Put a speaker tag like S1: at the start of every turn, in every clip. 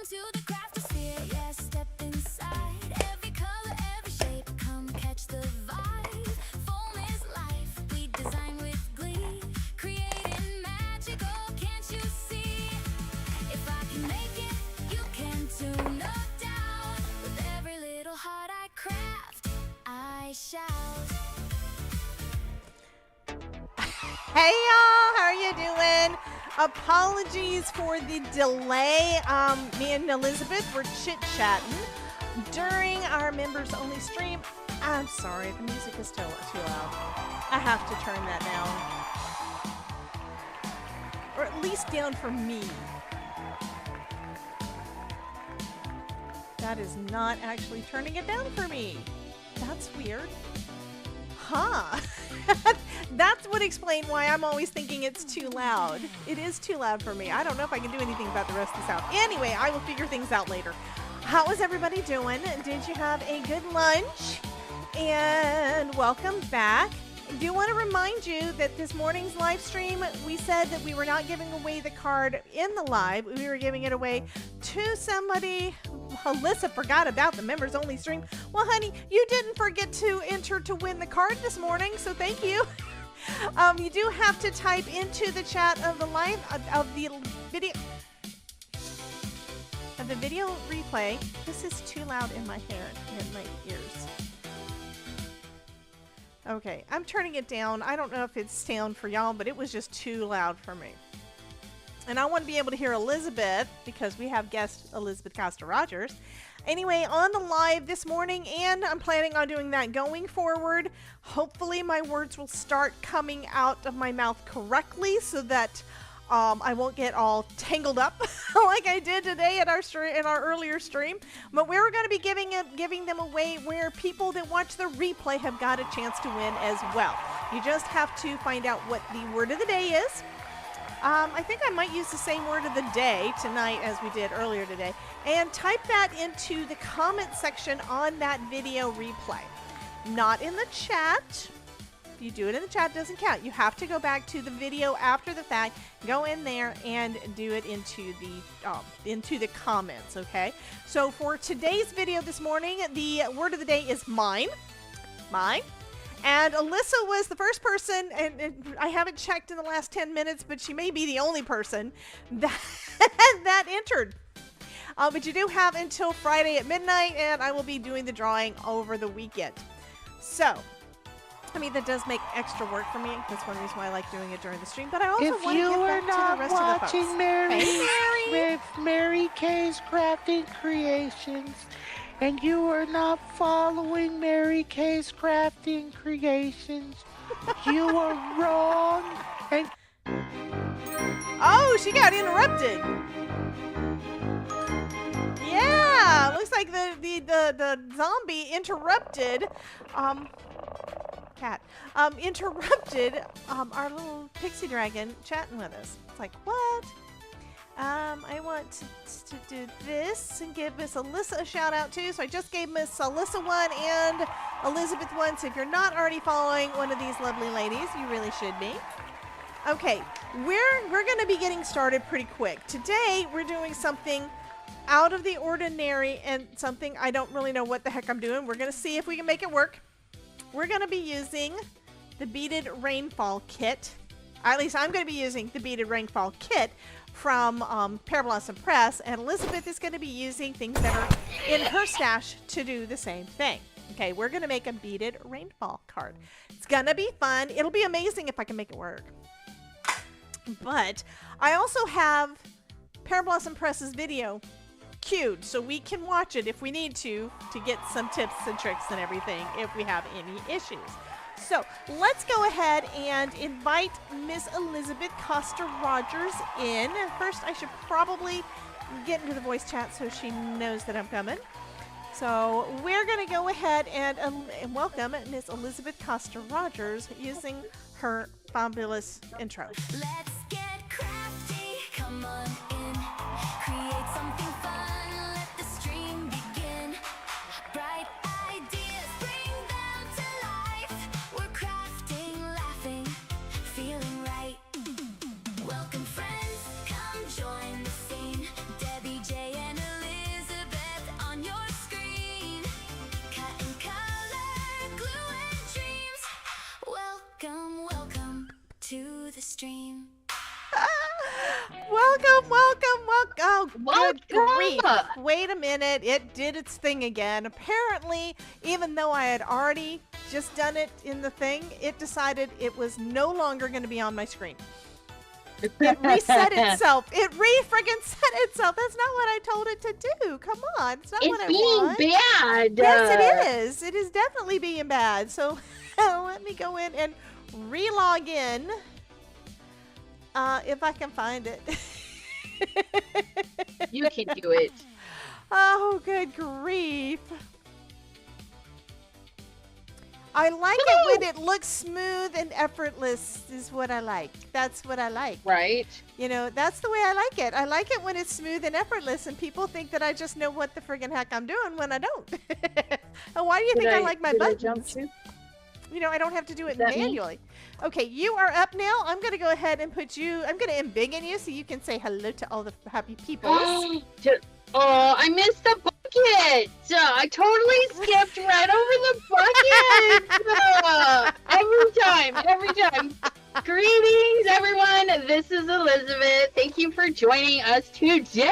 S1: To the craftosphere, yeah, step inside. Every color, every shape, come catch the vibe. Foam is life, we design with glee. Creating magic, oh, can't you see? If I can make it, you can too, no doubt. With every little heart I craft, I shout.
S2: Hey y'all, how are you doing? Apologies for the delay. Me and Elizabeth were chit-chatting during our members-only stream. I'm sorry, the music is still too loud. I have to turn that down. Or at least down for me. That is not actually turning it down for me. That's weird. Huh. That's what explains why I'm always thinking it's too loud. It is too loud for me. I don't know if I can do anything about the rest of the sound. Anyway, I will figure things out later. How is everybody doing? Did you have a good lunch? And welcome back. I do want to remind you that this morning's live stream, we said that we were not giving away the card in the live. We were giving it away to somebody. Alyssa forgot about the members only stream. Well, honey, you didn't forget to enter to win the card this morning, so thank you. You do have to type into the chat of the live of the video replay. This is too loud in my hair and my ears. Okay, I'm turning it down. I don't know if it's sound for y'all, but it was just too loud for me. And I want to be able to hear Elizabeth because we have guest Elizabeth Costa-Rogers. Anyway, on the live this morning, and I'm planning on doing that going forward. Hopefully my words will start coming out of my mouth correctly so that I won't get all tangled up like I did today at in our earlier stream. But we're going to be giving them away where people that watch the replay have got a chance to win as well. You just have to find out what the word of the day is. I think I might use the same word of the day tonight as we did earlier today. And type that into the comment section on that video replay. Not in the chat. If you do it in the chat, it doesn't count. You have to go back to the video after the fact, go in there and do it into the comments, okay? So for today's video this morning, the word of the day is mine. Mine. And Alyssa was the first person, and I haven't checked in the last 10 minutes, but she may be the only person that entered. But you do have until Friday at midnight, and I will be doing the drawing over the weekend. So, I mean, that does make extra work for me. That's one reason why I like doing it during the stream. But I also want to get back to the rest of the folks. If you are not watching
S3: Mary Kay's Crafting Creations, and you are not following Mary Kay's Crafting Creations, you are wrong. And
S2: oh, she got interrupted. Yeah, looks like the zombie interrupted. Interrupted our little pixie dragon chatting with us. It's like, what? I want to do this and give Miss Alyssa a shout out too. So I just gave Miss Alyssa one and Elizabeth one. So if you're not already following one of these lovely ladies, you really should be. Okay, we're going to be getting started pretty quick. Today we're doing something out of the ordinary and something I don't really know what the heck I'm doing. We're going to see if we can make it work. We're going to be using the Beaded Rainfall Kit. At least I'm going to be using the Beaded Rainfall Kit from Pear Blossom Press, and Elizabeth is going to be using things that are in her stash to do the same thing. Okay, we're going to make a Beaded Rainfall card. It's going to be fun. It'll be amazing if I can make it work. But I also have Pear Blossom Press's video queued, so we can watch it if we need to get some tips and tricks and everything if we have any issues. So let's go ahead and invite Miss Elizabeth Costa-Rogers in. First, I should probably get into the voice chat so she knows that I'm coming. So we're going to go ahead and welcome Miss Elizabeth Costa Rogers using her fabulous intro.
S1: Let's get crafty. Come on in. Create something fun. Let the stream begin. Bright ideas, bring them to life. We're crafting, laughing, feeling right. Welcome friends, come join the scene. Debbie, Jay, and Elizabeth on your screen. Cut and color, glue and dreams. Welcome, welcome to the stream.
S2: Welcome. Oh, good grief.
S4: Welcome.
S2: Wait a minute. It did its thing again. Apparently, even though I had already just done it in the thing, it decided it was no longer going to be on my screen. It reset itself. It re-friggin' set itself. That's not what I told it to do. Come on. It's not what I want.
S4: It's being bad.
S2: Yes, it is. It is definitely being bad. So let me go in and re-log in. If I can find it.
S4: You can do it.
S2: Oh, good grief. I like it when it looks smooth and effortless is what I like. That's what I like.
S4: Right?
S2: You know, that's the way I like it. I like it when it's smooth and effortless and people think that I just know what the friggin' heck I'm doing when I don't. And why do you think I like my buttons? You know, I don't have to do it manually. Okay, you are up now. I'm going to go ahead and put you, I'm going to embiggen you so you can say hello to all the happy people.
S4: Oh, I missed the bucket. I totally skipped right over the bucket. Every time. Greetings, everyone. This is Elizabeth. Thank you for joining us today.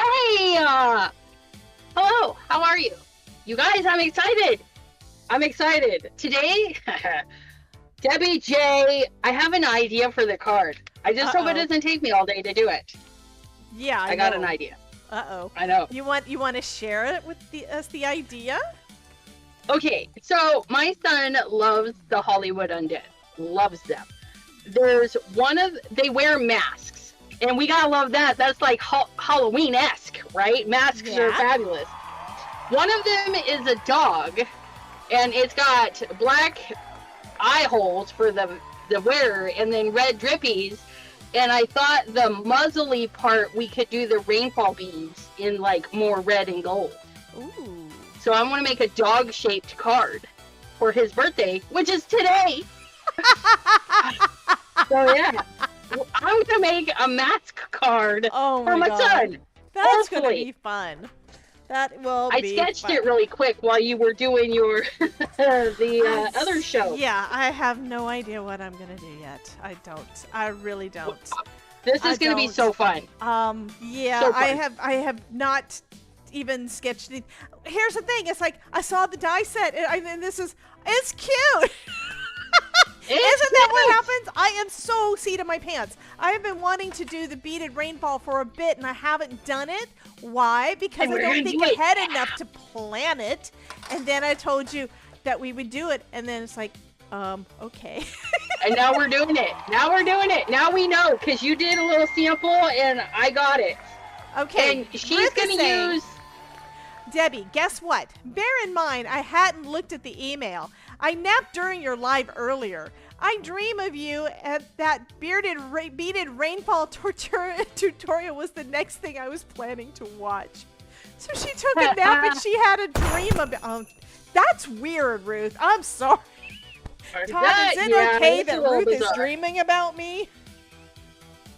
S4: Hello, how are you? You guys, I'm excited. Today, Debbie J, I have an idea for the card. I just hope it doesn't take me all day to do it.
S2: Yeah,
S4: I got an idea.
S2: Uh-oh.
S4: I know.
S2: You want to share it with us the idea?
S4: Okay, so my son loves the Hollywood Undead. Loves them. There's they wear masks. And we gotta love that. That's like Halloween-esque, right? Masks are fabulous. One of them is a dog, and it's got black eye holes for the wearer, and then red drippies. And I thought the muzzly part, we could do the rainfall beads in like more red and gold.
S2: Ooh.
S4: So I want to make a dog-shaped card for his birthday, which is today. So yeah, I'm gonna make a mask card for my son.
S2: That's gonna be fun. That will
S4: I
S2: be
S4: sketched
S2: fun.
S4: it really quick while you were doing your other show.
S2: Yeah, I have no idea what I'm gonna do yet. I don't. I really don't.
S4: This is gonna be so fun.
S2: Yeah,
S4: so fun.
S2: I have not even sketched it. Here's the thing. It's like I saw the die set, and it's cute. Isn't that what happens? I am so seat of my pants. I have been wanting to do the beaded rainfall for a bit, and I haven't done it. Why? Because I don't think ahead enough to plan it. And then I told you that we would do it, and then it's like, okay.
S4: And now we're doing it. Now we know, because you did a little sample, and I got it.
S2: Okay.
S4: And she's going to use...
S2: Debbie, guess what? Bear in mind, I hadn't looked at the email. I napped during your live earlier. I dream of you, and that beaded rainfall tutorial was the next thing I was planning to watch. So she took a nap and she had a dream about. That's weird, Ruth. I'm sorry. Todd, is it okay that Ruth is dreaming about me?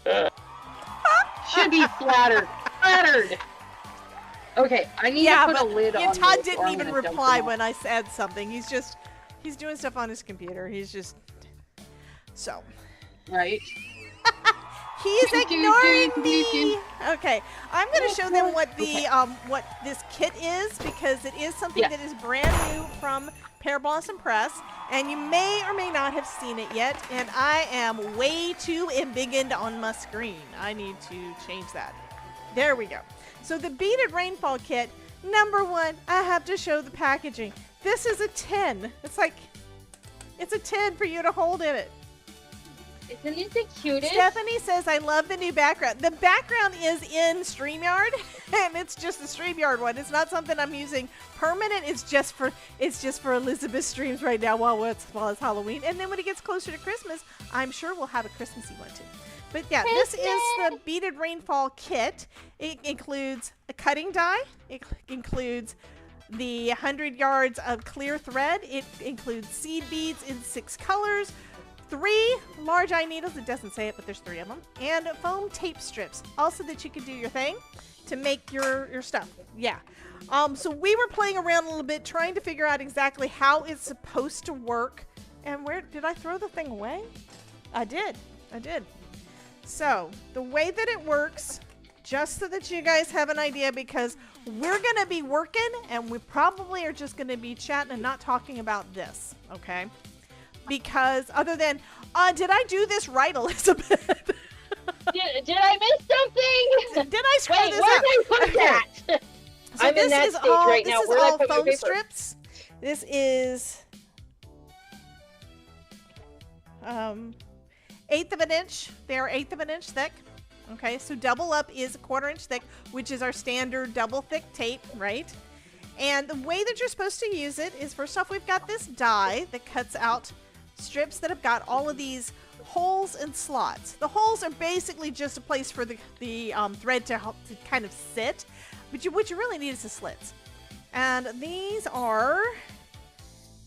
S4: Should be flattered. Okay, I need to put a lid on.
S2: Todd didn't even reply when I said something. He's doing stuff on his computer. He's just so.
S4: Right.
S2: He's ignoring me. Okay, I'm going to show them what what this kit is, because it is something that is brand new from Pear Blossom Press, and you may or may not have seen it yet. And I am way too embiggened on my screen. I need to change that. There we go. So the beaded rainfall kit. Number one, I have to show the packaging. This is a tin. It's a tin for you to hold in it.
S4: Isn't it the cutest?
S2: Stephanie says, I love the new background. The background is in StreamYard, and it's just the StreamYard one. It's not something I'm using permanent. It's just for Elizabeth streams right now while it's Halloween. And then when it gets closer to Christmas, I'm sure we'll have a Christmassy one too. But yeah, this is the Beaded Rainfall kit. It includes a cutting die. It includes the 100 yards of clear thread. It includes seed beads in 6 colors. 3 large eye needles, it doesn't say it, but there's 3 of them, and foam tape strips, also that you can do your thing to make your stuff. Yeah. So we were playing around a little bit, trying to figure out exactly how it's supposed to work. And where did I throw the thing away? I did. So the way that it works, just so that you guys have an idea, because we're gonna be working and we probably are just gonna be chatting and not talking about this, okay? Because other than, did I do this right, Elizabeth?
S4: Did I miss something?
S2: Did I screw this
S4: Wait, where
S2: up?
S4: did I put that?
S2: So
S4: I'm in that stage right now.
S2: This is
S4: Where did I
S2: all
S4: put my
S2: foam
S4: paper?
S2: strips. This is 1/8 of an inch. They are 1/8 of an inch thick. Okay, so double up is 1/4 inch thick, which is our standard double thick tape, right? And the way that you're supposed to use it is, first off, we've got this die that cuts out strips that have got all of these holes and slots. The holes are basically just a place for the thread to help to kind of sit, but what you really need is the slits. And these are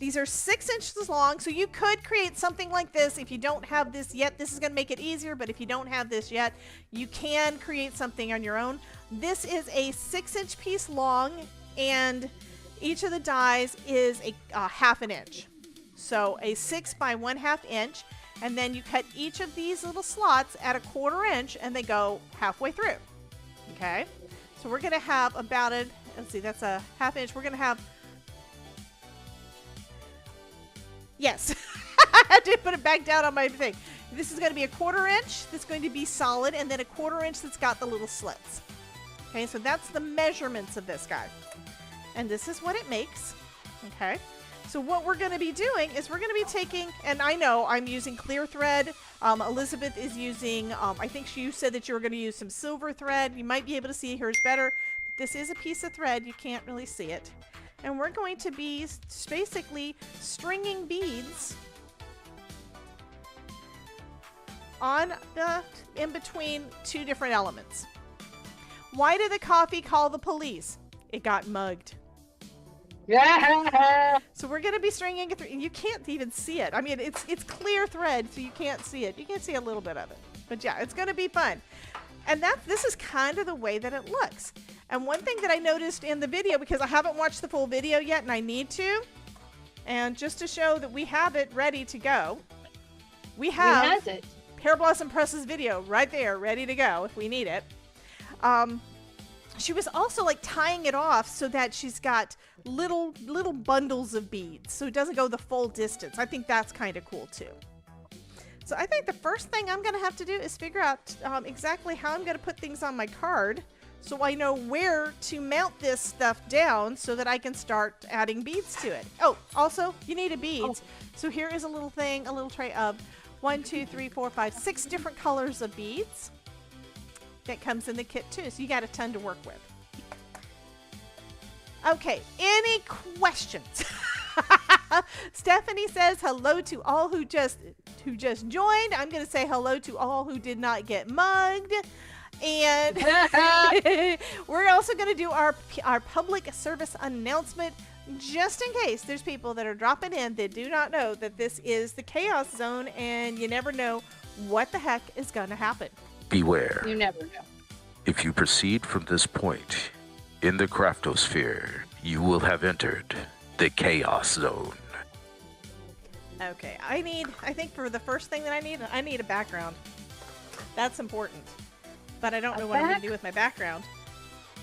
S2: 6 inches long, so you could create something like this. If you don't have this yet, this is going to make it easier, but if you don't have this yet, you can create something on your own. This is a 6-inch piece long, and each of the dies is a 1/2 inch. So a 6 by 1/2 inch, and then you cut each of these little slots at a 1/4 inch, and they go halfway through. Okay, so we're gonna have about let's see, that's a 1/2 inch. We're gonna have, yes, I did put it back down on my thing. This is gonna be a 1/4 inch that's going to be solid, and then a 1/4 inch that's got the little slits. Okay, so that's the measurements of this guy, and this is what it makes. Okay. So what we're going to be doing is we're going to be taking, and I know I'm using clear thread. Elizabeth is using, I think you said that you were going to use some silver thread. You might be able to see hers better. But this is a piece of thread. You can't really see it. And we're going to be basically stringing beads in between 2 different elements. Why did the coffee call the police? It got mugged.
S4: Yeah.
S2: So we're going to be stringing it through. You can't even see it. I mean, it's clear thread, so you can't see it. You can see a little bit of it. But yeah, it's going to be fun. And this is kind of the way that it looks. And one thing that I noticed in the video, because I haven't watched the full video yet, and I need to, and just to show that we have it ready to go, we have Pear Blossom Press's video right there, ready to go if we need it. She was also like tying it off so that she's got little bundles of beads, so it doesn't go the full distance. I think that's kind of cool too. So I think the first thing I'm going to have to do is figure out exactly how I'm going to put things on my card, so I know where to mount this stuff down so that I can start adding beads to it. Oh, also you need a beads. So here is a little thing, a little tray of 1, 2, 3, 4, 5, 6 different colors of beads. That comes in the kit too, so you got a ton to work with. Okay, any questions? Stephanie says hello to all who just joined. I'm gonna say hello to all who did not get mugged, and we're also gonna do our public service announcement, just in case there's people that are dropping in that do not know that this is the Chaos Zone, and you never know what the heck is gonna happen.
S5: Beware.
S4: You never know.
S5: If you proceed from this point in the craftosphere, you will have entered the Chaos Zone.
S2: Okay, I think for the first thing that I need a background. That's important. But I don't know what I'm going to do with my background.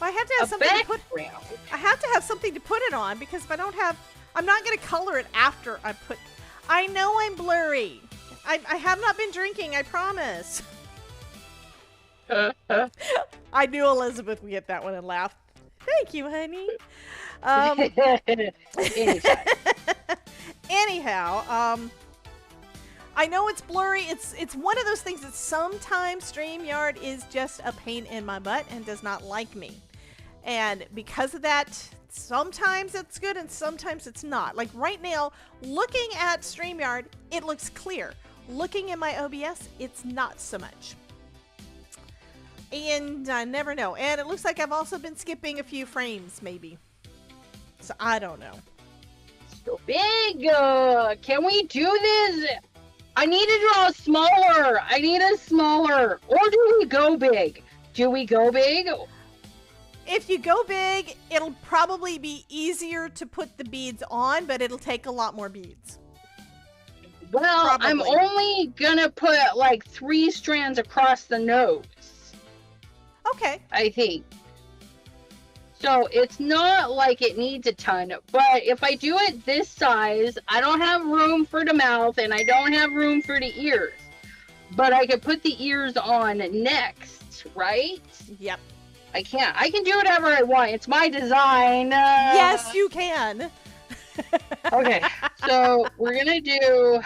S2: Well, I have to have something to put. I have to have something to put it on, because if I don't have, I'm not going to color it after I put. I know I'm blurry. I have not been drinking, I promise. I knew Elizabeth would get that one and laugh. Thank you, honey. Anyhow, I know it's blurry. It's one of those things that sometimes StreamYard is just a pain in my butt and does not like me. And because of that, sometimes it's good and sometimes it's not. Like right now, looking at StreamYard, it looks clear. Looking at my OBS, it's not so much. And I never know. And it looks like I've also been skipping a few frames, maybe. So I don't know.
S4: So big. Can we do this? I need to draw smaller. I need a smaller. Or do we go big? Do we go big?
S2: If you go big, it'll probably be easier to put the beads on, but it'll take a lot more beads.
S4: Well,
S2: Probably.
S4: I'm only gonna put like 3 strands across the nose.
S2: Okay.
S4: I think. So it's not like it needs a ton, but if I do it this size, I don't have room for the mouth and I don't have room for the ears. But I could put the ears on next, right?
S2: Yep.
S4: I can't. I can do whatever I want. It's my design.
S2: Yes, you can.
S4: Okay, so we're gonna do,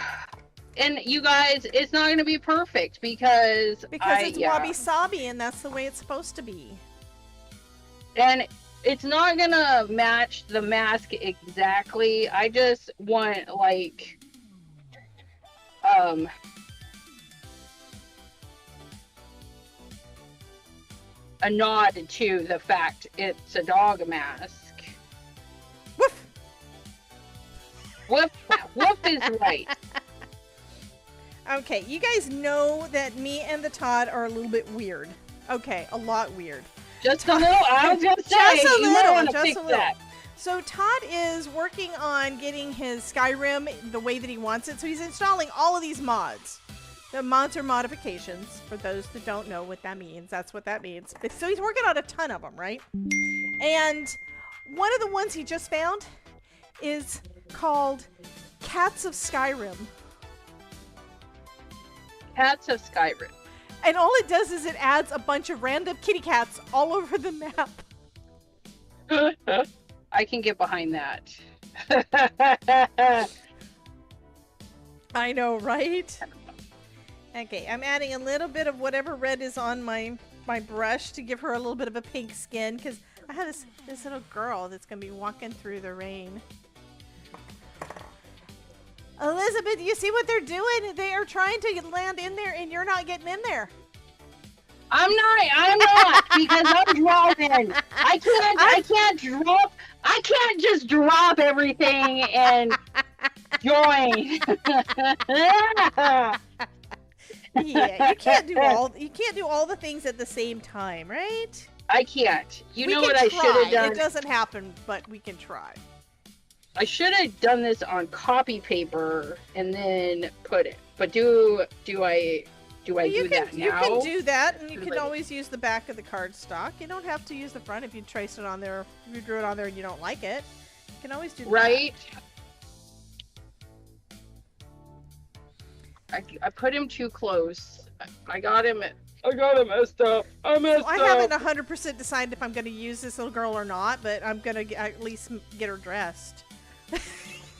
S4: and you guys, it's not gonna be perfect because
S2: It's wabi-sabi and that's the way it's supposed to be.
S4: And it's not gonna match the mask exactly. I just want like a nod to the fact it's a dog mask.
S2: Woof!
S4: Woof, woof is right.
S2: Okay, you guys know that me and the Todd are a little bit weird. Okay, a lot weird.
S4: Just a little. I was gonna say,
S2: Just a
S4: you might
S2: little,
S4: wanna
S2: just
S4: fix
S2: a little.
S4: that.
S2: So Todd is working on getting his Skyrim the way that he wants it. So he's installing all of these mods. The mods are modifications. For those that don't know what that means, that's what that means. So he's working on a ton of them, right? And one of the ones he just found is called Cats of Skyrim.
S4: Cats of Skyrim.
S2: And all it does is it adds a bunch of random kitty cats all over the map.
S4: I can get behind that.
S2: I know, right? Okay, I'm adding a little bit of whatever red is on my brush to give her a little bit of a pink skin, because I have this little girl that's going to be walking through the rain. Elizabeth, you see what they're doing? They are trying to land in there, and you're not getting in there.
S4: I'm not, because I'm dropping. I can't just drop everything and join.
S2: Yeah, you can't do all the things at the same time, right?
S4: I can't. You know
S2: can
S4: what I
S2: try.
S4: should have done?
S2: It doesn't happen, but we can try.
S4: I should have done this on copy paper and then put it. But do I do that now?
S2: You can do that, and you can
S4: Like-
S2: always use the back of the cardstock. You don't have to use the front if you trace it on there. If you drew it on there and you don't like it, you can always do that.
S4: Right? I put him too close. I got him messed up. I messed
S2: I
S4: up.
S2: haven't 100% decided if I'm going to use this little girl or not, but I'm going to at least get her dressed.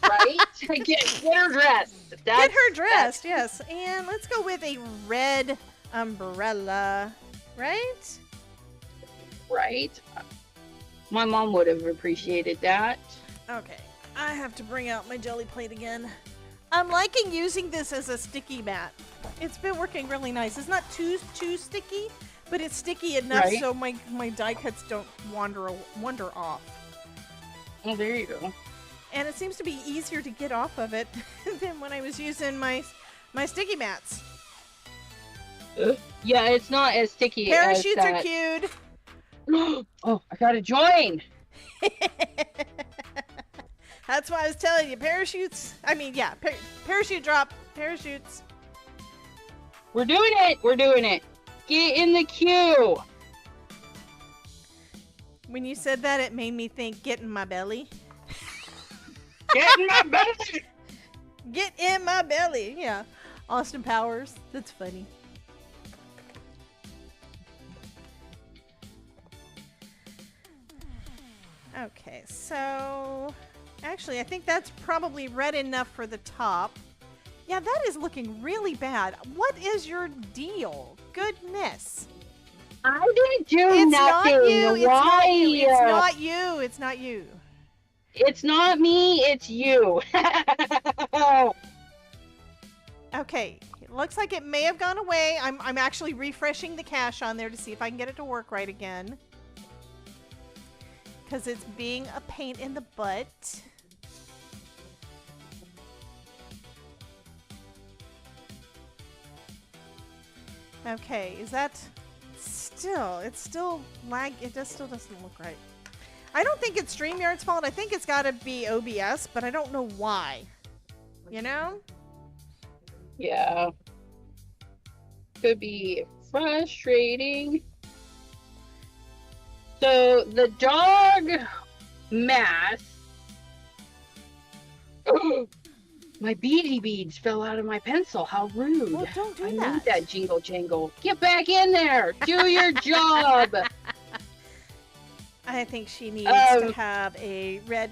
S4: Right? Get her dressed.
S2: Get her dressed, yes. And let's go with a red umbrella, right?
S4: Right? My mom would have appreciated that.
S2: Okay, I have to bring out my jelly plate again. I'm liking using this as a sticky mat. It's been working really nice. It's not too sticky, but it's sticky enough
S4: Right.
S2: so my die cuts don't wander off.
S4: Oh, there you go.
S2: And it seems to be easier to get off of it than when I was using my sticky mats.
S4: Yeah, it's not as sticky
S2: Parachutes
S4: as
S2: are
S4: that.
S2: cute.
S4: Oh, I gotta join.
S2: That's why I was telling you, parachutes. I mean, yeah, parachute drop, parachutes.
S4: We're doing it. Get in the queue.
S2: When you said that, it made me think, get in my belly.
S4: Get in my belly.
S2: Get in my belly. Yeah. Austin Powers. That's funny. Okay, so actually I think that's probably red enough for the top. Yeah, that is looking really bad. What is your deal? Goodness.
S4: I didn't do
S2: It's
S4: nothing.
S2: not you. It's
S4: Why?
S2: not you. It's not you. It's not you.
S4: It's not me. It's you.
S2: Okay. It looks like it may have gone away. I'm actually refreshing the cache on there to see if I can get it to work right again. Because it's being a pain in the butt. Okay, is that still? It's still lag. It just still doesn't look right. I don't think it's StreamYard's fault. I think it's got to be OBS, but I don't know why. You know?
S4: Yeah. Could be frustrating. So the dog mask. My beady beads fell out of my pencil. How rude.
S2: Well, don't do
S4: I
S2: that.
S4: need that jingle jangle. Get back in there. Do your job.
S2: I think she needs to have a red.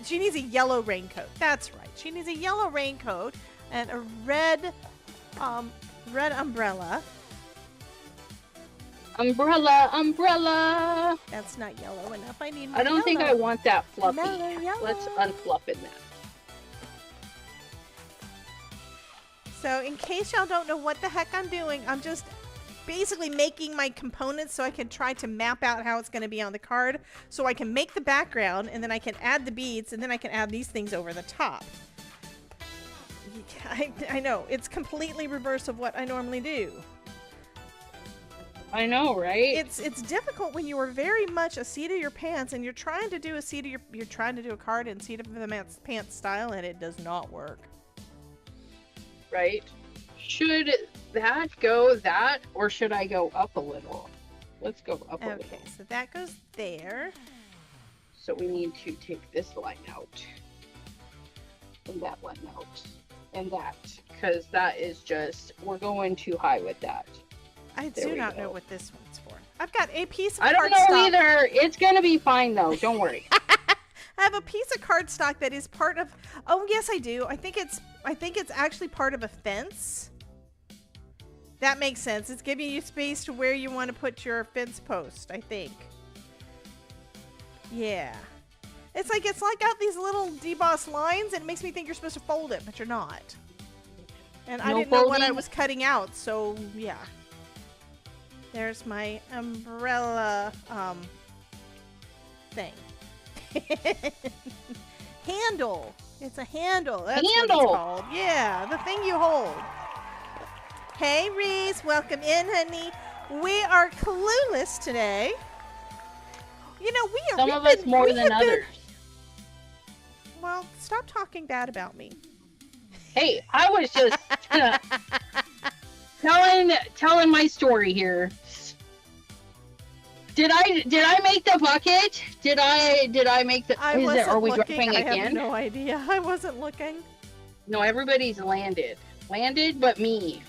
S2: She needs a yellow raincoat. That's right. She needs a yellow raincoat and a red umbrella.
S4: Umbrella.
S2: That's not yellow enough. I need.
S4: I don't think I want that fluffy.
S2: Yellow.
S4: Let's unfluff in that.
S2: So in case y'all don't know what the heck I'm doing, I'm just basically making my components so I can try to map out how it's going to be on the card, so I can make the background, and then I can add the beads, and then I can add these things over the top. I know, it's completely reverse of what I normally do.
S4: I know, right?
S2: It's difficult when you are very much a seat of your pants and you're trying to do a seat of your you're trying to do a card in seat of the pants style, and it does not work.
S4: Right? Should that go that, or should I go up a little? Let's go up a little.
S2: Okay, so that goes there.
S4: So we need to take this line out, and that line out, and that, because that is just, we're going too high with that.
S2: I
S4: There
S2: do
S4: we
S2: not
S4: go.
S2: know what this one's for. I've got a piece of
S4: I don't know
S2: cardstock.
S4: either. It's gonna be fine though. Don't worry.
S2: I have a piece of cardstock that is part of. Oh yes, I do. I think it's actually part of a fence. That makes sense. It's giving you space to where you want to put your fence post, I think. Yeah. It's like got these little debossed lines, and it makes me think you're supposed to fold it, but you're not. And I
S4: No
S2: didn't know what I
S4: folding?
S2: was cutting out, so yeah. There's my umbrella thing. Handle. It's a handle. That's what
S4: Handle.
S2: it's called. Yeah, the thing you hold. Hey, Reese. Welcome in, honey. We are clueless today. You know,
S4: Some of us more than others.
S2: Well, stop talking bad about me.
S4: Hey, I was just telling my story here. Did I make the bucket? Did I make the?
S2: I wasn't
S4: Are we
S2: looking.
S4: dropping
S2: I
S4: again?
S2: have no idea. I wasn't looking.
S4: No, everybody's landed, but me.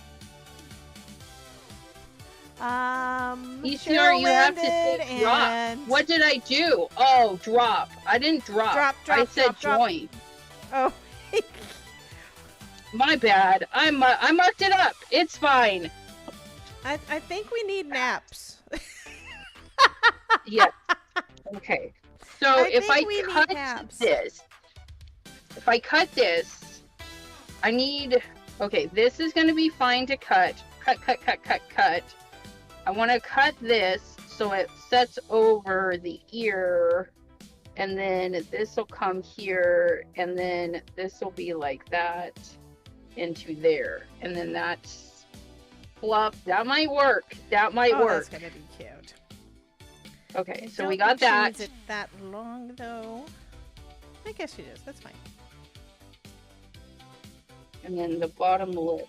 S4: ECR,
S2: Cheryl
S4: you have to
S2: landed
S4: say drop.
S2: and-
S4: What did I do? Oh, drop. I didn't drop.
S2: Drop,
S4: I said
S2: drop.
S4: join.
S2: Oh.
S4: My bad. I mucked it up. It's fine.
S2: I think we need naps.
S4: Yes. Okay. So
S2: I
S4: if I
S2: think we need
S4: cut
S2: tabs.
S4: this, I need. Okay, this is going to be fine to cut. Cut. I want to cut this so it sets over the ear, and then this will come here, and then this will be like that into there, and then that's fluff. That might work. That might
S2: Oh,
S4: work.
S2: that's gonna be cute.
S4: Okay,
S2: I
S4: so
S2: don't
S4: we got
S2: think she
S4: that.
S2: needs it that long though. I guess she does. That's fine.
S4: And then the bottom lip.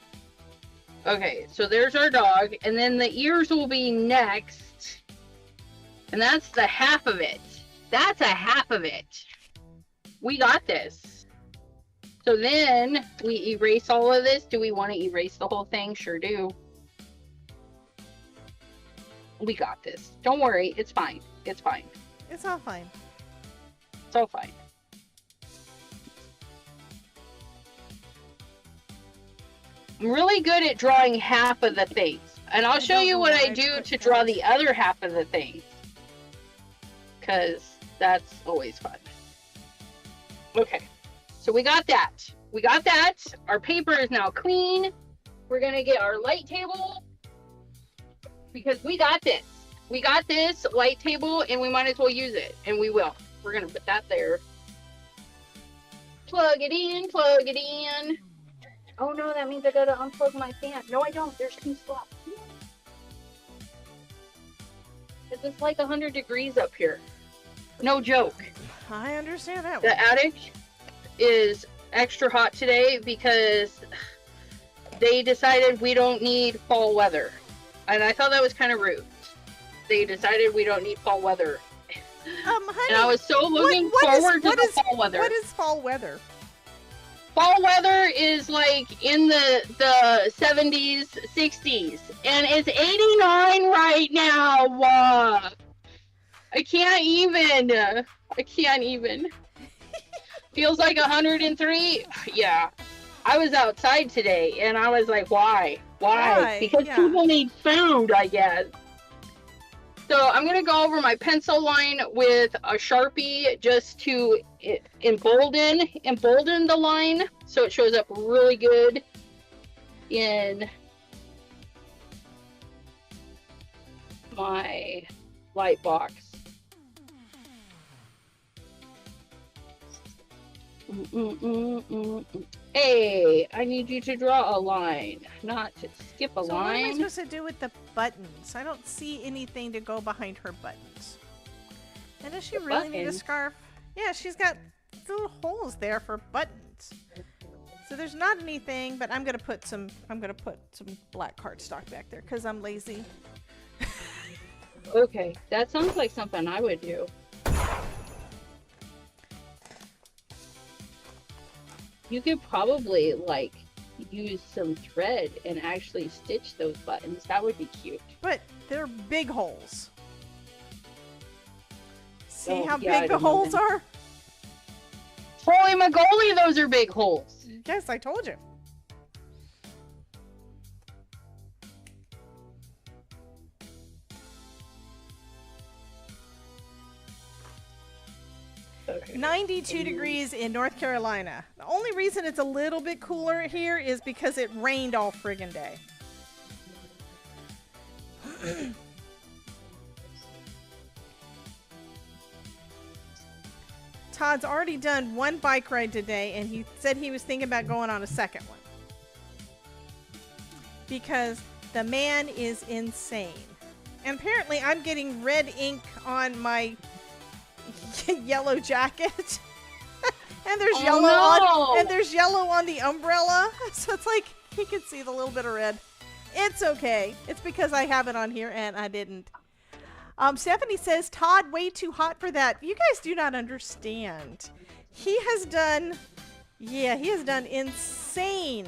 S4: Okay, so there's our dog, and then the ears will be next. And that's the half of it. That's a half of it. We got this. So then we erase all of this. Do we want to erase the whole thing? Sure do. We got this. Don't worry, it's fine. It's fine.
S2: It's all fine.
S4: It's all fine. I'm really good at drawing half of the things. And I'll show
S2: don't
S4: you
S2: know
S4: what
S2: why
S4: I
S2: I
S4: do
S2: put
S4: to draw
S2: that.
S4: the other half of the things. Because that's always fun. Okay, so we got that. We got that. Our paper is now clean. We're gonna get our light table because we got this. We got this light table and we might as well use it, and we will. We're gonna put that there. Plug it in, plug it in. Oh no, that means I gotta unplug my fan. No, I don't. There's two slots. It's like 100 degrees up here. No joke.
S2: I understand that
S4: The
S2: one.
S4: attic is extra hot today because they decided we don't need fall weather. And I thought that was kind of rude. They decided we don't need fall weather.
S2: Honey,
S4: And I was so looking
S2: what is-
S4: forward to
S2: what
S4: the
S2: is-
S4: fall weather.
S2: What is fall weather?
S4: Fall weather is like in the 70s, 60s. And it's 89 right now. I can't even. Feels like 103. Yeah. I was outside today and I was like, why?
S2: Why?
S4: Because
S2: Yeah.
S4: people need food, I guess. So I'm going to go over my pencil line with a Sharpie just to embolden the line so it shows up really good in my light box. Hey, I need you to draw a line, not to skip a
S2: So what am I
S4: line.
S2: supposed to do with the buttons? I don't see anything to go behind her buttons. And does she
S4: The
S2: really need a
S4: buttons?
S2: scarf? Yeah, she's got little holes there for buttons. So there's not anything, but I'm gonna put some black cardstock back there because I'm lazy.
S4: Okay, that sounds like something I would do. You could probably like use some thread and actually stitch those buttons. That would be cute.
S2: But they're big holes. See
S4: Oh,
S2: how
S4: yeah, I
S2: big the
S4: don't know
S2: holes
S4: then.
S2: are?
S4: Holy moly, those are big holes.
S2: Yes, I told you.
S4: Okay.
S2: 92 degrees in North Carolina. The only reason it's a little bit cooler here is because it rained all friggin' day. Todd's already done one bike ride today, and he said he was thinking about going on a second one. Because the man is insane. And apparently I'm getting red ink on my yellow jacket. And there's
S4: Oh,
S2: yellow
S4: no.
S2: on there's yellow on the umbrella. So it's like you can see the little bit of red. It's okay. It's because I have it on here and I didn't. Stephanie says, Todd, way too hot for that. You guys do not understand. He has done insane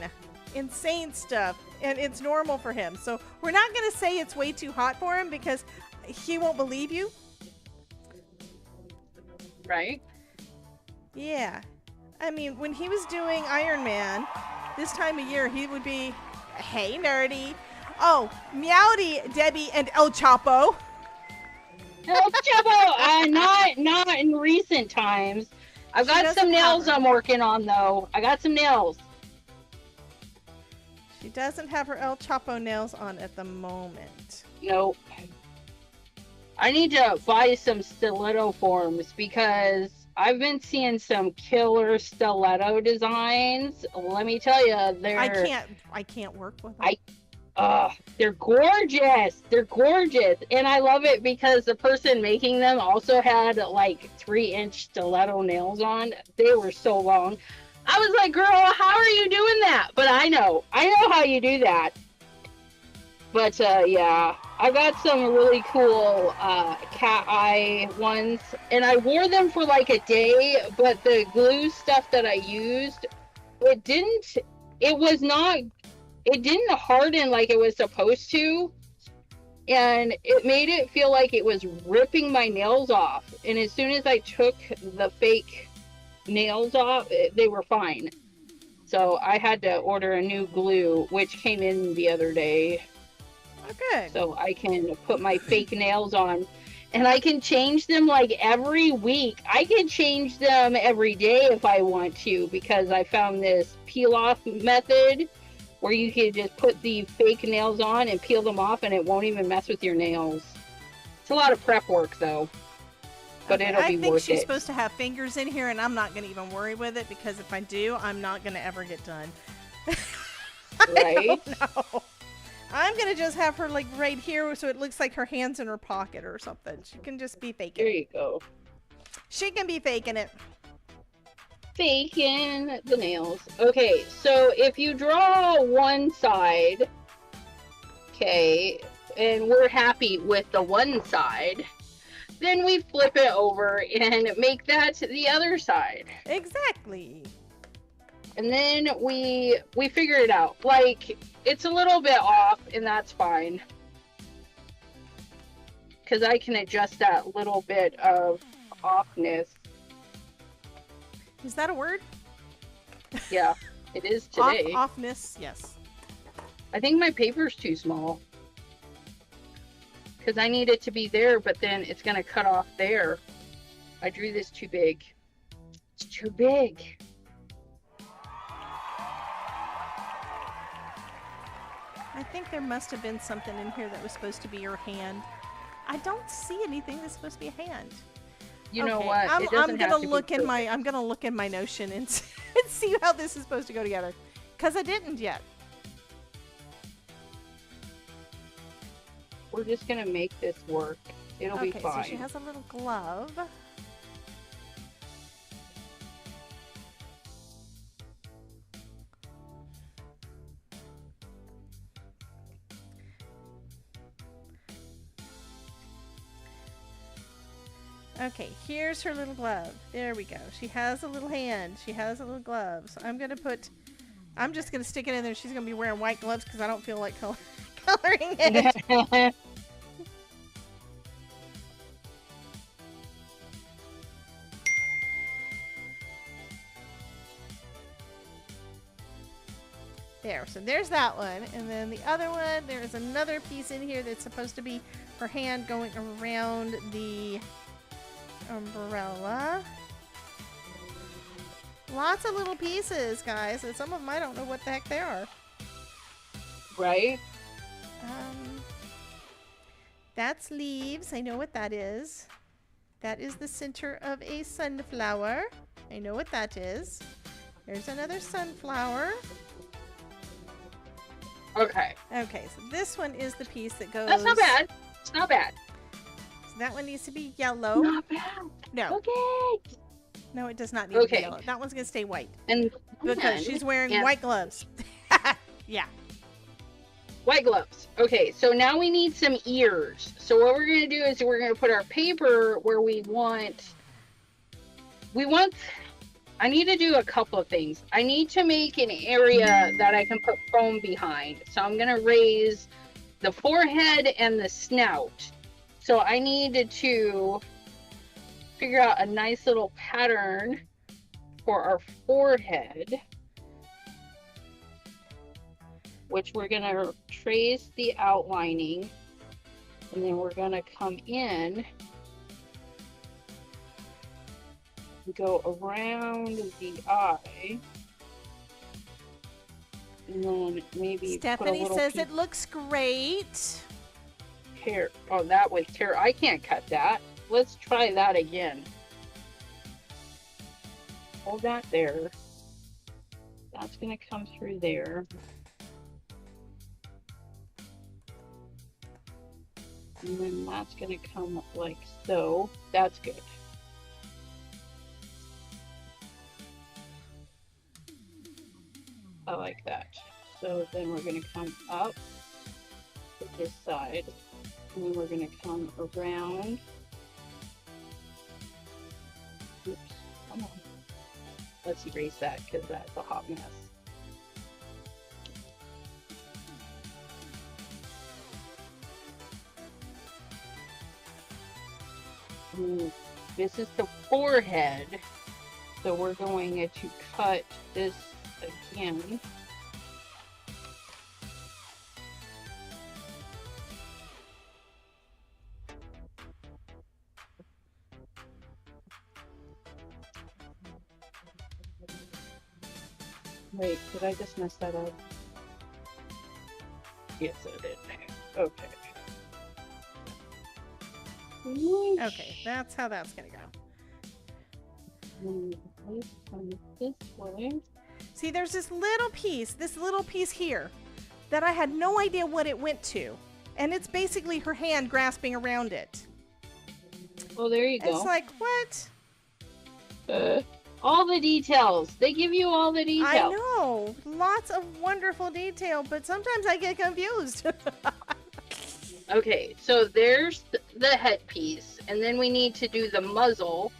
S2: stuff, and it's normal for him. So we're not going to say it's way too hot for him because he won't believe you.
S4: Right?
S2: Yeah. I mean, when he was doing Iron Man, this time of year, he would be, hey, nerdy. Oh, Meowdy, Debbie, and El Chapo.
S4: El Chapo, not in recent times. I've
S2: She
S4: got
S2: doesn't
S4: some nails
S2: have her.
S4: I'm working on though. I got some nails.
S2: She doesn't have her El Chapo nails on at the moment.
S4: Nope. I need to buy some stiletto forms because I've been seeing some killer stiletto designs. Let me tell you, they're
S2: I can't work with them.
S4: they're gorgeous. They're gorgeous, and I love it because the person making them also had like 3-inch stiletto nails on. They were so long. I was like, girl, how are you doing that? But I know how you do that. But yeah, I got some really cool cat eye ones, and I wore them for like a day, but the glue stuff that I used, it didn't harden like it was supposed to, and it made it feel like it was ripping my nails off. And as soon as I took the fake nails off, they were fine. So I had to order a new glue, which came in the other day.
S2: Oh, good.
S4: So I can put my fake nails on. And I can change them like every week. I can change them every day if I want to, because I found this peel off method where you can just put the fake nails on and peel them off and it won't even mess with your nails. It's a lot of prep work though. But
S2: Okay,
S4: it'll be
S2: I think
S4: worth
S2: she's
S4: it.
S2: supposed to have fingers in here, and I'm not going to even worry with it, because if I do, I'm not going to ever get done.
S4: Right?
S2: I don't know. I'm going to just have her like right here so it looks like her hand's in her pocket or something. She can just be faking
S4: There
S2: it.
S4: you go.
S2: She can be faking it.
S4: Faking the nails. Okay, so if you draw one side, okay, and we're happy with the one side, then we flip it over and make that the other side.
S2: Exactly.
S4: And then we figure it out. Like, it's a little bit off, and that's fine. Because I can adjust that little bit of offness.
S2: Is that a word?
S4: Yeah, it is today.
S2: Offness, yes.
S4: I think my paper's too small. Because I need it to be there, but then it's going to cut off there. I drew this too big. It's too big.
S2: I think there must have been something in here that was supposed to be your hand. I don't see anything that's supposed to be a hand.
S4: You know
S2: Okay,
S4: what?
S2: I'm
S4: It doesn't
S2: gonna
S4: have to be
S2: look in
S4: perfect.
S2: I'm gonna look in my Notion and see how this is supposed to go together, because I didn't yet.
S4: We're just going to make this work. It'll be
S2: Okay,
S4: fine.
S2: so she has a little glove. Okay, here's her little glove. There we go. She has a little hand. She has a little glove. So I'm just gonna stick it in there. She's gonna be wearing white gloves because I don't feel like coloring it. There, so there's that one. And then the other one, there's another piece in here that's supposed to be her hand going around the umbrella. Lots of little pieces, guys, and some of them I don't know what the heck they are.
S4: Right?
S2: That's leaves. I know what that is. That is the center of a sunflower. I know what that is. There's another sunflower.
S4: Okay.
S2: Okay, so this one is the piece that goes...
S4: That's not bad. It's not bad.
S2: So that one needs to be yellow.
S4: Not bad.
S2: No,
S4: Okay.
S2: no, it does not need to be
S4: Okay.
S2: yellow. That one's going to stay white.
S4: And
S2: Because
S4: then-
S2: she's wearing
S4: yeah.
S2: white gloves. Yeah.
S4: White gloves. Okay, so now we need some ears. So what we're going to do is we're going to put our paper where we want... I need to do a couple of things. I need to make an area that I can put foam behind. So I'm going to raise the forehead and the snout. So I needed to figure out a nice little pattern for our forehead, which we're going to trace the outlining, and then we're going to come in and go around the eye, and then maybe put a
S2: Stephanie
S4: little
S2: says
S4: piece
S2: it looks great.
S4: hair. Oh, that was hair. I can't cut that. Let's try that again. Hold that there. That's going to come through there. And then that's going to come up like so. That's good. I like that. So then we're going to come up to this side. And then we're going to come around. Oops. Come on. Let's erase that because that's a hot mess. This is the forehead, so we're going to cut this can. Wait, did I just mess that up? Yes, I did. Okay.
S2: Okay, that's how that's gonna go.
S4: This way.
S2: See, there's this little piece here, that I had no idea what it went to. And it's basically her hand grasping around it.
S4: Oh, there you go.
S2: It's like, what?
S4: All the details. They give you all the details.
S2: I know. Lots of wonderful detail, but sometimes I get confused.
S4: Okay, so there's the headpiece, and then we need to do the muzzle,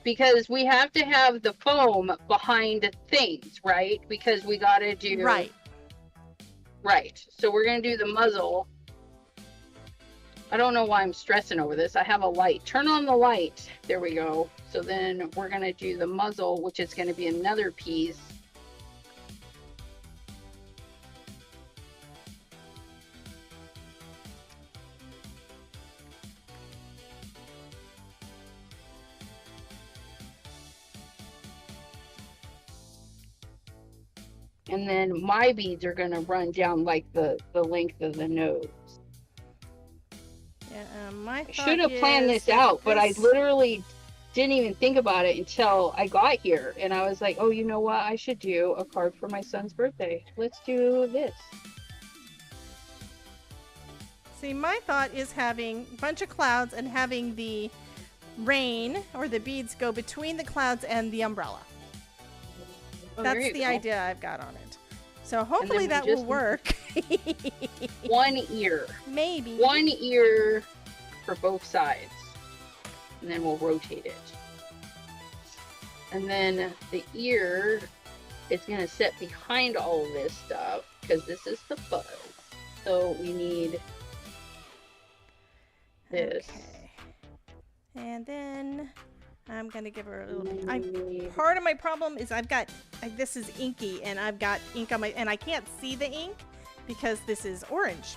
S4: because we have to have the foam behind things, right? Because we gotta do...
S2: Right.
S4: Right. So we're gonna do the muzzle. I don't know why I'm stressing over this. I have a light. Turn on the light. There we go. So then we're gonna do the muzzle, which is gonna be another piece. And then my beads are going to run down like the length of the nose.
S2: Yeah, my
S4: I should have planned this out, but I literally didn't even think about it until I got here. And I was like, oh, you know what? I should do a card for my son's birthday. Let's do this.
S2: See, my thought is having a bunch of clouds and having the rain or the beads go between the clouds and the umbrella.
S4: Oh,
S2: That's the idea I've got on it. So hopefully that will work.
S4: One ear.
S2: Maybe.
S4: One ear for both sides. And then we'll rotate it. And then the ear is going to sit behind all of this stuff because this is the buzz. So we need this.
S2: Okay. And then I'm gonna give her a little. Part of my problem is this is inky, and I've got ink on and I can't see the ink because this is orange.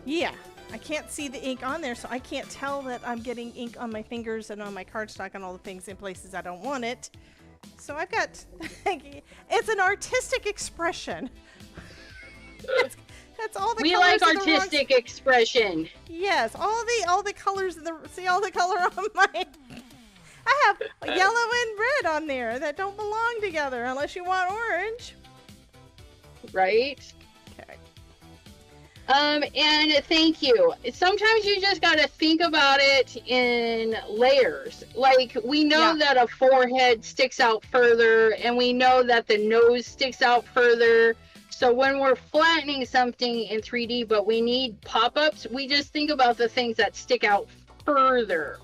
S2: Yeah, I can't see the ink on there, so I can't tell that I'm getting ink on my fingers and on my cardstock and all the things in places I don't want it. So I've got. It's an artistic expression. That's all the.
S4: We
S2: colors
S4: like artistic expression.
S2: Yes, all the colors of see all the color on my. I have yellow and red on there that don't belong together unless you want orange.
S4: Right?
S2: Okay.
S4: And thank you. Sometimes you just gotta think about it in layers. Like, we know that a forehead sticks out further, and we know that the nose sticks out further. So when we're flattening something in 3D, but we need pop-ups, we just think about the things that stick out further.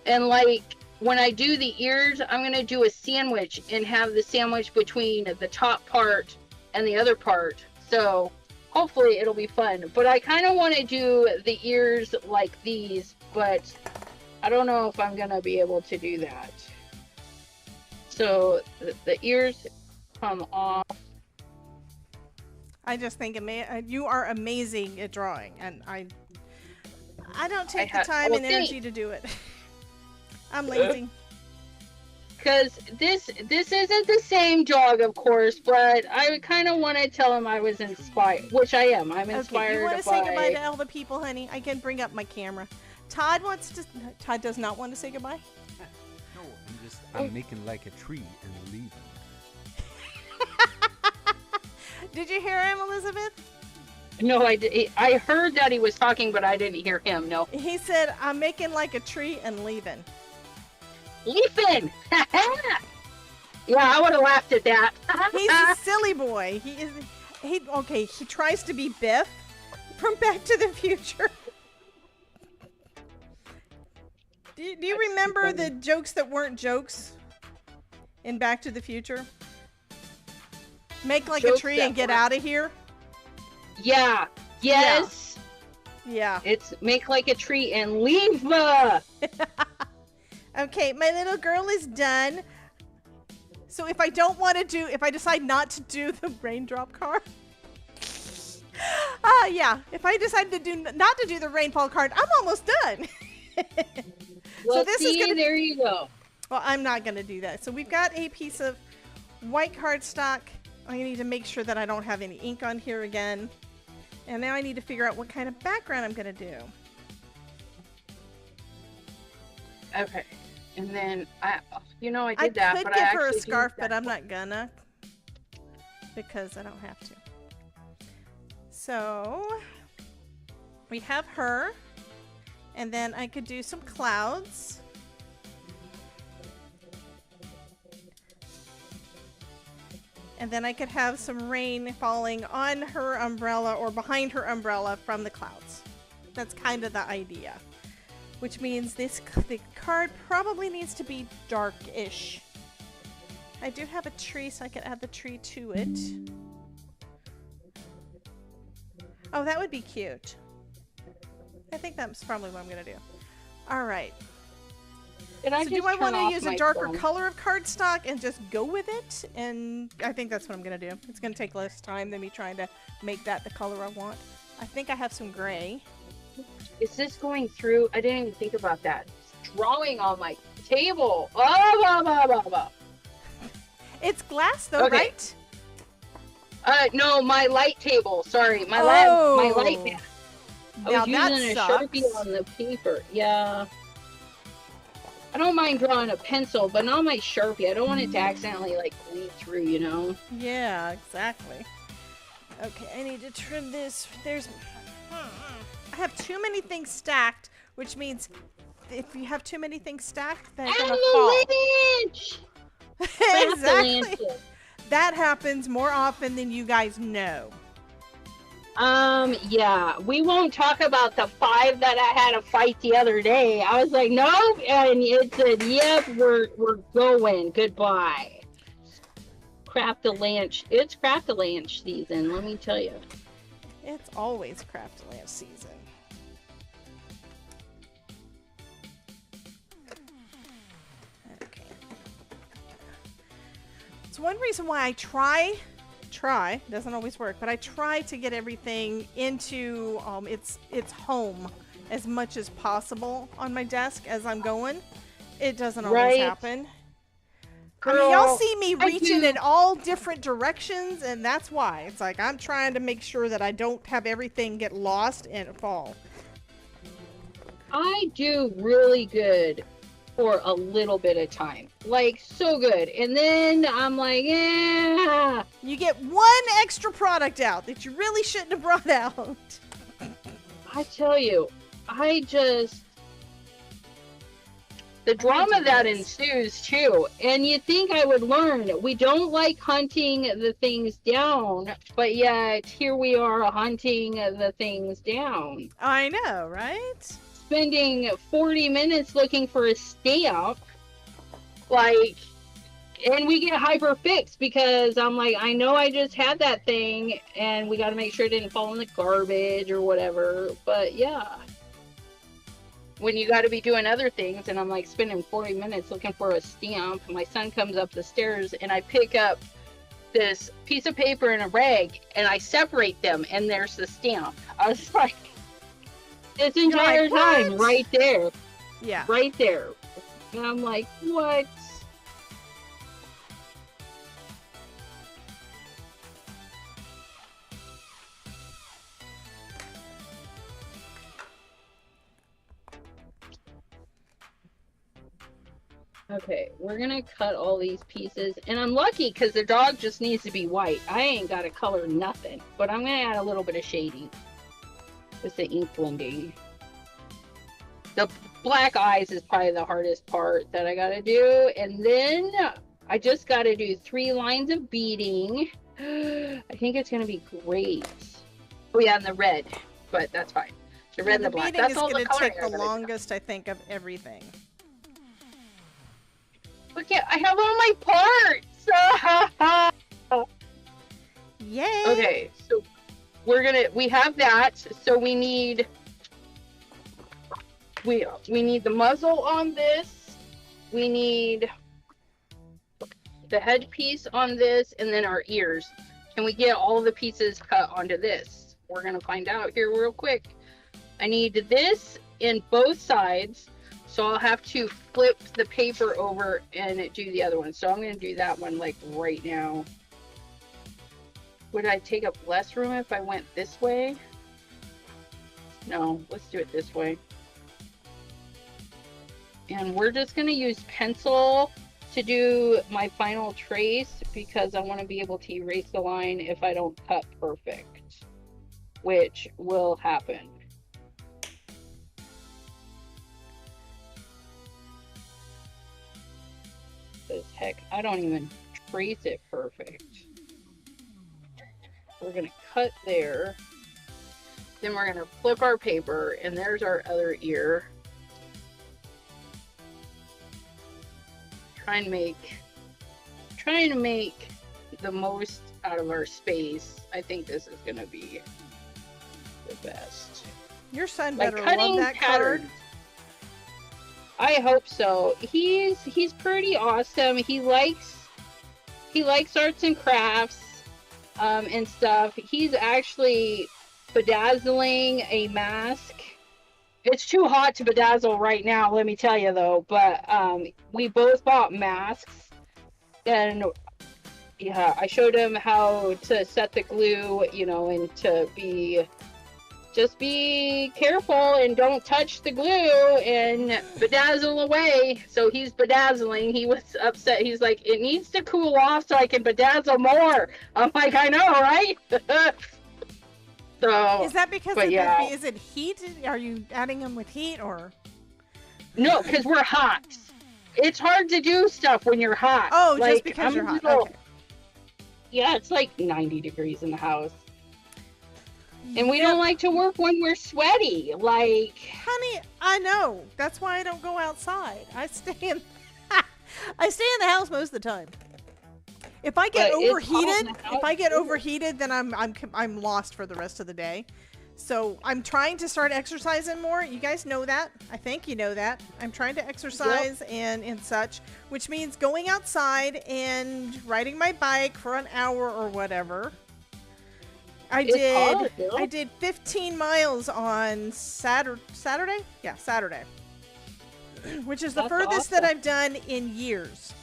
S4: And like, when I do the ears, I'm going to do a sandwich and have the sandwich between the top part and the other part. So hopefully it'll be fun. But I kind of want to do the ears like these, but I don't know if I'm going to be able to do that. So the ears come off.
S2: I just think you are amazing at drawing, and I don't take the time and energy to do it. I'm lazy.
S4: Because this isn't the same dog, of course, but I kind of want to tell him I was inspired, which I am. I'm inspired.
S2: Okay, you want to say goodbye to all the people, honey? I can bring up my camera. Todd does not want to say goodbye.
S6: No, I'm making like a tree and leaving.
S2: Did you hear him, Elizabeth?
S4: No, I heard that he was talking, but I didn't hear him. No.
S2: He said, "I'm making like a tree and leaving."
S4: Leafing! Yeah, I would have laughed at that.
S2: He's a silly boy. He tries to be Biff from Back to the Future. Do you remember the jokes that weren't jokes in Back to the Future? Make like a tree and get out of here?
S4: Yeah. Yes.
S2: Yeah.
S4: It's make like a tree and leave.
S2: Okay, my little girl is done. So if I don't want to do, if I decide not to do the raindrop card, yeah, if I decide to do not to do the rainfall card, I'm almost done.
S4: Well,
S2: so this
S4: see,
S2: is gonna.
S4: there you go.
S2: Well, I'm not gonna do that. So we've got a piece of white cardstock. I need to make sure that I don't have any ink on here again. And now I need to figure out what kind of background I'm gonna do.
S4: Okay. And then I did that,
S2: I could
S4: but
S2: give
S4: I
S2: her a
S4: actually
S2: scarf,
S4: did
S2: but
S4: that.
S2: I'm not gonna because I don't have to. So we have her, and then I could do some clouds. And then I could have some rain falling on her umbrella or behind her umbrella from the clouds. That's kind of the idea. Which means the card probably needs to be dark-ish. I do have a tree, so I could add the tree to it. Oh, that would be cute. I think that's probably what I'm going to do. All right.
S4: Did I
S2: So
S4: just
S2: do I
S4: turn
S2: want to
S4: off
S2: use a
S4: my
S2: darker
S4: phone?
S2: color of cardstock and just go with it? And I think that's what I'm going to do. It's going to take less time than me trying to make that the color I want. I think I have some gray.
S4: Is this going through? I didn't even think about that. It's drawing on my table. Oh, blah, blah, blah, blah.
S2: It's glass though,
S4: Okay.
S2: right?
S4: No, my light table. Sorry, my
S2: Oh.
S4: light mat. I
S2: Now
S4: was
S2: that
S4: using a
S2: sucks.
S4: Sharpie on the paper. Yeah. I don't mind drawing a pencil, but not my Sharpie. I don't want it to accidentally like bleed through, you know?
S2: Yeah, exactly. Okay, I need to trim this. I have too many things stacked, which means if you have too many things stacked, they're gonna fall.
S4: Avalanche!
S2: Exactly.
S4: Avalanche.
S2: That happens more often than you guys know.
S4: Yeah, we won't talk about the 5 that I had to fight the other day. I was like, no, and it said, yep, we're going. Goodbye. Craft-a-lanch. It's Craft-a-lanch season, let me tell you.
S2: It's always Craft-a-Lanch season. Okay. It's one reason why I try, doesn't always work, but I try to get everything into its home as much as possible on my desk as I'm going. It doesn't always
S4: Right.
S2: happen. I
S4: Girl,
S2: mean, y'all see me
S4: I
S2: reaching
S4: do.
S2: in all different directions, and that's why. It's like I'm trying to make sure that I don't have everything get lost and fall.
S4: I do really good for a little bit of time. Like, so good. And then I'm like, yeah.
S2: You get one extra product out that you really shouldn't have brought out.
S4: I tell you, the drama that ensues too. And you think I would learn. We don't like hunting the things down, but yet here we are hunting the things down.
S2: I know, right?
S4: Spending 40 minutes looking for a stamp, like, and we get hyper fixed because I'm like, I know I just had that thing and we got to make sure it didn't fall in the garbage or whatever. But yeah, when you got to be doing other things, and I'm like spending 40 minutes looking for a stamp, my son comes up the stairs and I pick up this piece of paper and a rag and I separate them and there's the stamp. I was like, this entire
S2: like,
S4: time,
S2: "What?"
S4: right there,
S2: Yeah.
S4: right there. And I'm like, what? Okay, we're gonna cut all these pieces, and I'm lucky because the dog just needs to be white. I ain't got to color nothing, but I'm gonna add a little bit of shading with the ink blending. The black eyes is probably the hardest part that I gotta do, and then I just gotta do 3 lines of beading. I think it's gonna be great. Oh yeah, and the red, but that's fine. The red and the black.
S2: beading
S4: That's
S2: is
S4: all the
S2: going to
S4: coloring
S2: take
S4: I
S2: the
S4: gotta do.
S2: longest, I think, of everything.
S4: Look at, I have all my parts.
S2: Yay!
S4: Okay, so we have that. So we need the muzzle on this. We need the headpiece on this, and then our ears. Can we get all the pieces cut onto this? We're gonna find out here real quick. I need this in both sides, so I'll have to flip the paper over and do the other one. So I'm gonna do that one like right now. Would I take up less room if I went this way? No, let's do it this way. And we're just gonna use pencil to do my final trace because I want to be able to erase the line if I don't cut perfect, which will happen. Because heck, I don't even trace it perfect. We're gonna cut there. Then we're gonna flip our paper, and there's our other ear. Trying to make the most out of our space. I think this is gonna be the best.
S2: Your son
S4: Like
S2: better love
S4: cutting
S2: that
S4: patterns.
S2: card.
S4: I hope so. He's pretty awesome. He likes arts and crafts and stuff. He's actually bedazzling a mask. It's too hot to bedazzle right now, let me tell you though. But we both bought masks, and yeah, I showed him how to set the glue, you know, and to just be careful and don't touch the glue and bedazzle away. So he's bedazzling. He was upset. He's like, it needs to cool off so I can bedazzle more. I'm like, I know, right? So
S2: Is that because
S4: but
S2: of
S4: yeah.
S2: is it heat? Are you adding them with heat or?
S4: No, because we're hot. It's hard to do stuff when you're hot.
S2: Oh,
S4: like,
S2: just because you're hot. Okay.
S4: Yeah, it's like 90 degrees in the house. And we don't like to work when we're sweaty. Like,
S2: Honey, I know. That's why I don't go outside. I stay in the house most of the time. If I get
S4: But it's hot in
S2: overheated,
S4: the house,
S2: if I get
S4: too.
S2: overheated, then I'm lost for the rest of the day. So I'm trying to start exercising more. You guys know that. I think you know that. I'm trying to exercise and such, which means going outside and riding my bike for an hour or whatever. I did 15 miles on Saturday? Yeah, Saturday. Which is the
S4: That's
S2: furthest
S4: awesome.
S2: that I've done in years.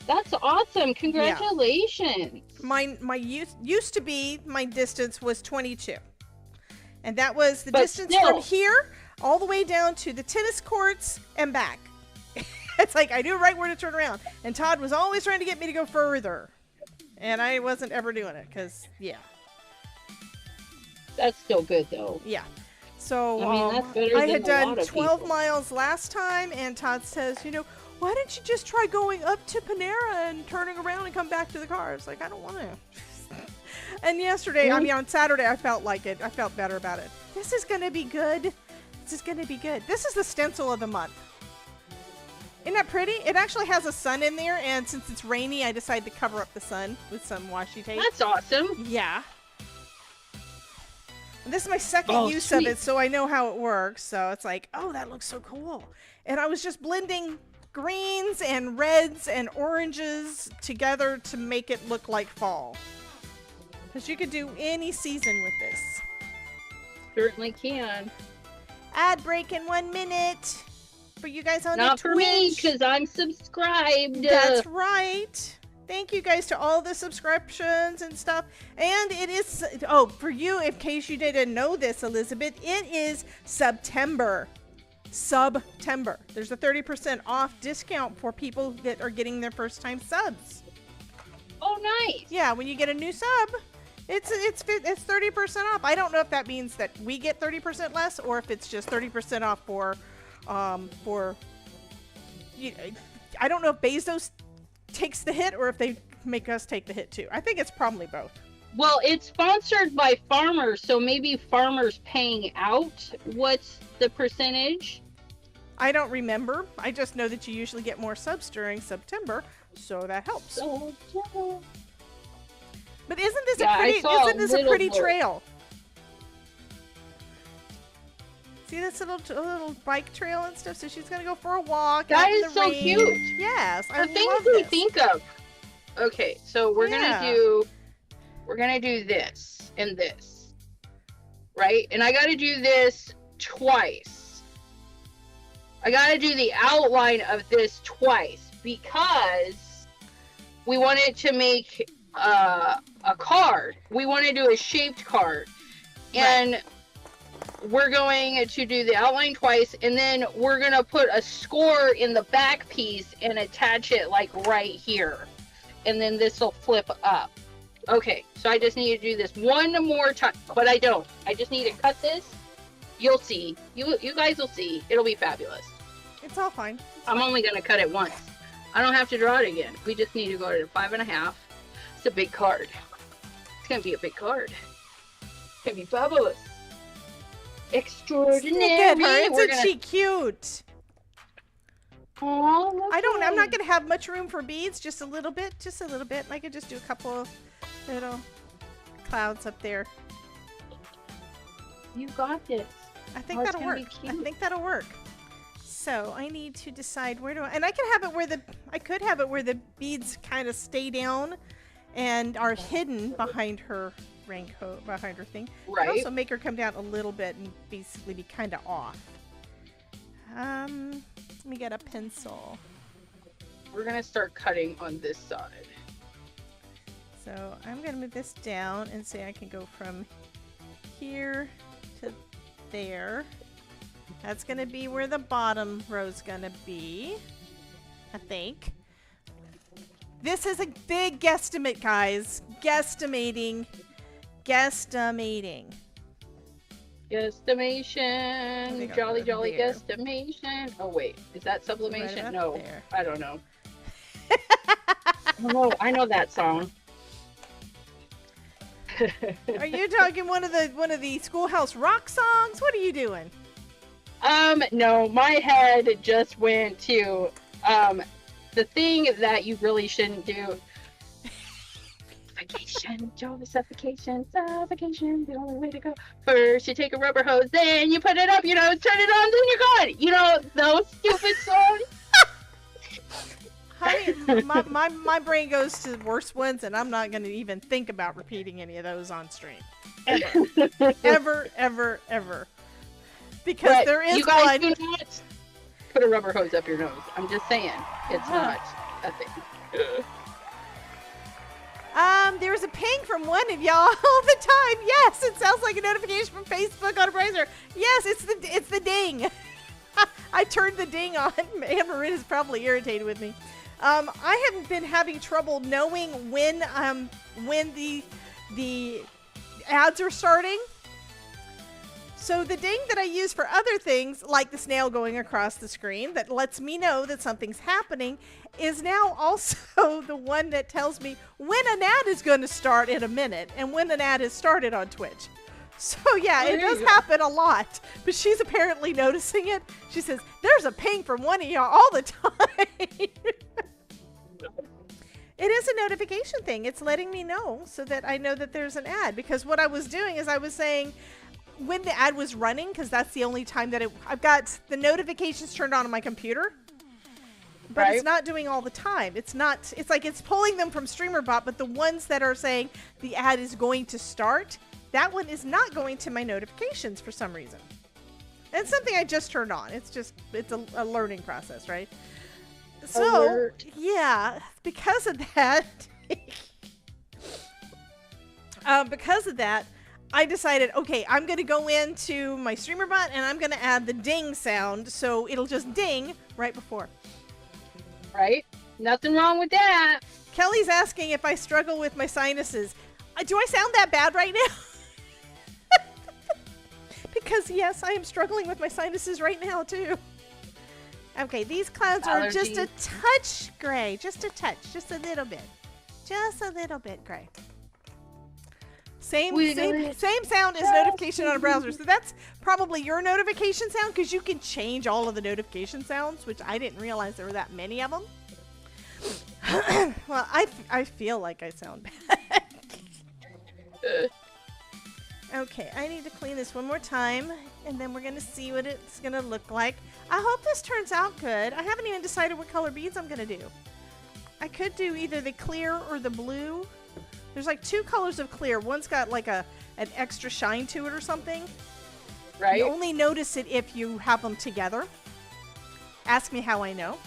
S4: that's awesome. Congratulations.
S2: My used to be my distance was 22. And that was the
S4: But
S2: distance
S4: still.
S2: from here all the way down to the tennis courts and back. It's like I knew right where to turn around. And Todd was always trying to get me to go further. And I wasn't ever doing it because, yeah.
S4: That's still good though.
S2: Yeah. So
S4: I mean, that's better
S2: I
S4: than
S2: had
S4: a
S2: done
S4: lot of
S2: 12
S4: people.
S2: miles last time, and Todd says, why don't you just try going up to Panera and turning around and come back to the car? It's like, I don't want to. And yesterday, on Saturday, I felt like it. I felt better about it. This is going to be good. This is going to be good. This is the stencil of the month. Isn't that pretty? It actually has a sun in there, and since it's rainy, I decided to cover up the sun with some washi tape.
S4: That's awesome.
S2: Yeah. And this is my second
S4: Oh,
S2: use
S4: sweet.
S2: of it, so I know how it works. So it's like, oh, that looks so cool. And I was just blending greens and reds and oranges together to make it look like fall. Because you could do any season with this.
S4: Certainly can.
S2: Ad break in 1 minute. For you guys on
S4: Not
S2: the
S4: for me,
S2: Twitch.
S4: because I'm subscribed.
S2: That's right. Thank you guys to all the subscriptions and stuff. And it is, for you, in case you didn't know this, Elizabeth, it is September. Subtember. There's a 30% off discount for people that are getting their first time subs.
S4: Oh, nice.
S2: Yeah, when you get a new sub, it's 30% off. I don't know if that means that we get 30% less or if it's just 30% off for I don't know if Bezos takes the hit or if they make us take the hit too. I think it's probably both.
S4: Well, it's sponsored by farmers, so maybe farmers paying out. What's the percentage?
S2: I don't remember. I just know that you usually get more subs during September, so that helps.
S4: So,
S2: But isn't this
S4: Yeah,
S2: a
S4: little
S2: pretty
S4: blurb.
S2: trail? See this little bike trail and stuff. So she's gonna go for a walk.
S4: That
S2: out in
S4: is
S2: the
S4: so
S2: rain.
S4: cute.
S2: Yes, I
S4: the things
S2: love
S4: we
S2: this.
S4: think of. Okay, so we're
S2: Yeah.
S4: gonna do this and this, right? And I gotta do this twice. I gotta do the outline of this twice because we wanted to make a card. We want to do a shaped card, and we're going to do the outline twice, and then we're gonna put a score in the back piece and attach it like right here, and then this will flip up. Okay, so I just need to do this one more time, but I don't. I just need to cut this. You'll see. You guys will see. It'll be fabulous.
S2: It's all fine.
S4: I'm only gonna cut it once. I don't have to draw it again. We just need to go to 5.5. It's a big card. It's gonna be a big card. It's gonna be fabulous. Extraordinary.
S2: Look at her.
S4: We're
S2: Isn't she cute?
S4: Oh,
S2: I'm not gonna have much room for beads. Just a little bit. I could just do a couple of little clouds up there.
S4: You got this.
S2: I think
S4: Oh, it's
S2: that'll
S4: gonna
S2: work.
S4: be
S2: I
S4: cute.
S2: think that'll work. So I need to decide where do I, and I can have it where I could have it where the beads kind of stay down and are hidden behind her raincoat, behind her thing.
S4: Right.
S2: And also make her come down a little bit and basically be kind of off. Let me get a pencil.
S4: We're gonna start cutting on this side.
S2: So I'm gonna move this down and say I can go from here to there. That's gonna be where the bottom row's gonna be, I think. This is a big guesstimate, guys. Guesstimating.
S4: Guesstimation.
S2: think I'll
S4: Jolly
S2: go
S4: jolly
S2: there.
S4: guesstimation. Oh wait, is that sublimation?
S2: about
S4: No,
S2: there.
S4: I don't know. I know that song.
S2: Are you talking one of the Schoolhouse Rock songs? What are you doing?
S4: No, my head just went to the thing that you really shouldn't do. Suffocation, Joey, suffocation, the only way to go. First you take a rubber hose, then you put it up, turn it on, then you're gone. Those stupid songs.
S2: Honey, my brain goes to the worst ones, and I'm not going to even think about repeating any of those on stream. Ever. Because
S4: But
S2: there is
S4: you guys
S2: one.
S4: do not put a rubber hose up your nose. I'm just saying, it's not a thing.
S2: There's a ping from one of y'all all the time. Yes, it sounds like a notification from Facebook on a browser. Yes, it's the ding. I turned the ding on. Anne Marin is probably irritated with me. I have been having trouble knowing when the ads are starting. So the ding that I use for other things, like the snail going across the screen that lets me know that something's happening, is now also the one that tells me when an ad is going to start in a minute and when an ad has started on Twitch. So yeah, it does happen a lot, but she's apparently noticing it. She says, there's a ping from one of y'all all the time. It is a notification thing. It's letting me know so that I know that there's an ad, because what I was doing is I was saying when the ad was running, because that's the only time that I've got the notifications turned on my computer, but
S4: Right.
S2: it's not doing all the time. It's like it's pulling them from StreamerBot, but the ones that are saying the ad is going to start, that one is not going to my notifications for some reason. And it's something I just turned on. It's a learning process, right? So,
S4: Alert.
S2: yeah, because of that, I decided, okay, I'm going to go into my StreamerBot and I'm going to add the ding sound so it'll just ding right before.
S4: Right? Nothing wrong with that.
S2: Kelly's asking if I struggle with my sinuses. Do I sound that bad right now? Because yes, I am struggling with my sinuses right now too. Okay, these clouds are just a touch gray. Just a touch. Just a little bit. Just a little bit gray. Same sound as notification on a browser. So that's probably your notification sound, because you can change all of the notification sounds, which I didn't realize there were that many of them. Well, I feel like I sound bad. Okay, I need to clean this one more time, and then we're going to see what it's going to look like. I hope this turns out good. I haven't even decided what color beads I'm going to do. I could do either the clear or the blue. There's like 2 colors of clear. One's got like an extra shine to it or something.
S4: Right?
S2: You only notice it if you have them together. Ask me how I know.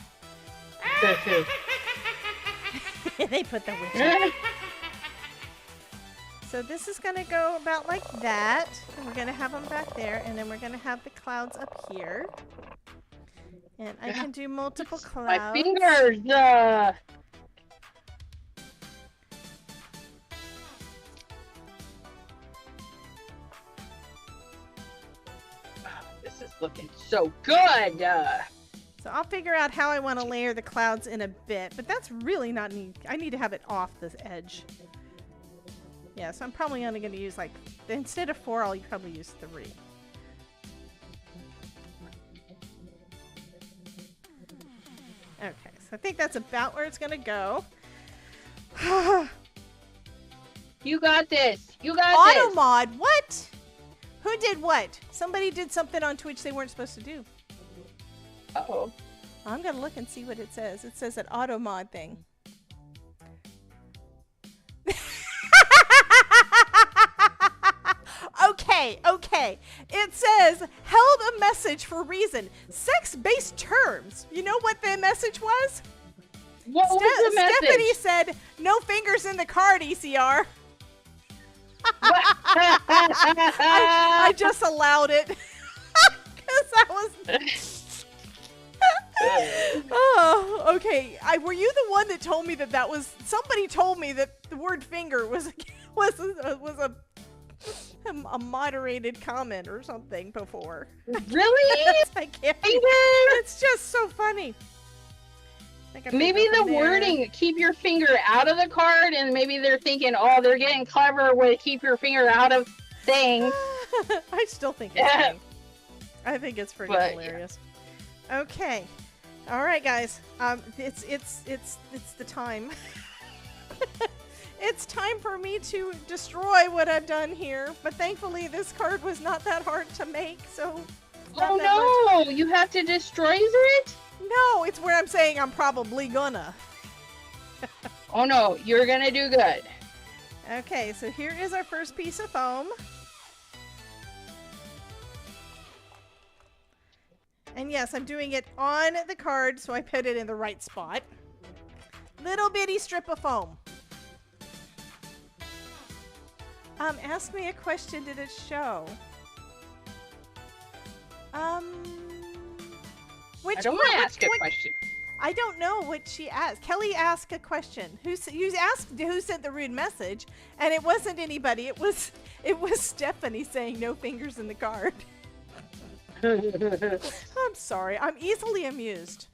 S2: They put the witch in. So this is going to go about like that. And we're going to have them back there. And then we're going to have the clouds up here. And I can do multiple clouds.
S4: My fingers! This is looking so good!
S2: So I'll figure out how I want to layer the clouds in a bit. But that's really not neat. I need to have it off this edge. Yeah, so I'm probably only going to use like, instead of 4, I'll probably use 3. Okay, so I think that's about where it's going to go.
S4: You got this! You got
S2: Auto
S4: this!
S2: mod, what? Who did what? Somebody did something on Twitch they weren't supposed to do.
S4: Uh-oh.
S2: I'm going to look and see what it says. It says an auto mod thing. Okay. It says, held a message for reason. Sex-based terms. You know what the message was?
S4: What was the message?
S2: Stephanie said, no fingers in the card, ECR. I just allowed it. Because that was... Oh, okay. Were you the one that told me that was... Somebody told me that the word finger was a moderated comment or something before.
S4: Really?
S2: I can't.
S4: Finger?
S2: It's just so funny.
S4: Maybe the wording, keep your finger out of the card, and maybe they're thinking, oh, they're getting clever with keep your finger out of thing.
S2: I still think it's funny. I think it's pretty hilarious. Yeah. Okay. All right, guys. It's the time. It's time for me to destroy what I've done here, but thankfully this card was not that hard to make, so...
S4: Oh no! You have to destroy it?
S2: No, it's where I'm saying I'm probably gonna.
S4: Oh no, you're gonna do good.
S2: Okay, so here is our first piece of foam. And yes, I'm doing it on the card, so I put it in the right spot. Little bitty strip of foam. Ask me a question, did it show?
S4: I don't want to ask a question.
S2: I don't know what she asked. Kelly asked a question. You asked who sent the rude message, and it wasn't anybody. It was Stephanie saying no fingers in the card. I'm sorry. I'm easily amused.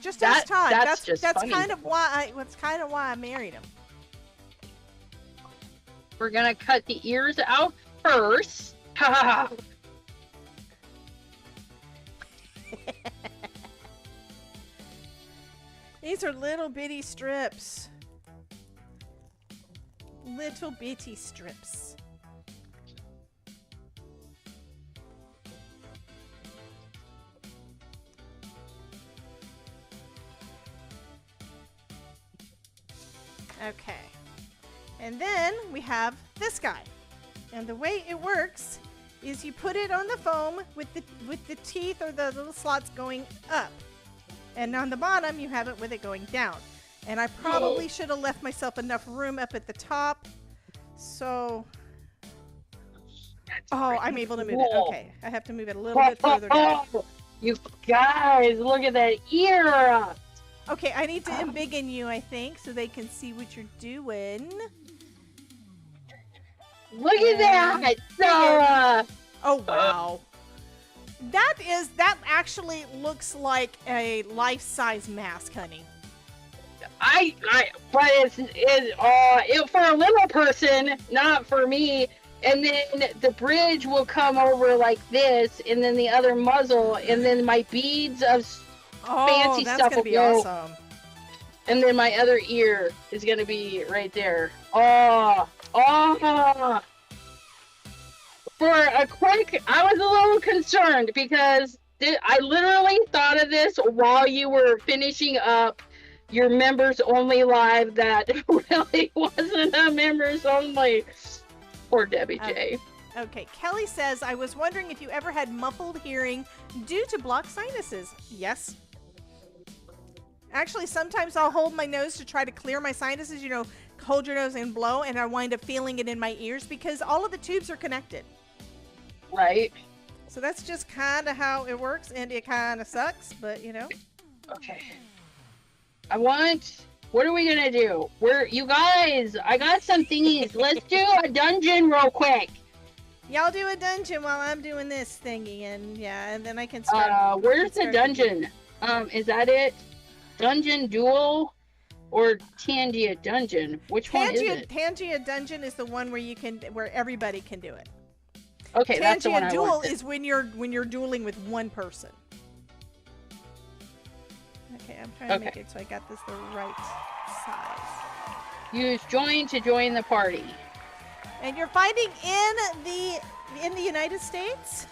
S2: Just as time. That's kind of why I married him.
S4: We're gonna cut the ears out first.
S2: These are little bitty strips. Little bitty strips. Okay. And then we have this guy. And the way it works is you put it on the foam with the teeth or the little slots going up. And on the bottom, you have it with it going down. And I probably should have left myself enough room up at the top. So... Oh, I'm able to move it. Okay, I have to move it a little bit further down.
S4: You guys, look at that ear!
S2: Okay, I need to embiggen you, I think, so they can see what you're doing.
S4: Look at that! Sarah!
S2: Oh, wow. That actually looks like a life-size mask, honey.
S4: But it's for a little person, not for me. And then the bridge will come over like this, and then the other muzzle, and then my beads of fancy stuff will go.
S2: Awesome.
S4: And then my other ear is gonna be right there. For a quick, I was a little concerned because I literally thought of this while you were finishing up your members only live that really wasn't a members only. Poor Debbie J.
S2: Okay, Kelly says, I was wondering if you ever had muffled hearing due to blocked sinuses. Yes. Actually, sometimes I'll hold my nose to try to clear my sinuses, you know, hold your nose and blow, and I wind up feeling it in my ears because all of the tubes are connected.
S4: Right.
S2: So that's just kind of how it works, and it kind of sucks, but you know.
S4: Okay. What are we gonna do? You guys, I got some thingies. Let's do a dungeon real quick.
S2: Y'all do a dungeon while I'm doing this thingy, and yeah, and then I can start.
S4: Where's the dungeon? Is that it? Dungeon Duel or Tangia Dungeon? Which one is it?
S2: Tangia Dungeon is the one where everybody can do it.
S4: Okay, that's the one I
S2: Tangia Duel
S4: wanted.
S2: is when you're dueling with one person. Okay, I'm trying to make it so I got this the right size.
S4: Use join to join the party.
S2: And you're fighting in the United States?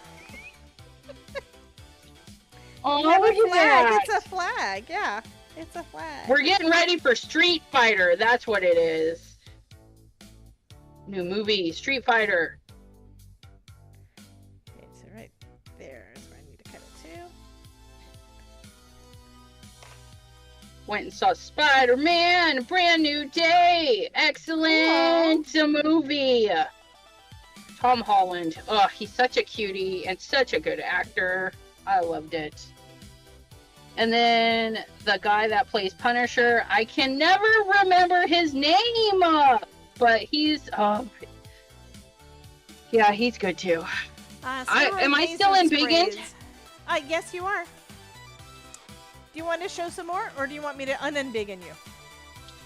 S4: Oh,
S2: You have a
S4: look at
S2: flag.
S4: that.
S2: It's a flag. Yeah, it's a flag.
S4: We're getting ready for Street Fighter. That's what it is. New movie, Street Fighter.
S2: Okay, so right there is where I need to cut it to.
S4: Went and saw Spider-Man, brand new day. Excellent movie. Tom Holland. Oh, he's such a cutie and such a good actor. I loved it. And then the guy that plays Punisher, I can never remember his name, but he's, yeah, he's good too. Am I still in Big
S2: Yes, you are. Do you want to show some more, or do you want me to unbiggen you?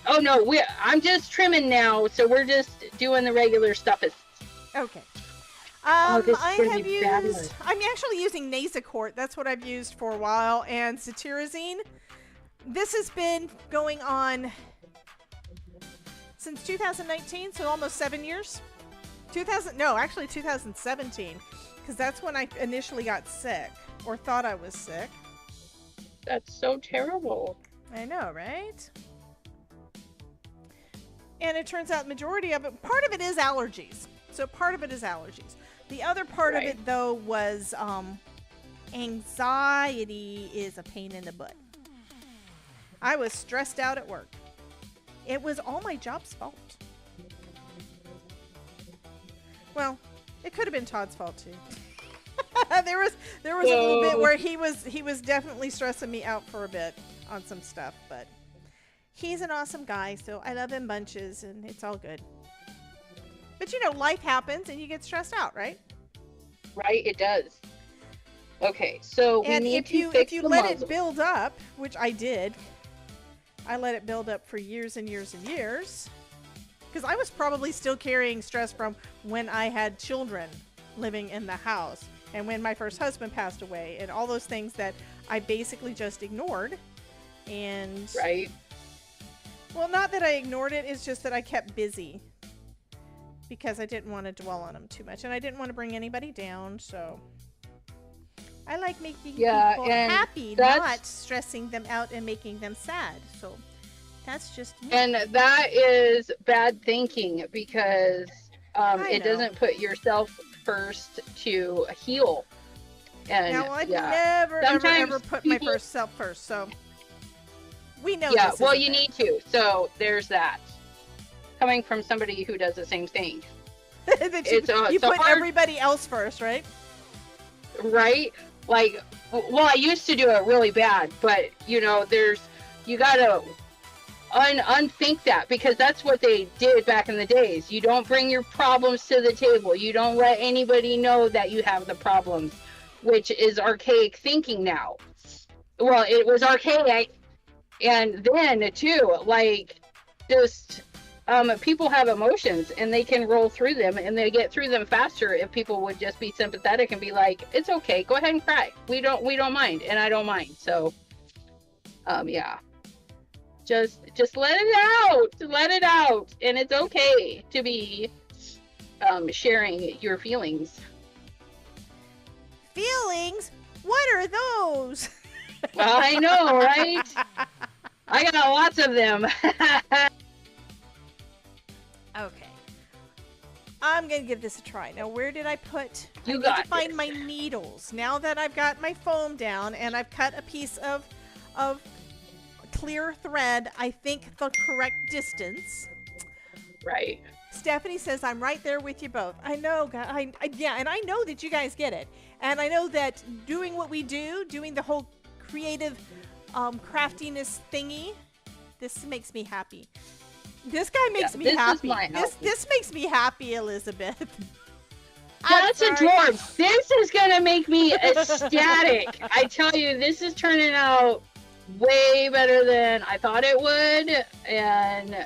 S4: Oh no, I'm just trimming now, so we're just doing the regular stuff.
S2: Okay.
S4: This is
S2: I
S4: gonna
S2: have
S4: be
S2: used.
S4: fabulous.
S2: I'm actually using Nasacort. That's what I've used for a while, and cetirizine. This has been going on since 2019, so almost 7 years. 2017, because that's when I initially got sick, or thought I was sick.
S4: That's so terrible.
S2: I know, right? And it turns out majority of it, part of it is allergies. So part of it is allergies. The other part of it, though, was anxiety is a pain in the butt. I was stressed out at work. It was all my job's fault. Well, it could have been Todd's fault too. there was a little bit where he was definitely stressing me out for a bit on some stuff, but he's an awesome guy, so I love him bunches, and it's all good. But you know, life happens, and you get stressed out, right?
S4: Right, it does. Okay, so we need to fix
S2: if you
S4: the
S2: let
S4: muzzle.
S2: it build up, which I did, I let it build up for years and years and years, because I was probably still carrying stress from when I had children living in the house, and when my first husband passed away, and all those things that I basically just ignored. And
S4: Right.
S2: well, not that I ignored it, it's just that I kept busy because I didn't want to dwell on them too much, and I didn't want to bring anybody down. So I like making people
S4: and
S2: happy,
S4: that's-
S2: not stressing them out and making them sad. So that's just me.
S4: And that is bad thinking, because
S2: I
S4: it
S2: know.
S4: doesn't put yourself first to heal. And
S2: Now I've
S4: yeah.
S2: never ever
S4: Sometimes
S2: put
S4: people-
S2: my first self first, so we know.
S4: Yeah,
S2: this
S4: well,
S2: isn't
S4: you
S2: it.
S4: need to. So there's that. Coming from somebody who does the same thing,
S2: that you,
S4: it's
S2: you
S4: so
S2: put
S4: hard-
S2: everybody else first, right?
S4: right? Like, well, I used to do it really bad, but you know, you gotta unthink that, because that's what they did back in the days. You don't bring your problems to the table. You don't let anybody know that you have the problems, which is archaic thinking now. Well, it was archaic, and then too, like, just people have emotions, and they can roll through them, and they get through them faster if people would just be sympathetic and be like, it's okay, go ahead and cry. We don't mind, and I don't mind. So yeah, just let it out, and it's okay to be sharing your feelings.
S2: Feelings? What are those?
S4: I know, right? I got lots of them.
S2: Okay. I'm gonna give this a try. Now, where did I put?
S4: You
S2: I need
S4: got
S2: to find
S4: this.
S2: my needles. Now that I've got my foam down and I've cut a piece of clear thread, I think the correct distance.
S4: Right.
S2: Stephanie says, I'm right there with you both. I know, yeah, and I know that you guys get it. And I know that doing what we do, doing the whole creative craftiness thingy, this makes me happy. This guy makes me
S4: this is
S2: happy.
S4: my
S2: This makes me happy, Elizabeth.
S4: That's a
S2: I'm sorry.
S4: dwarf. This is gonna make me ecstatic. I tell you, this is turning out way better than I thought it would. And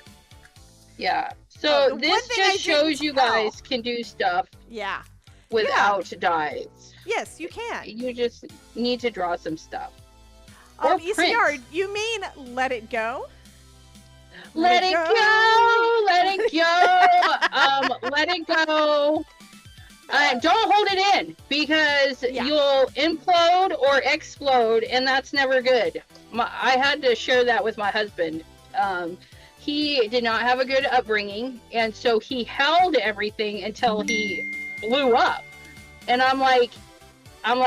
S4: yeah. So
S2: the one
S4: this
S2: thing I
S4: just shows
S2: didn't
S4: you
S2: tell-
S4: guys can do stuff
S2: Yeah.
S4: without dyes.
S2: Yes, you can.
S4: You just need to draw some stuff. Or
S2: ECR,
S4: print.
S2: you mean let it go?
S4: Let it go, let it go. Let it go. Don't hold it in because
S2: Yeah.
S4: you'll implode or explode, and that's never good. I had to share that with my husband. He did not have a good upbringing, and so he held everything until he blew up. And I'm like, and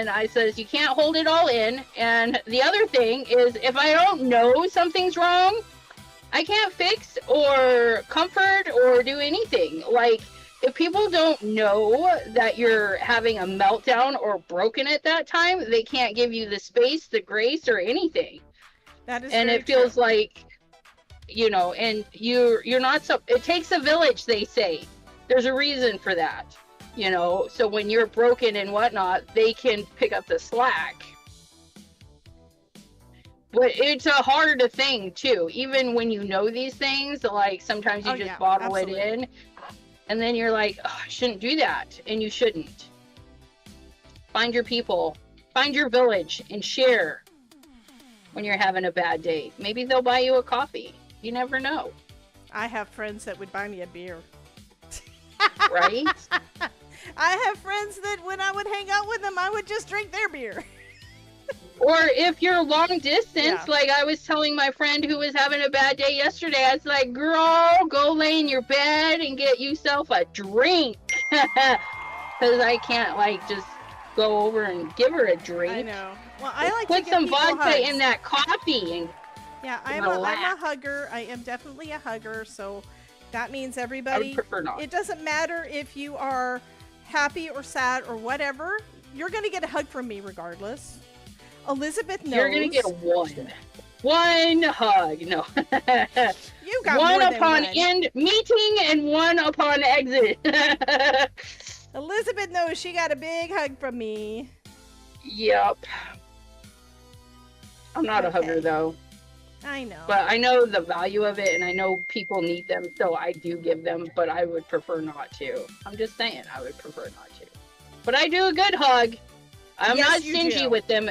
S4: I says, you can't hold it all in. And the other thing is, if I don't know something's wrong, I can't fix or comfort or do anything. Like, if people don't know that you're having a meltdown or broken at that time, they can't give you the space, the grace, or anything.
S2: That is
S4: And
S2: very
S4: it feels
S2: true.
S4: like, and you're not so. It takes a village, they say. There's a reason for that. So when you're broken and whatnot, they can pick up the slack. But it's a hard thing too. Even when you know these things, like sometimes you just bottle
S2: absolutely.
S4: it in, and then you're like, oh, I shouldn't do that, and you shouldn't. Find your people, find your village, and share when you're having a bad day. Maybe they'll buy you a coffee. You never know,
S2: I have friends that would buy me a beer.
S4: right?
S2: I have friends that when I would hang out with them, I would just drink their beer.
S4: Or if you're long distance,
S2: Yeah.
S4: like I was telling my friend who was having a bad day yesterday, I was like, girl, go lay in your bed and get yourself a drink. Because I can't, just go over and give her a drink.
S2: I know. Well, I like
S4: Put
S2: to give
S4: some
S2: people
S4: vodka
S2: hugs.
S4: in that coffee. And
S2: Yeah, I'm a hugger. I am definitely a hugger. So that means
S4: I
S2: everybody.
S4: would prefer not.
S2: It doesn't matter if you are happy or sad or whatever. You're gonna get a hug from me regardless. Elizabeth knows.
S4: You're going to get one hug. No.
S2: You got
S4: one
S2: more than
S4: upon
S2: one.
S4: end meeting and one upon exit.
S2: Elizabeth knows she got a big hug from me.
S4: Yep. I'm not a
S2: Okay.
S4: hugger though.
S2: I know.
S4: But I know the value of it, and I know people need them, so I do give them, but I would prefer not to. I'm just saying, I would prefer not to. But I do a good hug. I'm
S2: Yes,
S4: not
S2: you
S4: stingy
S2: do.
S4: with them.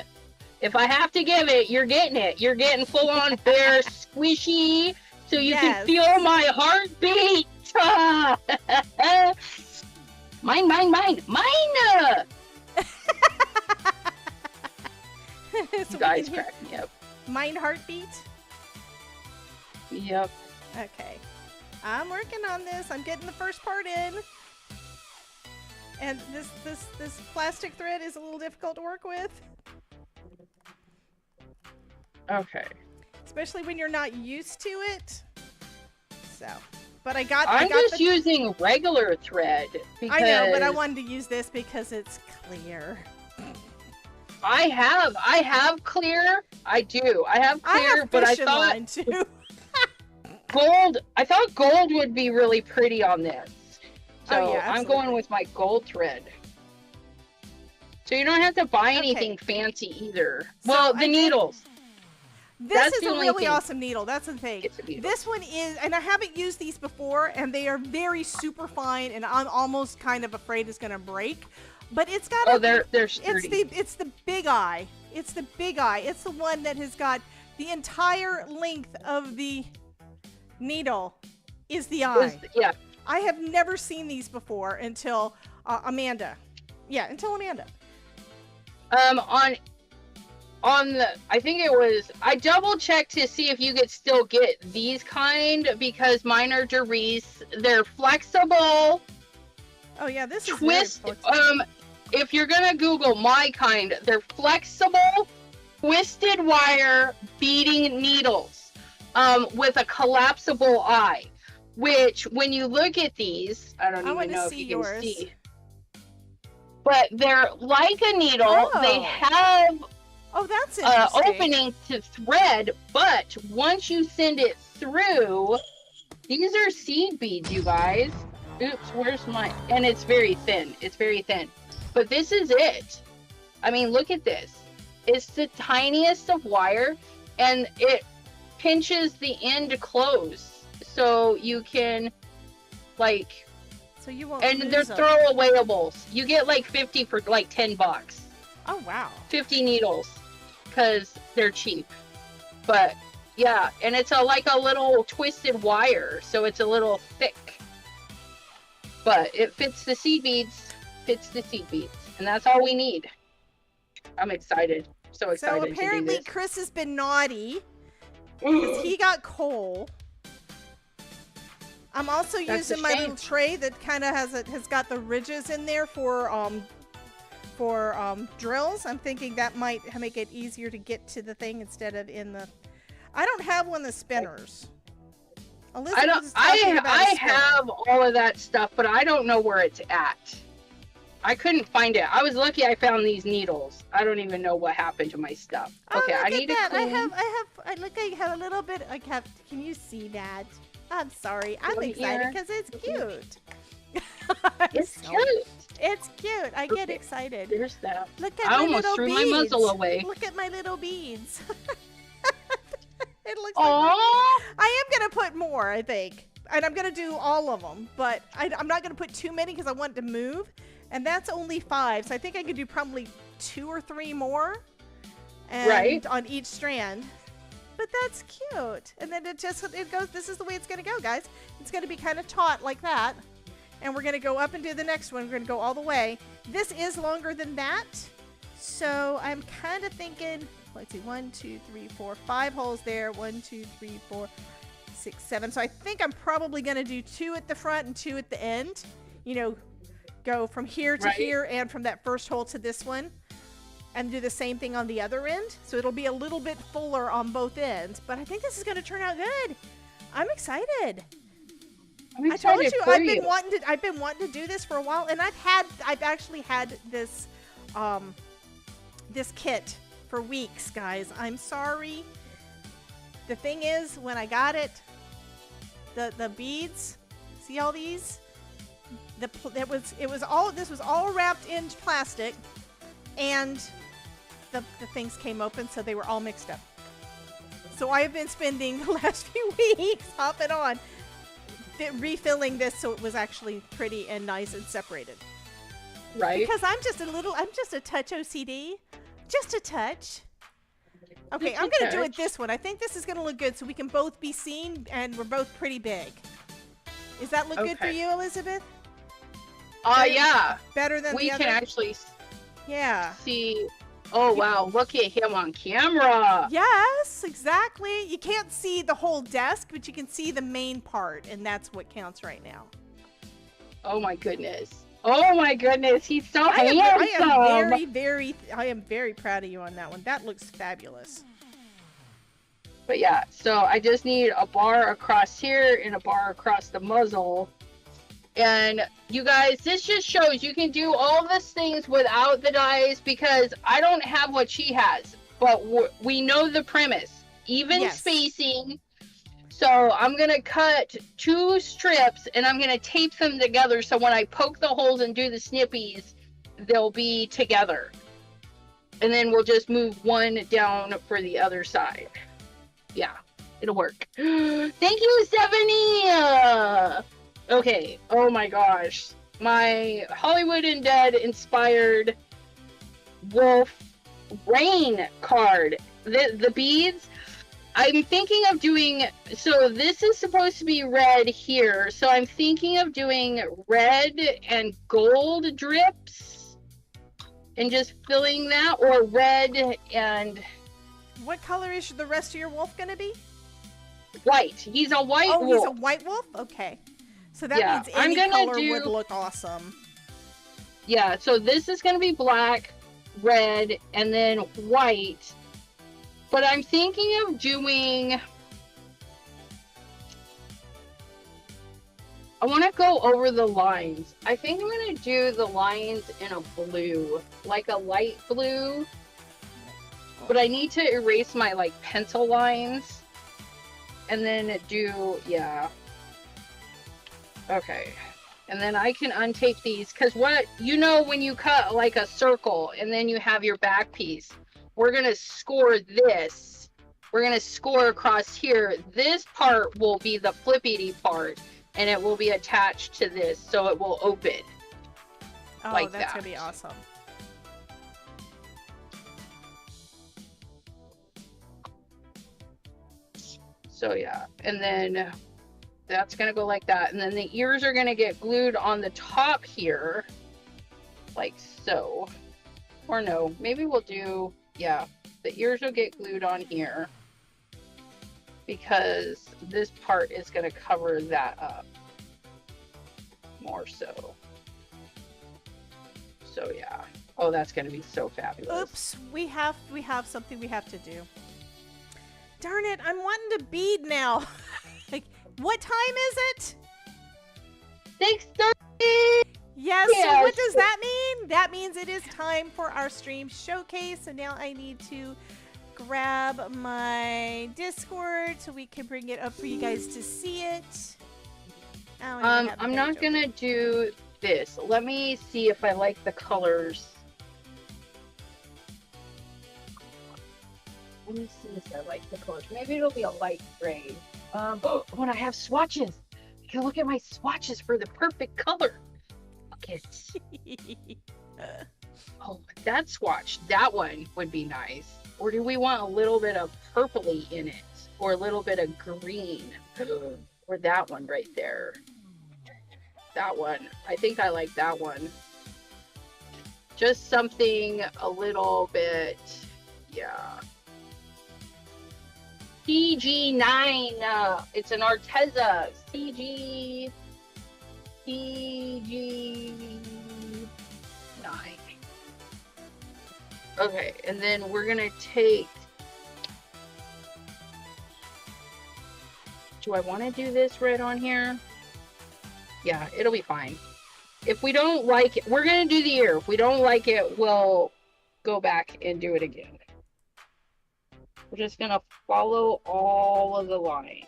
S4: If I have to give it, you're getting it. You're getting full-on bear squishy, so you
S2: Yes.
S4: can feel my heartbeat. Mine.
S2: So
S4: You
S2: we
S4: guys
S2: can hear
S4: crack me up.
S2: mine heartbeat.
S4: Yep.
S2: Okay. I'm working on this. I'm getting the first part in. And this plastic thread is a little difficult to work with,
S4: Okay.
S2: especially when you're not used to it. So, but I got
S4: I'm
S2: the
S4: just using regular thread because
S2: I know, but I wanted to use this because it's clear.
S4: I have clear. I do. I have
S2: I
S4: clear,
S2: have
S4: but I
S2: fishing
S4: thought
S2: line too.
S4: gold. I thought gold would be really pretty on this. So
S2: Oh, yeah,
S4: I'm going
S2: absolutely.
S4: with my gold thread. So you don't have to buy
S2: Okay.
S4: anything fancy either.
S2: So
S4: Well,
S2: I
S4: the
S2: did-
S4: needles.
S2: This
S4: That's
S2: is
S4: the
S2: a
S4: only
S2: really
S4: thing.
S2: awesome needle. That's the thing.
S4: It's a needle.
S2: This one is, and I haven't used these before, and they are very super fine, and I'm almost kind of afraid it's gonna break. But it's got
S4: Oh,
S2: a
S4: they're sturdy.
S2: it's the big eye. It's the big eye. It's the one that has got the entire length of the needle is the eye.
S4: Yeah.
S2: I have never seen these before until Amanda. Yeah, until Amanda.
S4: I think it was, I double checked to see if you could still get these kind because mine are Derice. They're flexible.
S2: Oh yeah, this is
S4: Twist.
S2: very flexible.
S4: If you're gonna Google my kind, they're flexible, twisted wire beading needles, with a collapsible eye. Which, when you look at these, I don't even know if you can see. But they're like a needle.
S2: Oh.
S4: They have
S2: Oh, that's interesting.
S4: opening to thread, but once you send it through, these are seed beads, you guys. Oops, where's my? And it's very thin. It's very thin. But this is it. I mean, look at this. It's the tiniest of wire, and it pinches the end close. So you can, like,
S2: so you won't
S4: and
S2: lose
S4: they're
S2: them.
S4: throwawayables. You get like 50 for like $10.
S2: Oh wow.
S4: 50 needles, because they're cheap. But yeah, and it's like a little twisted wire, so it's a little thick. But it fits the seed beads, and that's all we need. I'm excited. So excited
S2: So
S4: to do
S2: apparently
S4: this.
S2: Chris has been naughty because he got coal. I'm also
S4: That's a
S2: using my
S4: shame.
S2: little tray that kind of has got the ridges in there for drills. I'm thinking that might make it easier to get to the thing instead of in the. I don't have one of the spinners.
S4: I don't. I have all of that stuff, but I don't know where it's at. I couldn't find it. I was lucky I found these needles. I don't even know what happened to my stuff.
S2: Oh,
S4: Okay,
S2: look
S4: I need
S2: at that.
S4: to clean.
S2: I look. I have a little bit. I have. Can you see that? I'm sorry. I'm
S4: Right
S2: excited
S4: here.
S2: because it's cute.
S4: It's
S2: So-
S4: cute.
S2: It's cute. I get
S4: Okay.
S2: excited.
S4: There's that.
S2: Look at
S4: I
S2: my
S4: almost
S2: little
S4: threw
S2: beads.
S4: my muzzle away.
S2: Look at my little beads. It looks like
S4: Aww.
S2: I am gonna put more, I think, and I'm gonna do all of them. But I'm not gonna put too many because I want it to move, and that's only 5. So I think I could do probably 2 or 3 more, and
S4: Right.
S2: on each strand. But that's cute. And then it goes. This is the way it's gonna go, guys. It's gonna be kind of taut like that. And we're going to go up and do the next one. We're going to go all the way. This is longer than that. So I'm kind of thinking, let's see, 1, 2, 3, 4, 5 holes there. 1, 2, 3, 4, 6, 7. So I think I'm probably going to do 2 at the front and 2 at the end. You know, go from here to
S4: Right.
S2: here and from that first hole to this one. And do the same thing on the other end. So it'll be a little bit fuller on both ends. But I think this is going to turn out good. I'm excited.
S4: I'm
S2: I told
S4: excited
S2: you
S4: for
S2: I've been wanting to do this for a while, and I've actually had this this kit for weeks, guys. I'm sorry. The thing is, when I got it, the beads, see all these? This was all wrapped in plastic, and the things came open, so they were all mixed up. So I have been spending the last few weeks off and on refilling this so it was actually pretty and nice and separated.
S4: Right.
S2: Because I'm just a touch OCD. Just a touch. Okay,
S4: Just
S2: I'm
S4: a
S2: going to do it
S4: touch.
S2: this one. I think this is going to look good so we can both be seen and we're both pretty big. Does that look good for
S4: Okay.
S2: you, Elizabeth?
S4: Yeah.
S2: Better than
S4: We
S2: the
S4: can
S2: other?
S4: actually
S2: Yeah.
S4: see. Oh, wow. Look at him on camera.
S2: Yes, exactly. You can't see the whole desk, but you can see the main part, and that's what counts right now.
S4: Oh, my goodness. Oh, my goodness. He's so
S2: I
S4: handsome.
S2: am very proud of you on that one. That looks fabulous.
S4: But yeah, so I just need a bar across here and a bar across the muzzle. And you guys, this just shows you can do all these things without the dies because I don't have what she has. But we know the premise. Even
S2: Yes.
S4: spacing. So I'm going to cut 2 strips and I'm going to tape them together so when I poke the holes and do the snippies, they'll be together. And then we'll just move one down for the other side. Yeah, it'll work. Thank you, Stephanie! Okay, oh my gosh. My Hollywood and Dead inspired Wolf Rain card. The beads, I'm thinking of doing, so this is supposed to be red here, so I'm thinking of doing red and gold drips. and just filling that, or red and
S2: What color is the rest of your wolf gonna be?
S4: white. He's a white
S2: Oh,
S4: wolf.
S2: he's a white wolf? Okay. So that
S4: Yeah,
S2: means
S4: I'm
S2: any
S4: gonna
S2: color
S4: do-
S2: would look awesome.
S4: Yeah, so this is going to be black, red, and then white. But I'm thinking of doing... I want to go over the lines. I think I'm going to do the lines in a blue, like a light blue. But I need to erase my, like, pencil lines. And then do, yeah. Okay. And then I can untape these, because what, you know, when you cut like a circle and then you have your back piece, we're going to score this. We're going to score across here. This part will be the flippity part, and it will be attached to this, so it will open.
S2: Oh,
S4: Like
S2: that's
S4: that.
S2: gonna be awesome.
S4: So yeah, and then that's gonna go like that, and then the ears are gonna get glued on the top here, like so. Or no, maybe we'll do, yeah, the ears will get glued on here because this part is gonna cover that up more so. So yeah, oh, that's gonna be so fabulous.
S2: Oops, we have something we have to do. Darn it, I'm wanting to bead now. Like, what time is it?
S4: 6:30.
S2: Yes, so
S4: Yes.
S2: what does that mean? That means it is time for our stream showcase, and now I need to grab my Discord so we can bring it up for you guys to see it. I don't even have the
S4: I'm not
S2: page open.
S4: gonna do this. Let me see if I like the colors. Let me see if I like the colors. Maybe it'll be a light gray. When I have swatches, I can look at my swatches for the perfect color. Look at oh, that swatch. That one would be nice. Or do we want a little bit of purpley in it, or a little bit of green, or that one right there? That one. I think I like that one. Just something a little bit, yeah. CG9. It's an Arteza. CG9. Okay, and then we're gonna take. Do I want to do this right on here? Yeah, it'll be fine. If we don't like it, we're gonna do the ear. If we don't like it, we'll go back and do it again. We're just gonna follow all of the lines.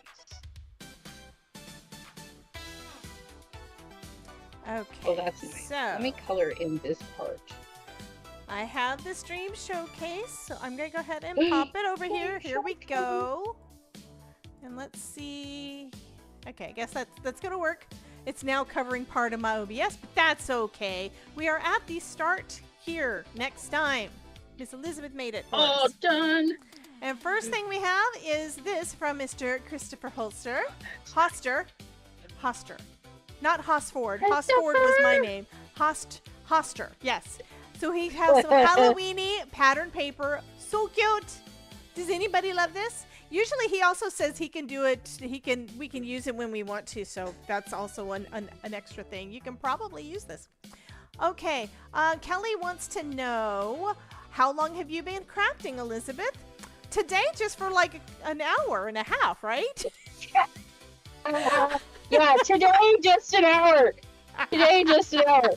S2: Okay,
S4: Oh, that's nice.
S2: so
S4: Let me color in this part.
S2: I have the stream showcase, so I'm gonna go ahead and pop it over here. Here we go. And let's see. Okay, I guess that's gonna work. It's now covering part of my OBS, but that's okay. We are at the start here next time. Miss Elizabeth made it for
S4: All
S2: us.
S4: done.
S2: And first thing we have is this from Mr. Christopher Hoster. Not Hosford. Hosford was my name. Hoster, yes. So he has some Halloweeny pattern paper. So cute. Does anybody love this? Usually he also says he can do it, we can use it when we want to, so that's also an extra thing. You can probably use this. Okay, Kelly wants to know, how long have you been crafting, Elizabeth? Today, just for like an hour and a half, right?
S4: Yeah, today just an hour. Today just an hour.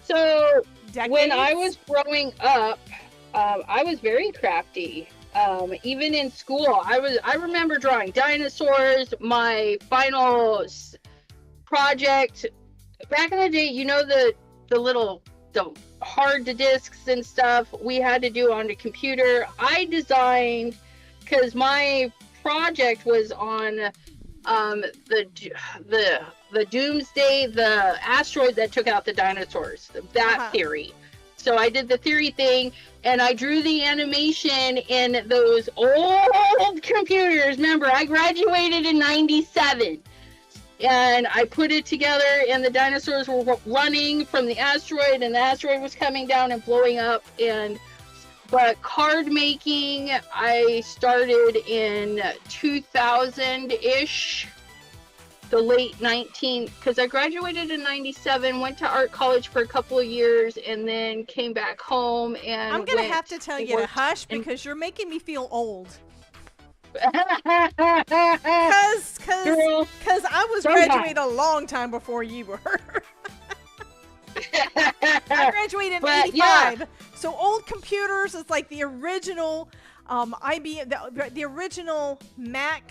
S4: So when I was growing up, I was very crafty. Even in school, I remember drawing dinosaurs. My final project back in the day, you know, the hard disks and stuff we had to do on the computer. I designed, because my project was on the doomsday, the asteroid that took out the dinosaurs, that theory. So I did the theory thing, and I drew the animation in those old computers. Remember, I graduated in '97. and I put it together, and the dinosaurs were running from the asteroid, and the asteroid was coming down and blowing up. But card making, I started in 2000-ish, the late 19, because I graduated in 97, went to art college for a couple of years, and then came back home and
S2: I'm going to have to tell you to hush because you're making me feel old. Because I was graduated a long time before you were. I graduated in 85. Yeah. So old computers is like the original IBM, the original iMac.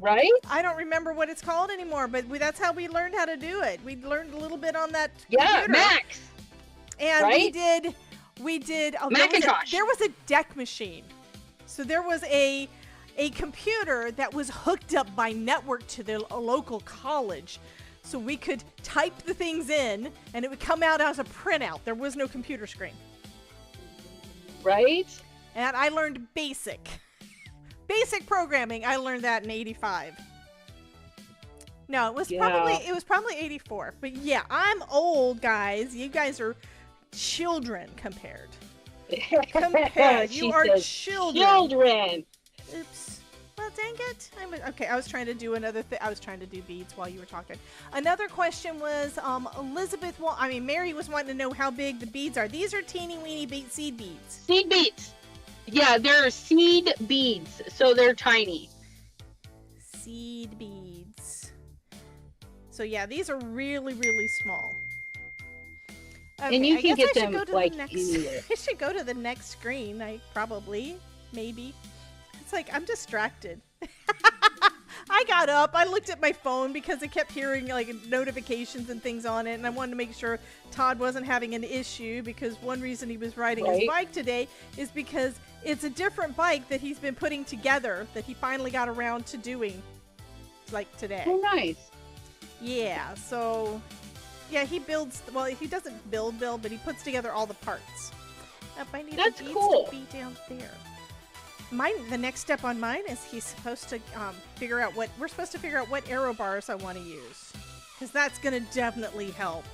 S4: Right?
S2: I don't remember what it's called anymore, but that's how we learned how to do it. We learned a little bit on that computer.
S4: Macs.
S2: And right? we did
S4: Macintosh.
S2: There was a deck machine. So there was a computer that was hooked up by network to the local college. So we could type the things in, and it would come out as a printout. There was no computer screen.
S4: Right?
S2: And I learned basic programming. I learned that in 85. No, it was probably 84. But yeah, I'm old, guys. You guys are children compared. You are children. Oops. Well, dang it. I was trying to do another thing. I was trying to do beads while you were talking. Another question was, Mary was wanting to know how big the beads are. These are teeny weeny seed beads.
S4: Seed beads. Yeah, they're seed beads, so they're tiny.
S2: Seed beads. So yeah, these are really, really small. Okay,
S4: and you can get them like
S2: anywhere. I should go to the next screen. Maybe. It's like I'm distracted. I got up. I looked at my phone because I kept hearing like notifications and things on it, and I wanted to make sure Todd wasn't having an issue because one reason he was riding his bike today is because it's a different bike that he's been putting together that he finally got around to doing, like today.
S4: Oh, nice.
S2: Yeah. So, yeah, he builds. Well, he doesn't build, but he puts together all the parts. I need
S4: That's
S2: the beads
S4: cool.
S2: to be down there. The next step on mine is he's supposed to figure out what arrow bars I want to use, because that's gonna definitely help.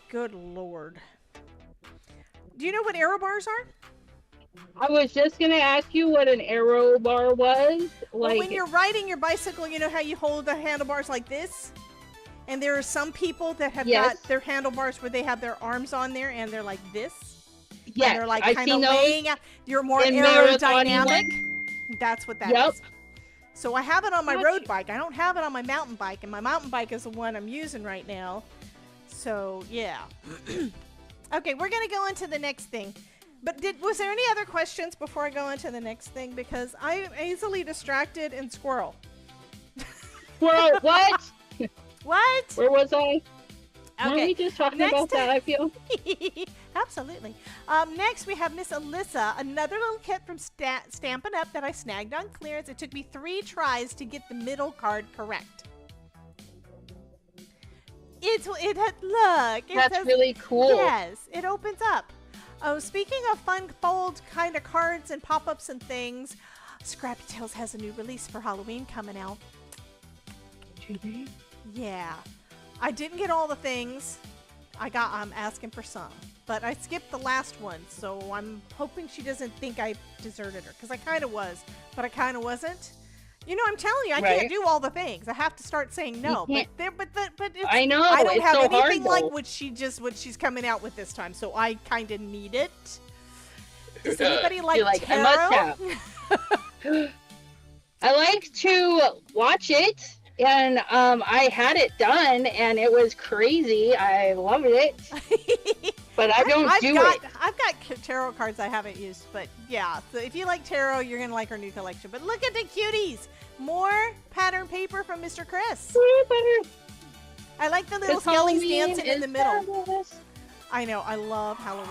S2: Good Lord. Do you know what arrow bars are?
S4: I was just gonna ask you what an arrow bar was.
S2: Well, when you're riding your bicycle, you know how you hold the handlebars like this? And there are some people that have got their handlebars where they have their arms on there and they're like this.
S4: Yeah,
S2: and they're like kind of laying out. You're more aerodynamic. That's what that is. So I have it on my road bike. I don't have it on my mountain bike, and my mountain bike is the one I'm using right now. So yeah. Okay, we're gonna go into the next thing. But was there any other questions before I go into the next thing? Because I'm easily distracted and squirrel.
S4: Squirrel, what?
S2: What?
S4: Where was I?
S2: Okay.
S4: Were we just talking about that, I feel?
S2: Absolutely. Next, we have Miss Alyssa, another little kit from Stampin' Up! That I snagged on clearance. It took me 3 tries to get the middle card correct. Look.
S4: That's really cool.
S2: Yes, it opens up. Oh, speaking of fun fold kind of cards and pop-ups and things, Scrappy Tales has a new release for Halloween coming out. Yeah. I didn't get all the things. I'm asking for some. But I skipped the last one, so I'm hoping she doesn't think I deserted her. Because I kind of was, but I kind of wasn't. You know, I'm telling you, I can't do all the things. I have to start saying no. But it's,
S4: I know.
S2: I don't have
S4: so
S2: anything
S4: hard,
S2: like what she's coming out with this time, so I kind of need it. Does anybody like tarot?
S4: I must have. I like to watch it. And I had it done, and it was crazy. I loved it, but I don't do it.
S2: I've got tarot cards I haven't used, but yeah. So if you like tarot, you're gonna like our new collection. But look at the cuties! More pattern paper from Mr. Chris. I like the little skellies dancing in the middle.
S4: Fabulous.
S2: I know. I love Halloween.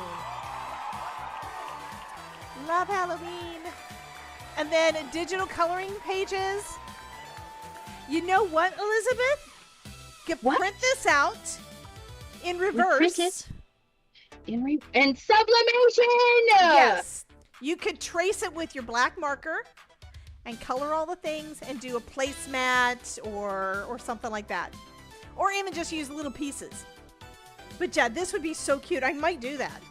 S2: Love Halloween. And then digital coloring pages. You know what, Elizabeth? You can print this out in reverse.
S4: And sublimation!
S2: Yes. You could trace it with your black marker and color all the things and do a placemat or something like that. Or even just use little pieces. But yeah, this would be so cute. I might do that.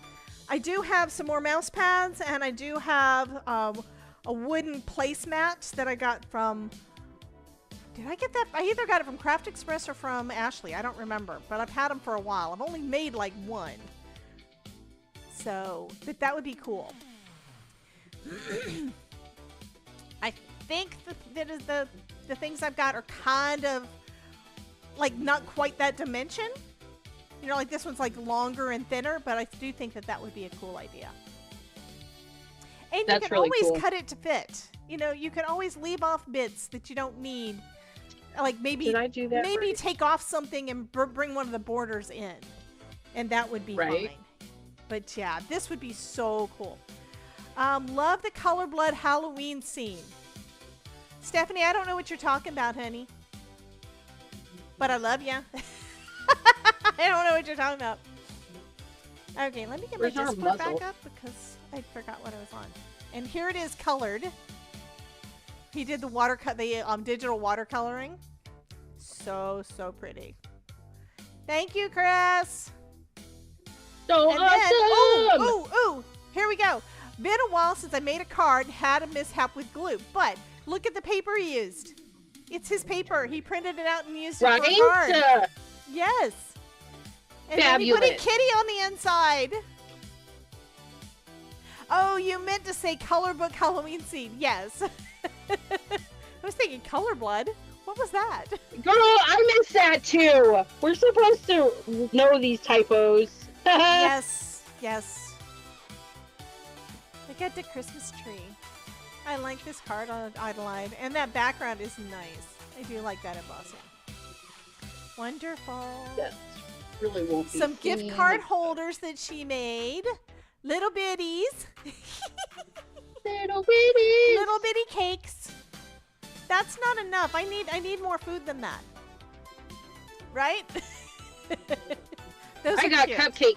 S2: I do have some more mouse pads, and I do have a wooden placemat that I got from... Did I get that? I either got it from Craft Express or from Ashley. I don't remember, but I've had them for a while. I've only made like one. So, but that would be cool. I think the things I've got are kind of like not quite that dimension. You know, like this one's like longer and thinner, but I do think that would be a cool idea. And
S4: That's
S2: you can
S4: really
S2: always
S4: cool.
S2: cut it to fit. You know, you can always leave off bits that you don't need. Like maybe
S4: Did I do that
S2: maybe
S4: right?
S2: take off something and bring one of the borders in. And that would be
S4: Right.
S2: fine. But yeah, this would be so cool. Love the Color Blood Halloween scene. Stephanie, I don't know what you're talking about, honey. But I love ya. I don't know what you're talking about. Okay, let me get
S4: Where's
S2: my
S4: our
S2: Discord
S4: muzzle?
S2: back up because I forgot what I was on. And here it is colored. He did the digital watercoloring. So pretty. Thank you, Chris.
S4: So
S2: And then,
S4: awesome!
S2: ooh, here we go. Been a while since I made a card, had a mishap with glue, but look at the paper he used. It's his paper. He printed it out and used it for a card.
S4: Right?
S2: Yes. And then he put a
S4: Fabulous.
S2: kitty on the inside. Oh, you meant to say color book Halloween scene. Yes. I was thinking color blood. What was that?
S4: Girl, I missed that too. We're supposed to know these typos.
S2: Yes. Look at the Christmas tree. I like this card on Idolide. And that background is nice. I do like that embossing. Wonderful.
S4: That really won't be
S2: Some gift
S4: seen.
S2: card holders that she made. Little bitties.
S4: Little bitties.
S2: Little bitty cakes. That's not enough. I need more food than that. Right? Those
S4: I
S2: are
S4: got
S2: cute.
S4: cupcakes.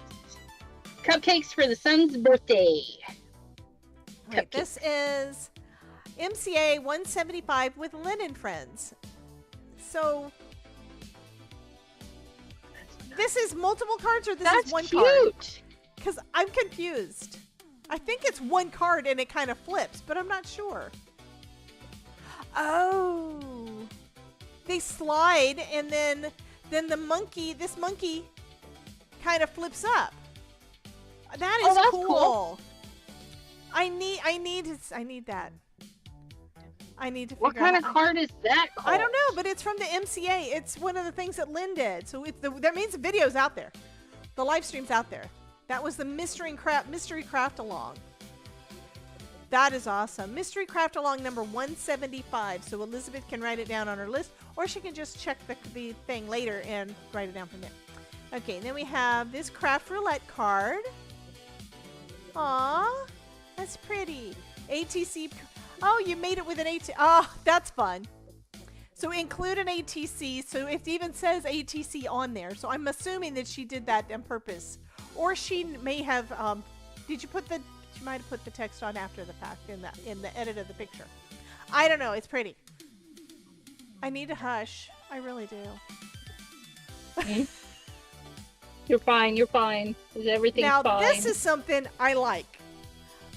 S4: Cupcakes for the son's birthday.
S2: Wait, this is MCA 175 with Linen Friends. So this is multiple cards or this
S4: That's
S2: is one
S4: cute.
S2: card? Because I'm confused. I think it's one card and it kind of flips, but I'm not sure. Oh. They slide and then this monkey kind of flips up. That is
S4: that's
S2: cool.
S4: cool.
S2: I need that. I need to figure
S4: What kind
S2: out
S4: of card is that called?
S2: I don't know, but it's from the MCA. It's one of the things that Lynn did. So that means the video's out there. The live stream's out there. That was the mystery craft along. That is awesome. Mystery craft along number 175. So Elizabeth can write it down on her list, or she can just check the thing later and write it down from there. Okay, then we have this craft roulette card. Aw, that's pretty. ATC. Oh, you made it with an ATC. Oh, that's fun. So include an ATC. So it even says ATC on there. So I'm assuming that she did that on purpose. Or she may have, she might have put the text on after the fact in the edit of the picture. I don't know. It's pretty. I need to hush. I really do.
S4: You're fine. Everything's
S2: Now,
S4: fine.
S2: this is something I like.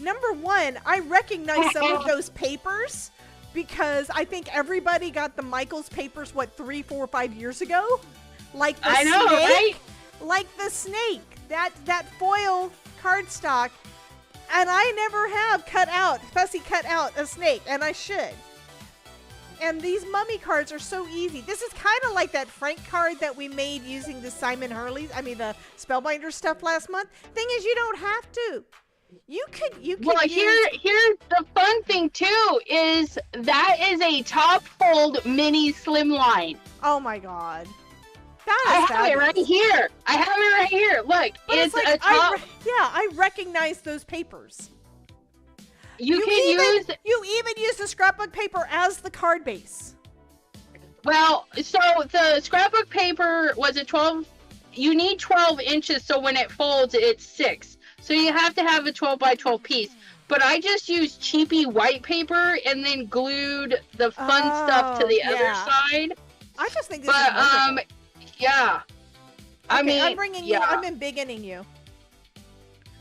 S2: Number one, I recognize some of those papers because I think everybody got the Michaels papers, 3, 4, 5 years ago? Like the
S4: I know,
S2: snake?
S4: right?
S2: Like the snake. That foil cardstock. And I never have fussy cut out a snake, and I should. And these mummy cards are so easy. This is kind of like that Frank card that we made using the the Spellbinder stuff last month. Thing is, you don't have to. You could
S4: Well, here's the fun thing too is that is a top fold mini slimline.
S2: Oh my god.
S4: I
S2: That is
S4: have it right
S2: fabulous.
S4: here. Look,
S2: But
S4: it's
S2: like,
S4: a top.
S2: I recognize those papers.
S4: You can use.
S2: You even use the scrapbook paper as the card base.
S4: Well, so the scrapbook paper was a 12. You need 12 inches, so when it folds, it's 6. So you have to have a 12 by 12 piece. but I just used cheapy white paper and then glued the fun stuff to the other side.
S2: I just think this is
S4: But
S2: wonderful.
S4: yeah. I
S2: Okay,
S4: mean,
S2: I'm bringing you. I'm embiggening you.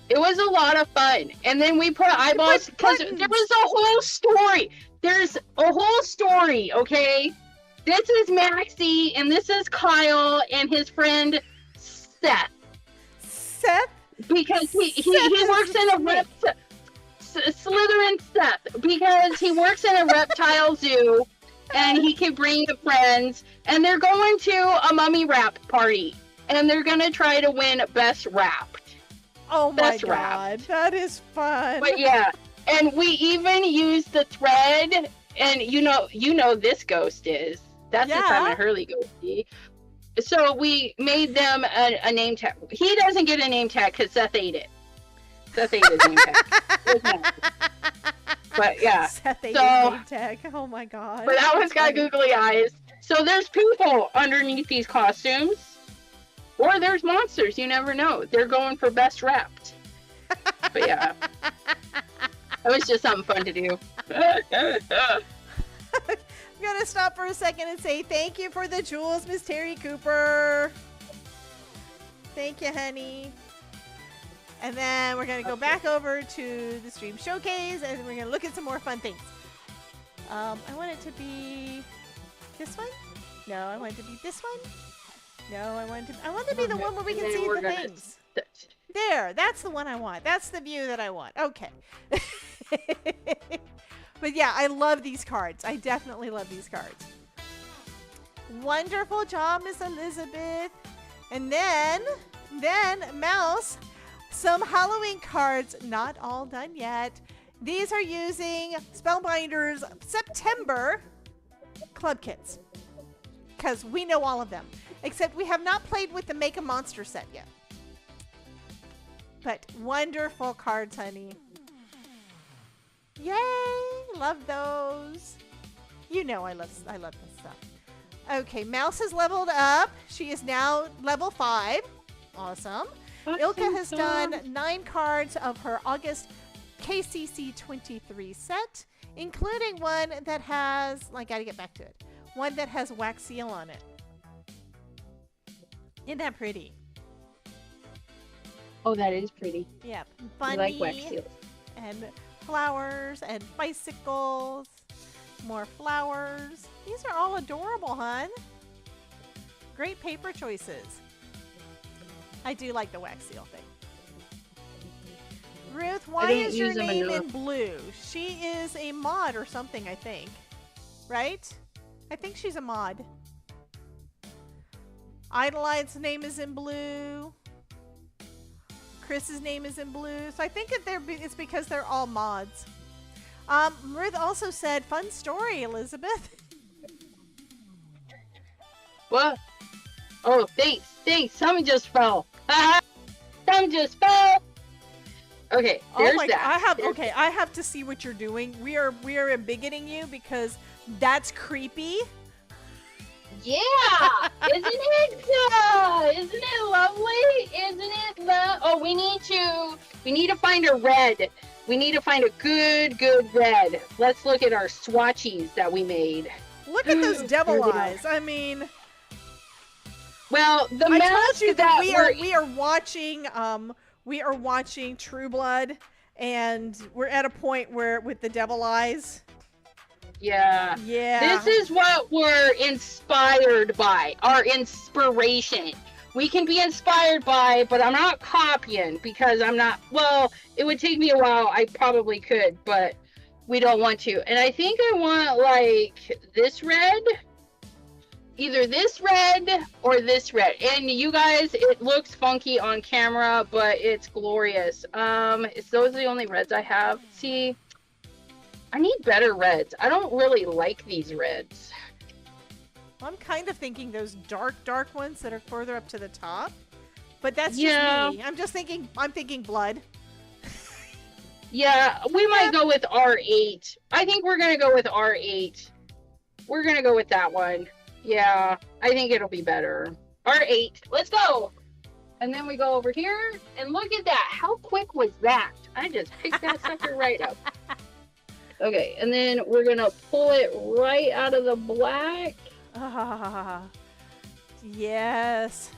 S4: it was a lot of fun. And then we put eyeballs because there was a whole story. There's a whole story, okay? This is Maxie, and this is Kyle and his friend Seth.
S2: Seth?
S4: Because he works in a Slytherin Seth. Because he works in a reptile zoo, and he can bring the friends, and they're going to a mummy wrap party, and they're gonna try to win best wrapped.
S2: Oh my
S4: Best
S2: god,
S4: wrapped.
S2: that is fun.
S4: But yeah, and we even used the thread, and you know this ghost is. That's the Simon Hurley ghosty. So we made them a name tag. He doesn't get a name tag because Seth ate it. Seth ate his name tag. But yeah.
S2: Seth ate his name tag. Oh my god.
S4: But that one's got googly eyes. So there's people underneath these costumes. Or there's monsters. You never know. They're going for best wrapped. But yeah. It was just something fun to do.
S2: I'm gonna stop for a second and say thank you for the jewels, Miss Terry Cooper. Thank you, honey. And then we're gonna go back over to the stream showcase, and we're gonna look at some more fun things. I want it to be this one. No, I want it to be this one. No, I want to be the one where we can see the things. There, that's the one I want. That's the view that I want. Okay. But yeah, I love these cards. I definitely love these cards. Wonderful job, Miss Elizabeth. And then Mouse, some Halloween cards, not all done yet. These are using Spellbinder's September club kits, because we know all of them, except we have not played with the Make a Monster set yet. But wonderful cards, honey. Yay! Love those. You know I love this stuff. Okay, Mouse has leveled up. She is now level 5. Awesome. Ilka has done 9 cards of her August KCC 23 set, including one that has, I gotta get back to it, one that has wax seal on it. Isn't that pretty?
S4: Oh, that is pretty.
S2: Yep.
S4: I like wax seals.
S2: And flowers and bicycles. More flowers. These are all adorable, hon. Great paper choices. I do like the wax seal thing. Ruth, why is your name in blue? She is a mod or something, I think. Right? I think she's a mod. Idoline's name is in blue. Chris's name is in blue. So I think it's because they're all mods. Ruth also said, fun story, Elizabeth.
S4: What? Oh, thanks. Something just fell. Something just fell. Okay, there's that.
S2: I have to see what you're doing. We are embiggening you because that's creepy.
S4: Yeah, isn't it lovely? Isn't it oh, we need to find a red. We need to find a good red. Let's look at our swatches that we made.
S2: Look at those devil eyes. I mean,
S4: well,
S2: I told you that we are watching True Blood, and we're at a point where with the devil eyes.
S4: Yeah.
S2: Yeah.
S4: This is what we're inspired by. Our inspiration. We can be inspired by, but I'm not copying because I'm not. Well, it would take me a while. I probably could, but we don't want to. And I think I want like this red. Either this red or this red. And you guys, it looks funky on camera, but it's glorious. Those are the only reds I have. See, I need better reds. I don't really like these reds.
S2: I'm kind of thinking those dark ones that are further up to the top. But that's just me. I'm thinking blood.
S4: Yeah, we might go with R8. I think we're going to go with R8. We're going to go with that one. Yeah, I think it'll be better. R8. Let's go. And then we go over here, and look at that. How quick was that? I just picked that sucker right up. Okay, and then we're gonna pull it right out of the black.
S2: Ah, yes.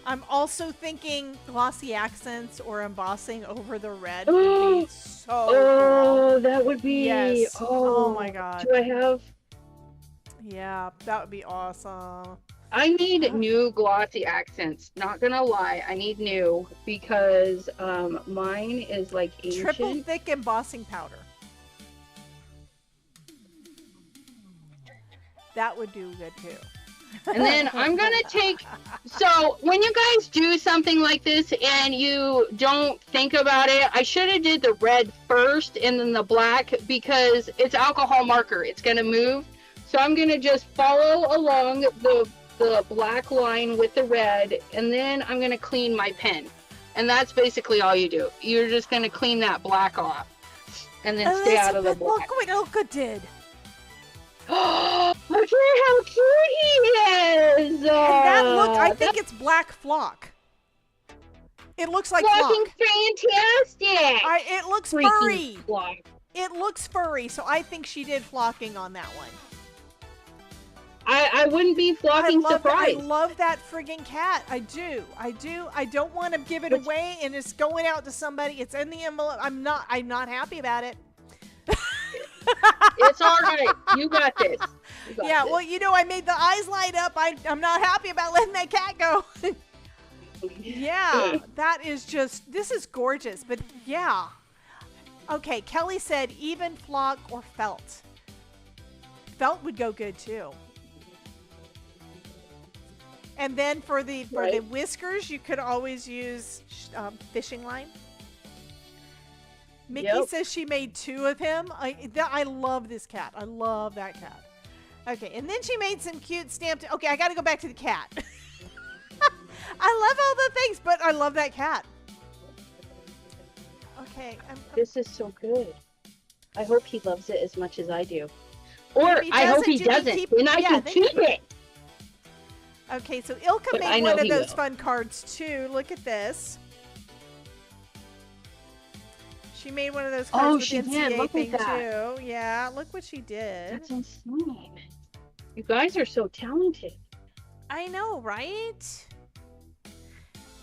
S2: I'm also thinking glossy accents or embossing over the red would be so cool.
S4: That would be.
S2: Yes.
S4: Oh,
S2: Oh my god.
S4: Do I have?
S2: Yeah, that would be awesome.
S4: I need new glossy accents. Not gonna lie, I need new because mine is like ancient.
S2: Triple thick embossing powder. That would do good too.
S4: And then I'm gonna take. So when you guys do something like this and you don't think about it, I should have did the red first and then the black because it's alcohol marker. It's gonna move. So I'm gonna just follow along the black line with the red, and then I'm gonna clean my pen. And that's basically all you do. You're just gonna clean that black off, and then stay out of the black.
S2: Look what Ilka did.
S4: Oh, look at how cute he is!
S2: And that look, I think it's black flock. It looks like
S4: fucking
S2: flock.
S4: fantastic!
S2: It looks
S4: Freaking
S2: furry.
S4: flock.
S2: It looks furry, so I think she did flocking on that one.
S4: I wouldn't be flocking surprised.
S2: I love that friggin' cat. I do. I don't want to give it away and it's going out to somebody. It's in the envelope. I'm not happy about it.
S4: It's all right. You got this.
S2: Yeah, well, you know, I made the eyes light up. I'm not happy about letting that cat go. Yeah, that is just, this is gorgeous. But yeah. Okay, Kelly said even flock or felt. Felt would go good too. And then for the whiskers, you could always use fishing line. Mickey says she made 2 of him. I love this cat. I love that cat. Okay, and then she made some cute stamped. Okay, I got to go back to the cat. I love all the things, but I love that cat. Okay.
S4: This is so good. I hope he loves it as much as I do. Or I hope he doesn't, and I can keep it.
S2: Okay, so Ilka made one of those fun cards too. Look at this. She made one of those cards with NCA thing too. Yeah, look what she did.
S4: That's insane. You guys are so talented.
S2: I know, right?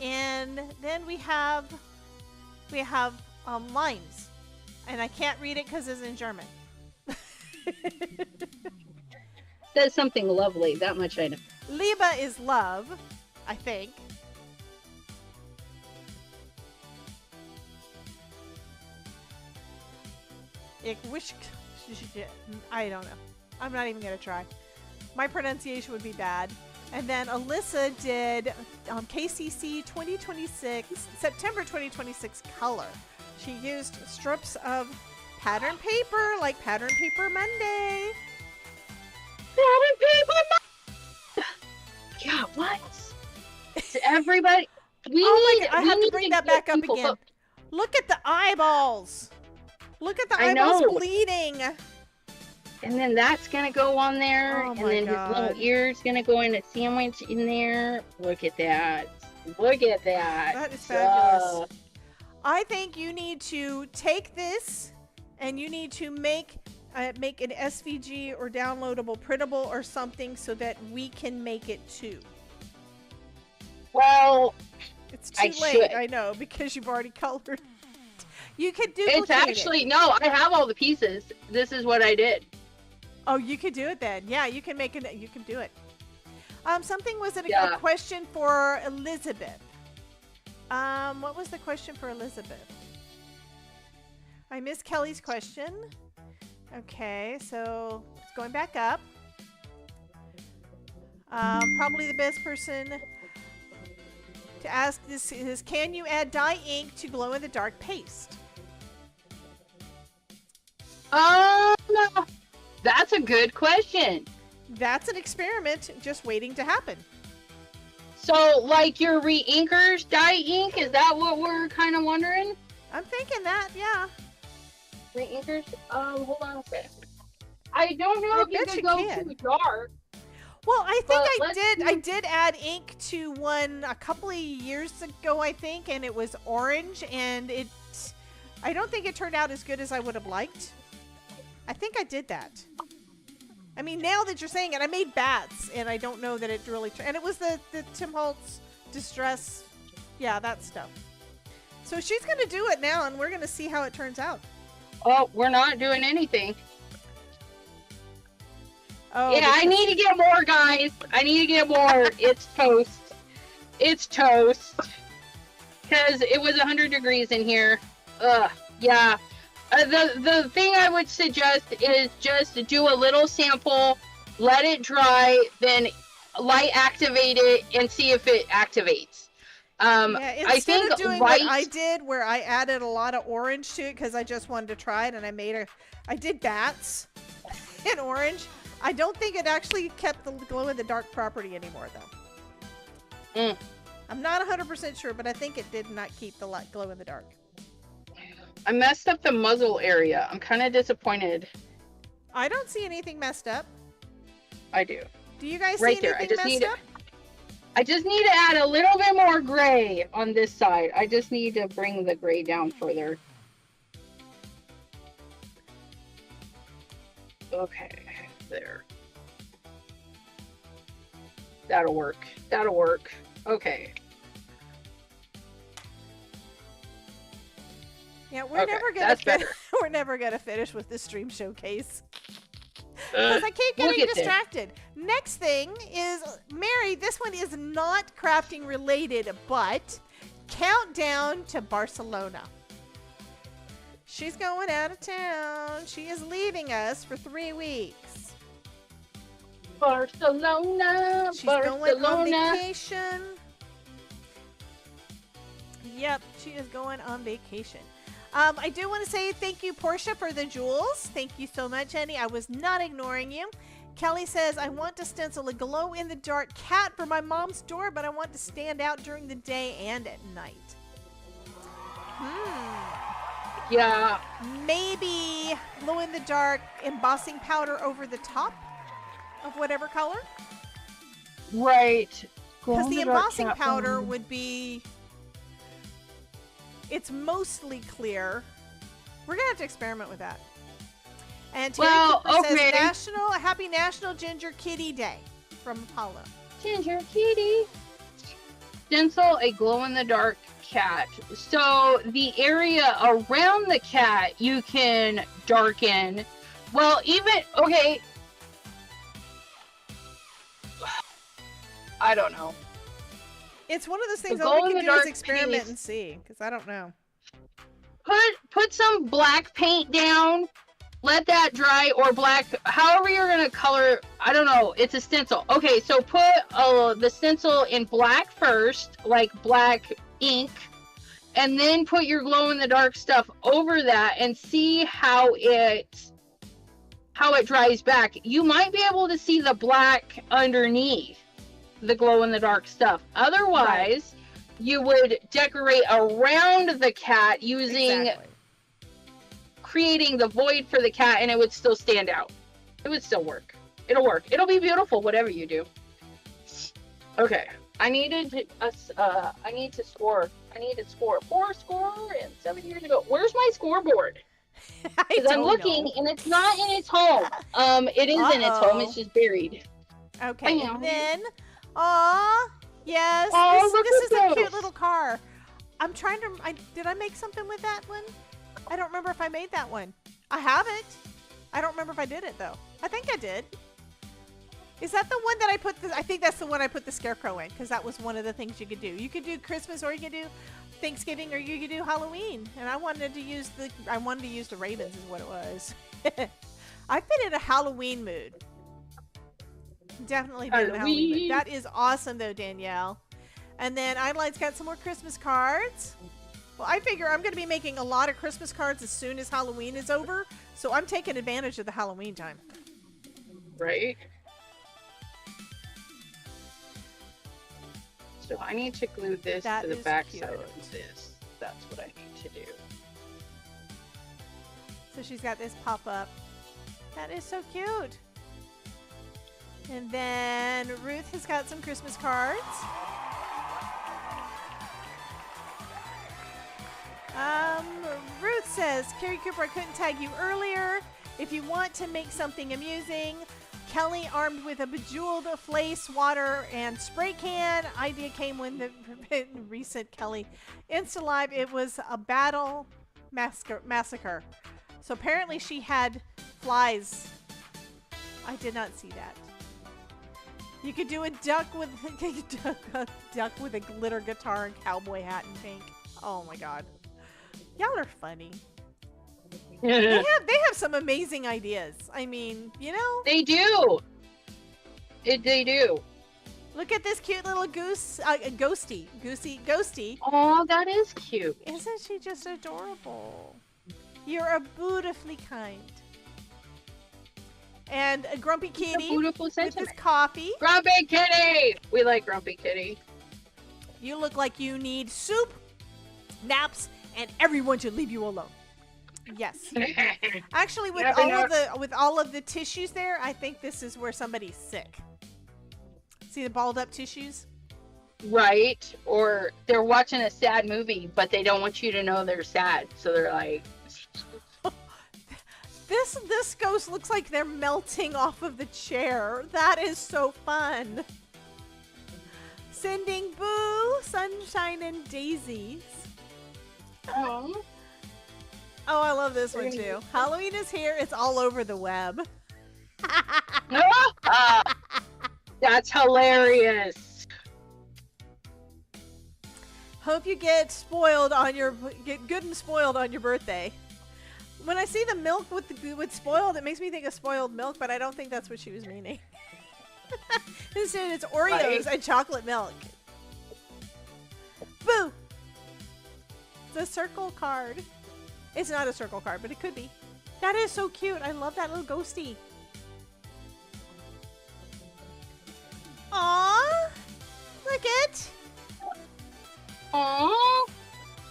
S2: And then we have lines, and I can't read it because it's in German.
S4: Says something lovely. That much I know.
S2: Liebe is love, I think. Ich wish... I don't know. I'm not even going to try. My pronunciation would be bad. And then Alyssa did KCC 2026, September 2026 color. She used strips of pattern paper, like Pattern Paper Monday.
S4: Pattern Paper Monday! Yeah, what? Everybody...
S2: I have to bring that back up again. Look at the eyeballs. Look at the eyeballs bleeding.
S4: And then that's gonna go on there, and then his little ear's gonna go in a sandwich in there. Look at that! Look at that!
S2: That is fabulous. I think you need to take this, and you need to make an SVG or downloadable printable or something so that we can make it too.
S4: Well,
S2: it's too late. I know, because you've already colored. You could duplicate
S4: It's actually no. I have all the pieces. This is what I did.
S2: Oh, you could do it then. Yeah, you can make it. You can do it. Something was a question for Elizabeth. What was the question for Elizabeth? I missed Kelly's question. Okay, so it's going back up. Probably the best person to ask this is, can you add dye ink to glow-in-the-dark paste?
S4: No. That's a good question.
S2: That's an experiment just waiting to happen.
S4: So, like your re-inkers dye ink, is that what we're kind of wondering?
S2: I'm thinking that, yeah.
S4: Re-inkers? Hold on a second. I don't know if you can go too dark.
S2: Well, I think
S4: But
S2: I
S4: let's
S2: did.
S4: see.
S2: I did add ink to one a couple of years ago, I think, and it was orange, and it. I don't think it turned out as good as I would have liked. I think I did that. I mean, now that you're saying it, I made bats, and I don't know that it really. And it was the Tim Holtz Distress, yeah, that stuff. So she's gonna do it now, and we're gonna see how it turns out.
S4: Oh, we're not doing anything.
S2: Oh,
S4: Yeah, I need to get more, guys. I need to get more. It's toast. It's toast. Because it was 100 degrees in here. Ugh, yeah. The thing I would suggest is just do a little sample, let it dry, then light activate it, and see if it activates.
S2: Yeah,
S4: I
S2: instead
S4: think
S2: of doing
S4: light...
S2: what I did, where I added a lot of orange to it because I just wanted to try it, and I did bats in orange. I don't think it actually kept the glow-in-the-dark property anymore, though.
S4: Mm.
S2: I'm not 100% sure, but I think it did not keep the light glow-in-the-dark.
S4: I messed up the muzzle area. I'm kind of disappointed.
S2: I don't see anything messed up.
S4: I do.
S2: Do you guys
S4: Right
S2: see
S4: there.
S2: anything messed up?
S4: I just need to add a little bit more gray on this side. I just need to bring the gray down further. Okay, there. That'll work. That'll work. Okay.
S2: Yeah, we're
S4: Okay,
S2: never gonna
S4: that's better.
S2: we're never gonna finish with this stream showcase. Because I keep
S4: we'll
S2: getting
S4: get there.
S2: distracted. Next thing is, Mary, this one is not crafting related, but countdown to Barcelona. She's going out of town. She is leaving us for 3 weeks.
S4: Barcelona.
S2: She's
S4: Barcelona.
S2: going on vacation. Yep, she is going on vacation. I do want to say thank you, Portia, for the jewels. Thank you so much, honey. I was not ignoring you. Kelly says, I want to stencil a glow-in-the-dark cat for my mom's door, but I want to stand out during the day and at night.
S4: Yeah.
S2: Maybe glow-in-the-dark embossing powder over the top of whatever color.
S4: Right.
S2: Because the
S4: Glow-in-the-dark
S2: embossing
S4: cat
S2: powder
S4: one.
S2: would be... It's mostly clear. We're going to have to experiment with that. And Terry
S4: Well,
S2: Cooper
S4: okay.
S2: says, Happy National Ginger Kitty Day from Apollo.
S4: Ginger kitty. Stencil a glow-in-the-dark cat. So the area around the cat you can darken. Well, even... Okay. I don't know.
S2: It's one of those things
S4: The
S2: all we can do is
S4: glow-in-the-dark
S2: experiment
S4: piece.
S2: and see, because I don't know.
S4: Put some black paint down, let that dry, or black, however you're gonna color. I don't know, it's a stencil. Okay, so put the stencil in black first, like black ink, and then put your glow-in-the-dark stuff over that and see how it dries back. You might be able to see the black underneath the glow-in-the-dark stuff. Otherwise, you would decorate around the cat using
S2: Exactly.
S4: creating the void for the cat, and it would still stand out. It would still work. It'll work. It'll be beautiful, whatever you do. Okay, I need to score. I need to score 4 and 7 years ago. Where's my scoreboard? Because I'm looking, and it's not in its home. It is in its home. It's just buried.
S2: Okay,
S4: Bam.
S2: and then, aw, yes,
S4: Oh, look
S2: this
S4: at
S2: is a cute
S4: those.
S2: little car. I'm trying to, did I make something with that one? I don't remember if I made that one. I haven't. I don't remember if I did it, though. I think I did. Is that the one that I put, I think that's the one I put the scarecrow in, because that was one of the things you could do. You could do Christmas, or you could do Thanksgiving, or you could do Halloween. And I wanted to use the ravens is what it was. I've been in a Halloween mood. Definitely been in a Halloween mood.
S4: Halloween.
S2: That is awesome, though, Danielle. And then Idalight's got some more Christmas cards. Well, I figure I'm going to be making a lot of Christmas cards as soon as Halloween is over, so I'm taking advantage of the Halloween time.
S4: Right? So I need to glue this
S2: That
S4: to the
S2: is
S4: back
S2: cute.
S4: side of this. That's what I need to do.
S2: So she's got this pop-up. That is so cute. And then Ruth has got some Christmas cards. Ruth says, Carrie Cooper, I couldn't tag you earlier. If you want to make something amusing, Kelly armed with a bejeweled flace, water, and spray can. Idea came when the recent Kelly Insta Live. It was a battle massacre. So apparently she had flies. I did not see that. You could do a duck with a glitter guitar and cowboy hat in pink. Oh my god. Y'all are funny. They have some amazing ideas. I mean, you know?
S4: They do. They do.
S2: Look at this cute little goose, ghosty.
S4: Oh, that is cute.
S2: Isn't she just adorable? You're a beautifully kind. And a grumpy kitty
S4: beautiful
S2: with
S4: sentiment.
S2: his coffee.
S4: Grumpy Kitty. We like Grumpy Kitty.
S2: You look like you need soup, naps, and everyone should leave you alone. Yes. Actually, with all of the tissues there, I think this is where somebody's sick. See the balled up tissues?
S4: Right. Or they're watching a sad movie, but they don't want you to know they're sad. So they're like,
S2: This ghost looks like they're melting off of the chair. That is so fun. Sending Boo, Sunshine, and Daisies.
S4: oh.
S2: Oh, I love this one too. Halloween is here. It's all over the web.
S4: That's hilarious.
S2: Hope you get good and spoiled on your birthday. When I see the milk with spoiled, it makes me think of spoiled milk, but I don't think that's what she was meaning. Instead, it's Oreos and chocolate milk. Boo! It's a circle card. It's not a circle card, but it could be. That is so cute. I love that little ghosty. Aww! Look it!
S4: Aww.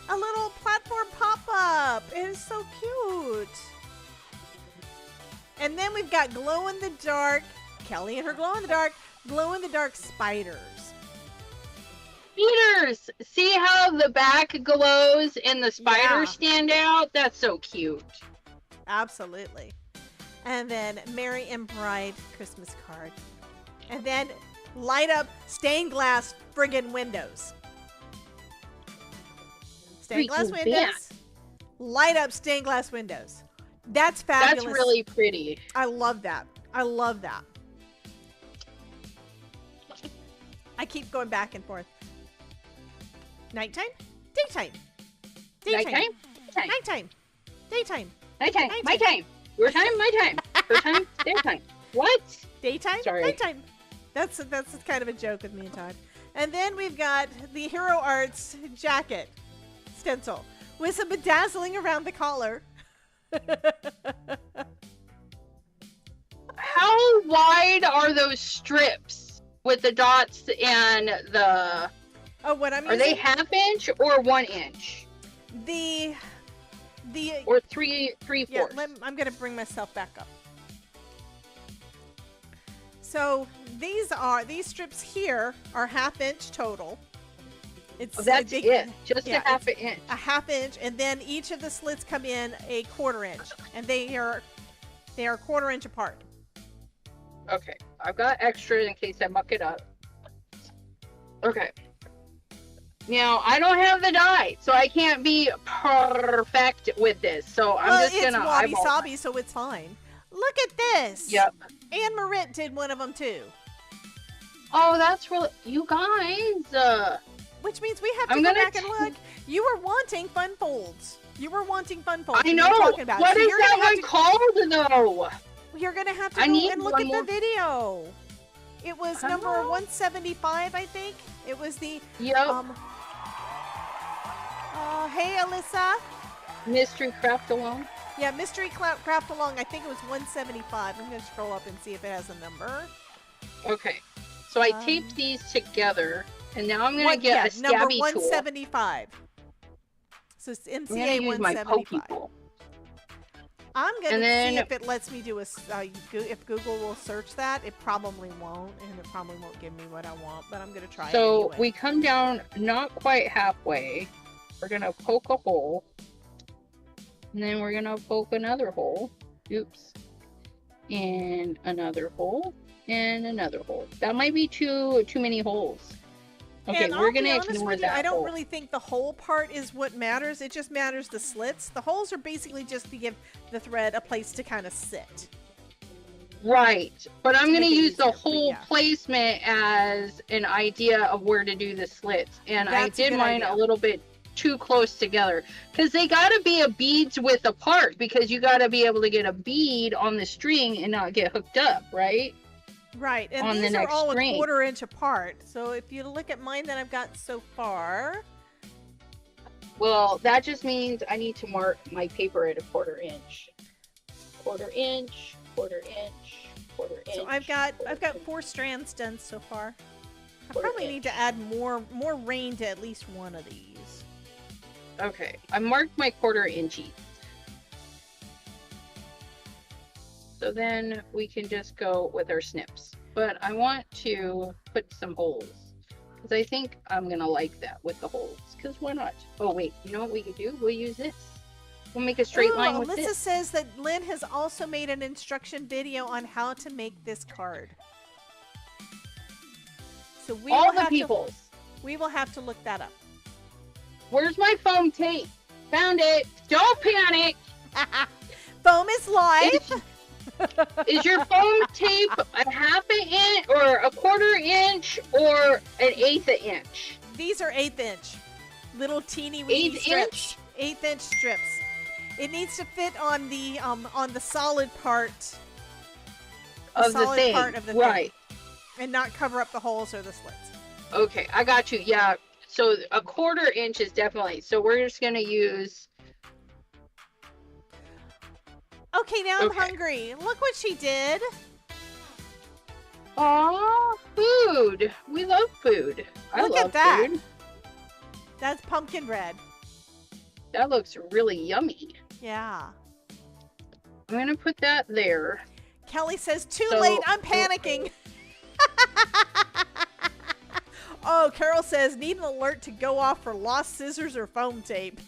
S2: A little platform pop-up. It is so cute. And then we've got glow-in-the-dark, Kelly and her glow-in-the-dark spiders.
S4: Peters, see how the back glows and the spiders stand out? That's so cute.
S2: Absolutely. And then Mary and Bride Christmas card. And then light up stained glass friggin' windows. Stained glass windows. Light up stained glass windows. That's fabulous.
S4: That's really pretty.
S2: I love that. I love that. I keep going back and forth. Nighttime? Daytime.
S4: Nighttime?
S2: Nighttime. Daytime.
S4: Nighttime. My time. Your time, my time. Her time, their time. What?
S2: Daytime?
S4: Sorry.
S2: Nighttime. That's kind of a joke with me and Todd. And then we've got the Hero Arts jacket stencil with some bedazzling around the collar.
S4: How wide are those strips with the dots and the...
S2: Oh, what I'm
S4: Are they half inch or 1 inch?
S2: The
S4: Or three
S2: yeah,
S4: fourths?
S2: I'm gonna bring myself back up. So these strips here are ½ inch total. It's
S4: That's it. Just
S2: yeah,
S4: a half an inch.
S2: a ½ inch, and then each of the slits come in a 1/4 inch, and they are 1/4 inch apart.
S4: Okay. I've got extra in case I muck it up. Okay. Now, I don't have the die, so I can't be perfect with this. So I'm just going to eyeball
S2: it's wabi-sabi, so it's fine. Look at this.
S4: Yep.
S2: Anne Marit did one of them too.
S4: Oh, that's really... You guys...
S2: Which means we have to go back and look. You were wanting fun folds.
S4: I
S2: know.
S4: What
S2: So
S4: is that one called, though?
S2: You're going to have to
S4: I
S2: go
S4: need
S2: and look
S4: one
S2: at
S4: more.
S2: the video. It was number 175, I think. It was the...
S4: Yep.
S2: Hey, Alyssa.
S4: Mystery Craft Alone.
S2: Yeah, Mystery Craft Along. I think it was 175. I'm going to scroll up and see if it has a number.
S4: Okay. So I taped these together, and now I'm going to get a
S2: number
S4: stabby
S2: 175. So it's
S4: tool. I'm
S2: MCA
S4: going to use my pokey
S2: 175.
S4: tool.
S2: I'm gonna
S4: And
S2: see
S4: then-
S2: if it lets me do if Google will search that. It probably won't, and it probably won't give me what I want. But I'm gonna try it
S4: So
S2: anyway.
S4: we come down not quite halfway. We're gonna poke a hole. And then we're gonna poke another hole. Oops. And another hole. And another hole. That might be too many holes. Okay,
S2: and
S4: we're
S2: I'll be
S4: gonna
S2: honest
S4: ignore
S2: with you,
S4: that
S2: I don't
S4: hole.
S2: really think the hole part is what matters. It just matters the slits. The holes are basically just to give the thread a place to kind of sit.
S4: Right, but I'm
S2: To
S4: going to
S2: make it
S4: use the
S2: easier, but
S4: whole
S2: yeah.
S4: placement as an idea of where to do the slits. And I
S2: That's a
S4: did
S2: good
S4: mine
S2: idea.
S4: a little bit too close together because they got to be a beads width apart because you got to be able to get a bead on the string and not get hooked up, right?
S2: Right, and
S4: On the
S2: these are
S4: next
S2: all
S4: string.
S2: a 1/4 inch apart. So if you look at mine that I've got so far,
S4: Well, that just means I need to mark my paper at a 1/4 inch. 1/4 inch, 1/4 inch, 1/4 inch.
S2: so I've got 4 strands done so far. I
S4: 1/4
S2: probably need
S4: inch.
S2: to add more rain to at least one of these.
S4: Okay, I marked my 1/4 inchies. So then we can just go with our snips. But I want to put some holes. Because I think I'm going to like that with the holes. Because why not? Oh, wait. You know what we could do? We'll use this. We'll make a straight
S2: Ooh,
S4: line with
S2: Alyssa
S4: this.
S2: says that Lynn has also made an instruction video on how to make this card. So we
S4: All
S2: will
S4: the
S2: have
S4: peoples.
S2: we will have to look that up.
S4: Where's my foam tape? Found it. Don't panic.
S2: Foam is live.
S4: Is your foam tape a 1/2 inch or a 1/4 inch or an 1/8 inch?
S2: These are 1/8 inch, little teeny weeny
S4: 1/8
S2: strips.
S4: inch?
S2: 1/8 inch strips. It needs to fit on the solid part
S4: Of the
S2: solid
S4: thing.
S2: part of the
S4: right.
S2: thing, and not cover up the holes or the slits.
S4: Okay, I got you. Yeah. So a 1/4 inch is definitely. So we're just gonna use.
S2: Okay, now I'm
S4: Okay.
S2: hungry. Look what she did.
S4: Aw, food. We love food. I
S2: Look
S4: love
S2: at that.
S4: food.
S2: That's pumpkin bread.
S4: That looks really yummy.
S2: Yeah.
S4: I'm gonna put that there.
S2: Kelly says, too
S4: So-
S2: late, I'm panicking. Oh, Carol says, need an alert to go off for lost scissors or foam tape.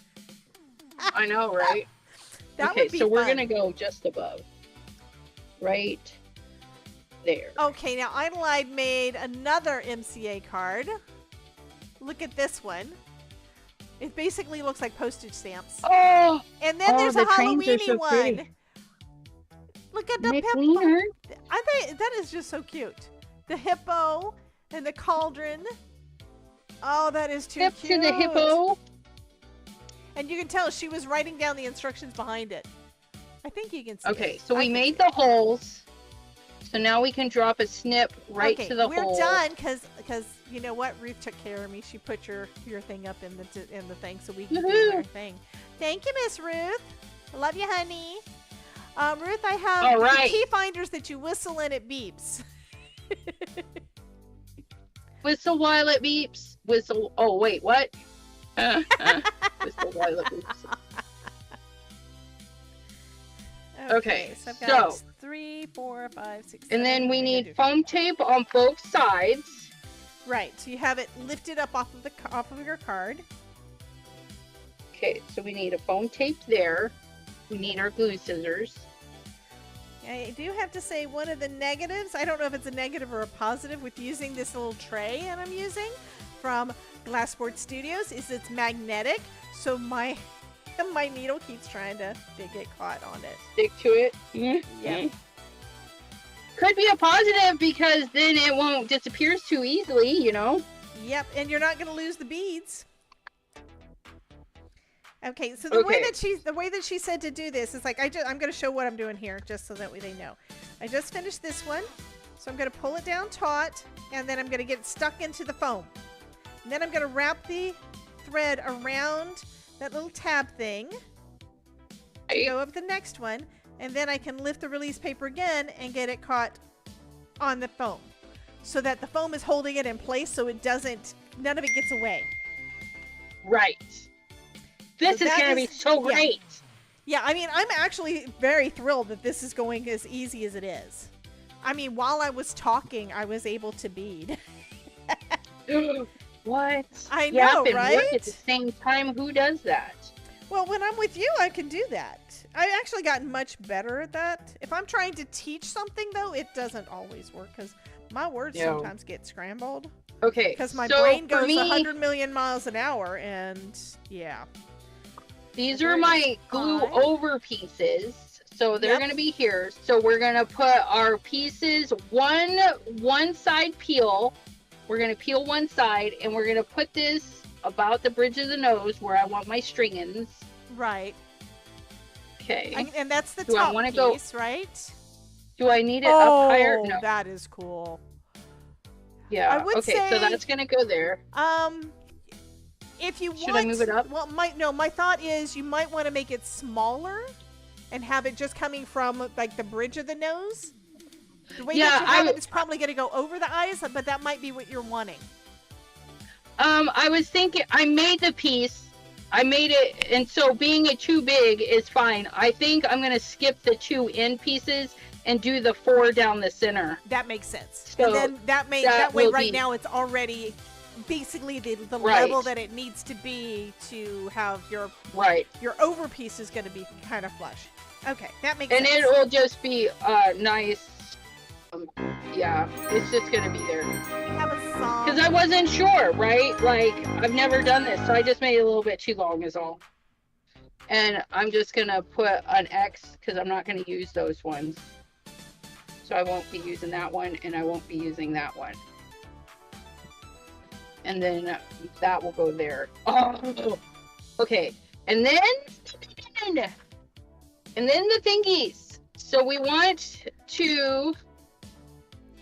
S4: I know, right?
S2: That
S4: okay,
S2: would be
S4: so we're
S2: fun.
S4: gonna go just above. Right there.
S2: Okay, now Idolide made another MCA card. Look at this one. It basically looks like postage stamps.
S4: Oh,
S2: And then there's a
S4: the trains are
S2: Halloweeny
S4: so
S2: one.
S4: pretty.
S2: Look at the
S4: Nick
S2: hippo.
S4: Wiener.
S2: I think that is just so cute. The hippo and the cauldron. Oh, that is too
S4: Hip
S2: cute.
S4: to the hippo.
S2: And you can tell she was writing down the instructions behind it. I think you can see
S4: Okay,
S2: it.
S4: so
S2: I
S4: we
S2: can
S4: made
S2: see
S4: the
S2: it.
S4: holes. So now we can drop a snip right
S2: Okay,
S4: to the
S2: we're
S4: hole.
S2: done because you know what? Ruth took care of me. She put your thing up in the thing so we can do
S4: Woohoo.
S2: our thing. Thank you, Miss Ruth. I love you, honey. Ruth, I have
S4: All
S2: the
S4: right.
S2: key finders that you whistle and it beeps.
S4: Whistle while it beeps. Whistle. Oh wait, what? Whistle while it beeps. Okay,
S2: so I've got
S4: so-
S2: 3, 4, 5, 6,
S4: And
S2: 7.
S4: then we
S2: I gotta
S4: need
S2: do-
S4: foam tape on both sides.
S2: Right, so you have it lifted up off of your card.
S4: Okay, so we need a foam tape there. We need our glue scissors.
S2: I do have to say one of the negatives, I don't know if it's a negative or a positive with using this little tray that I'm using from Glassport Studios, is it's magnetic, so my needle keeps trying to get caught on it.
S4: Stick to it.
S2: Yep.
S4: Could be a positive because then it won't disappear too easily, you know?
S2: Yep, and you're not going to lose the beads. Okay, so the way that she said to do this is like I'm going to show what I'm doing here just so that way they know. I just finished this one, so I'm going to pull it down taut, and then I'm going to get it stuck into the foam. And then I'm going to wrap the thread around that little tab thing. Go up the next one, and then I can lift the release paper again and get it caught on the foam, so that the foam is holding it in place, so none of it gets away.
S4: Right. This
S2: So
S4: is
S2: that
S4: going to be
S2: is-
S4: so
S2: yeah.
S4: great.
S2: Yeah, I mean, I'm actually very thrilled that this is going as easy as it is. I mean, while I was talking, I was able to bead.
S4: What?
S2: I
S4: Yap
S2: know,
S4: and
S2: right?
S4: work at the same time. Who does that?
S2: Well, when I'm with you, I can do that. I've actually gotten much better at that. If I'm trying to teach something, though, it doesn't always work because my words
S4: No.
S2: sometimes get scrambled.
S4: Okay.
S2: Because my
S4: so
S2: brain
S4: for
S2: goes
S4: me,
S2: 100 million miles an hour, and yeah.
S4: these
S2: There
S4: are
S2: is
S4: my glue
S2: 5.
S4: over pieces. So they're
S2: Yep.
S4: going to be here. So we're going to put our pieces one side peel. We're going to peel one side, and we're going to put this about the bridge of the nose where I want my stringins.
S2: Right.
S4: Okay.
S2: And that's the
S4: Do I
S2: top
S4: wanna go-
S2: piece, right?
S4: Do I need it up higher? No.
S2: That is cool.
S4: Yeah.
S2: I would
S4: okay,
S2: say-
S4: so that's going to go there.
S2: If you want,
S4: Should I move it up?
S2: Well, my thought is you might want to make it smaller, and have it just coming from like the bridge of the nose. The way
S4: Yeah,
S2: that you have
S4: I-
S2: it is probably going to go over the eyes, but that might be what you're wanting.
S4: I was thinking, I made the piece. I made it, and so being it too big is fine. I think I'm going to skip the 2 end pieces and do the 4 down the center.
S2: That makes sense.
S4: So
S2: and then that
S4: that
S2: way
S4: will
S2: right
S4: be-
S2: now it's already basically the
S4: Right.
S2: level that it needs to be to have your
S4: Right.
S2: over piece is going to be kind of flush. Okay, that makes
S4: And
S2: sense.
S4: it will just be nice. Yeah, it's just going to be there.
S2: We have a song.
S4: Because I wasn't sure, right? Like, I've never done this, so I just made it a little bit too long is all. And I'm just going to put an X because I'm not going to use those ones. So I won't be using that one, and I won't be using that one. And then that will go there. Oh, okay. And then the thingies. So we want to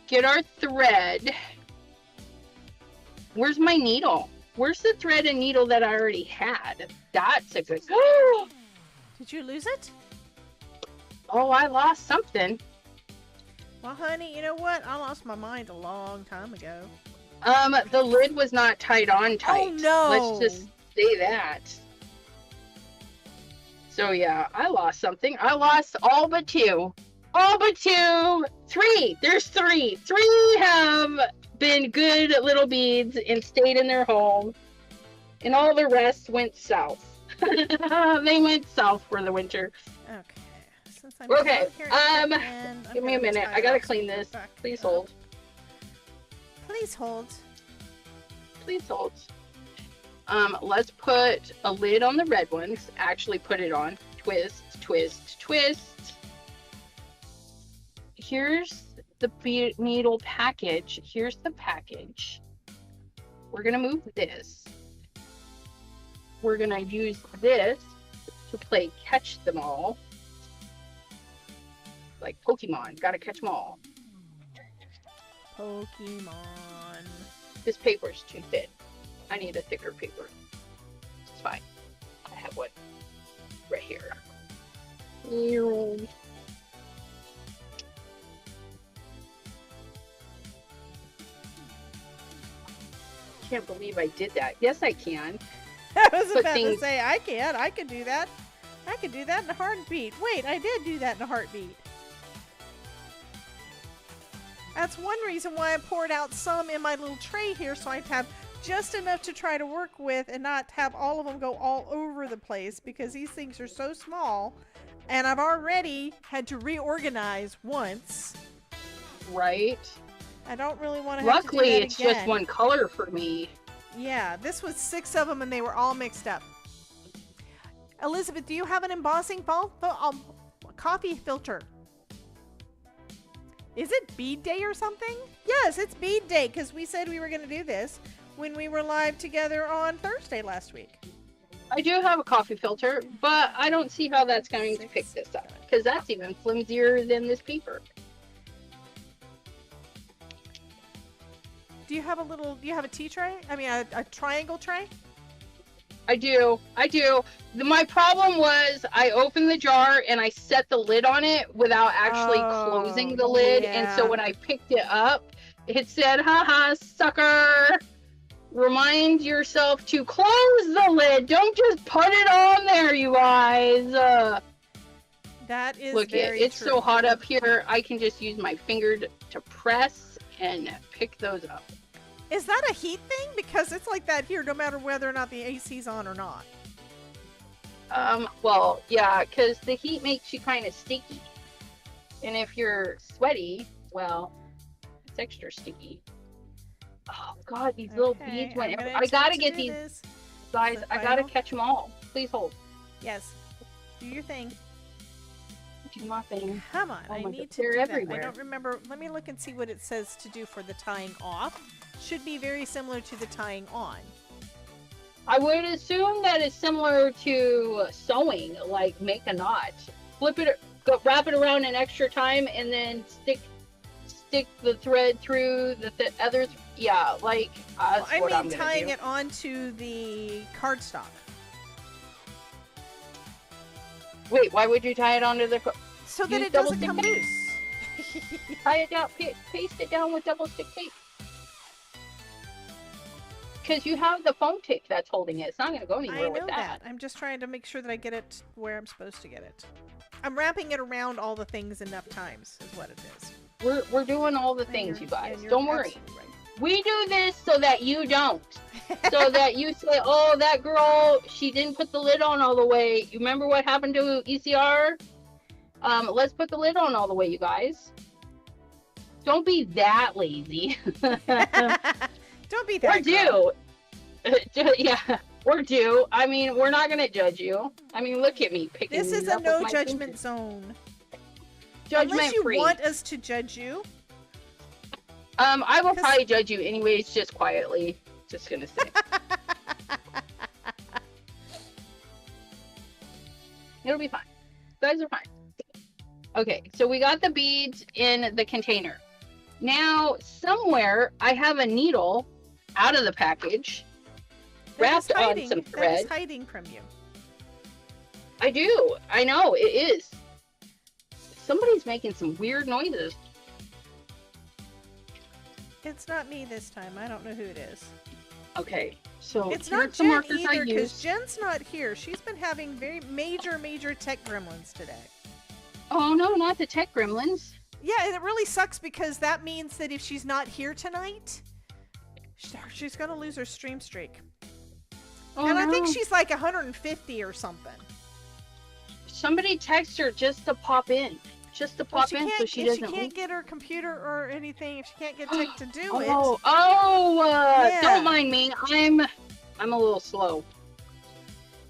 S4: get our thread. Where's my needle? Where's the thread and needle that I already had? That's a good.
S2: Did you lose it?
S4: Oh, I lost something.
S2: Well, honey, you know what? I lost my mind a long time ago.
S4: The lid was not tied on tight.
S2: Oh, no.
S4: Let's just say that. So yeah, I lost something. I lost all but 2. All but 2. 3. There's 3. 3 have been good little beads and stayed in their home. And all the rest went south. They went south for the winter.
S2: Okay. Since I'm
S4: Okay,
S2: down here at the end, I'm
S4: Give me a
S2: gonna
S4: minute.
S2: tie
S4: I gotta
S2: off
S4: clean
S2: some
S4: this.
S2: back
S4: Please
S2: up.
S4: hold.
S2: Please hold.
S4: Please hold. Let's put a lid on the red ones. Actually put it on. Twist, twist, twist. Here's the needle package. Here's the package. We're gonna move this. We're gonna use this to play catch them all. Like Pokemon, gotta catch them all.
S2: Pokemon.
S4: This paper's too thin. I need a thicker paper. It's fine. I have one right here. Can't believe I did that. Yes, I can.
S2: I was
S4: Put
S2: about to
S4: things-
S2: say, I could do that. I could do that in a heartbeat. Wait, I did do that in a heartbeat. That's one reason why I poured out some in my little tray here, so I'd have just enough to try to work with and not have all of them go all over the place, because these things are so small, and I've already had to reorganize once.
S4: Right?
S2: I don't really want to have
S4: Luckily,
S2: to do that
S4: it's
S2: again.
S4: just one color for me.
S2: Yeah, this was 6 of them, and they were all mixed up. Elizabeth, do you have an embossing coffee filter? Is it bead day or something? Yes, it's bead day, because we said we were going to do this when we were live together on Thursday last week.
S4: I do have a coffee filter, but I don't see how that's going to pick this up, because that's even flimsier than this paper.
S2: Do you have a tea tray? I mean, a triangle tray?
S4: I do. My problem was I opened the jar and I set the lid on it without actually closing the lid. And so
S2: yeah.
S4: when I picked it up, it said, haha, sucker. Remind yourself to close the lid. Don't just put it on there, you guys.
S2: That is
S4: Look,
S2: very
S4: it's
S2: true.
S4: so hot up here. I can just use my finger to press and pick those up.
S2: Is that a heat thing? Because it's like that here, no matter whether or not the AC's on or not.
S4: Well, yeah, because the heat makes you kind of sticky. And if you're sweaty, well, it's extra sticky. Oh, God, these little
S2: Okay,
S4: beads went
S2: I'm gonna
S4: I gotta
S2: attempt
S4: get
S2: to do
S4: these,
S2: this.
S4: guys,
S2: The
S4: I gotta
S2: final-
S4: catch them all. Please hold.
S2: Yes. Do your thing.
S4: Do my thing.
S2: Come on,
S4: Oh
S2: I
S4: my
S2: need
S4: God,
S2: to
S4: they're
S2: do
S4: everywhere.
S2: that. I don't remember. Let me look and see what it says to do for the tying off. Should be very similar to the tying on.
S4: I would assume that it's similar to sewing, like make a knot. Flip it, wrap it around an extra time, and then stick the thread through the other. Yeah, like that's
S2: I
S4: what I'm
S2: mean
S4: gonna
S2: tying
S4: do.
S2: it onto the cardstock.
S4: Wait, why would you tie it onto the?
S2: So that
S4: Use
S2: it doesn't
S4: double
S2: come
S4: stick
S2: loose.
S4: Tie it down, paste it down with double stick tape. Because you have the foam tape that's holding it. It's not going to go anywhere
S2: I
S4: with
S2: know
S4: that.
S2: that. I'm just trying to make sure that I get it where I'm supposed to get it. I'm wrapping it around all the things enough times, is what it is.
S4: We're doing all the
S2: And
S4: things,
S2: you're-
S4: you guys.
S2: and you're
S4: Don't worry.
S2: absolutely right.
S4: We do this so that you don't. So that you say, oh, that girl, she didn't put the lid on all the way. You remember what happened to ECR? Let's put the lid on all the way, you guys. Don't be that lazy.
S2: Don't be that
S4: We're
S2: girl.
S4: due. Yeah, we're due. I mean, we're not gonna judge you. I mean, look at me picking
S2: This is
S4: these
S2: a
S4: up with
S2: no
S4: my
S2: judgment
S4: fingers.
S2: zone.
S4: Judgment
S2: Unless you
S4: free.
S2: want us to judge you.
S4: I will
S2: 'Cause-
S4: probably judge you anyways, just quietly. Just gonna say. It'll be fine. You guys are fine. Okay, so we got the beads in the container. Now, somewhere I have a needle out of the package,
S2: That is
S4: wrapped on
S2: hiding.
S4: some
S2: That
S4: thread.
S2: is hiding from you.
S4: I do. I know, it is. Somebody's making some weird noises.
S2: It's not me this time. I don't know who it is.
S4: Okay, so
S2: It's
S4: here's
S2: not
S4: the
S2: Jen
S4: markers I
S2: either, because
S4: used.
S2: Jen's not here. She's been having very major tech gremlins today.
S4: Oh no, not the tech gremlins.
S2: Yeah, and it really sucks because that means that if she's not here tonight, she's gonna lose her stream streak.
S4: Oh,
S2: And I
S4: no.
S2: think she's like 150 or something.
S4: Somebody text her just to pop in. Just to pop in so she
S2: if
S4: doesn't
S2: she
S4: leave.
S2: can't get her computer or anything, if she can't get tech to do
S4: Yeah.
S2: Yeah.
S4: Don't mind me. I'm a little slow.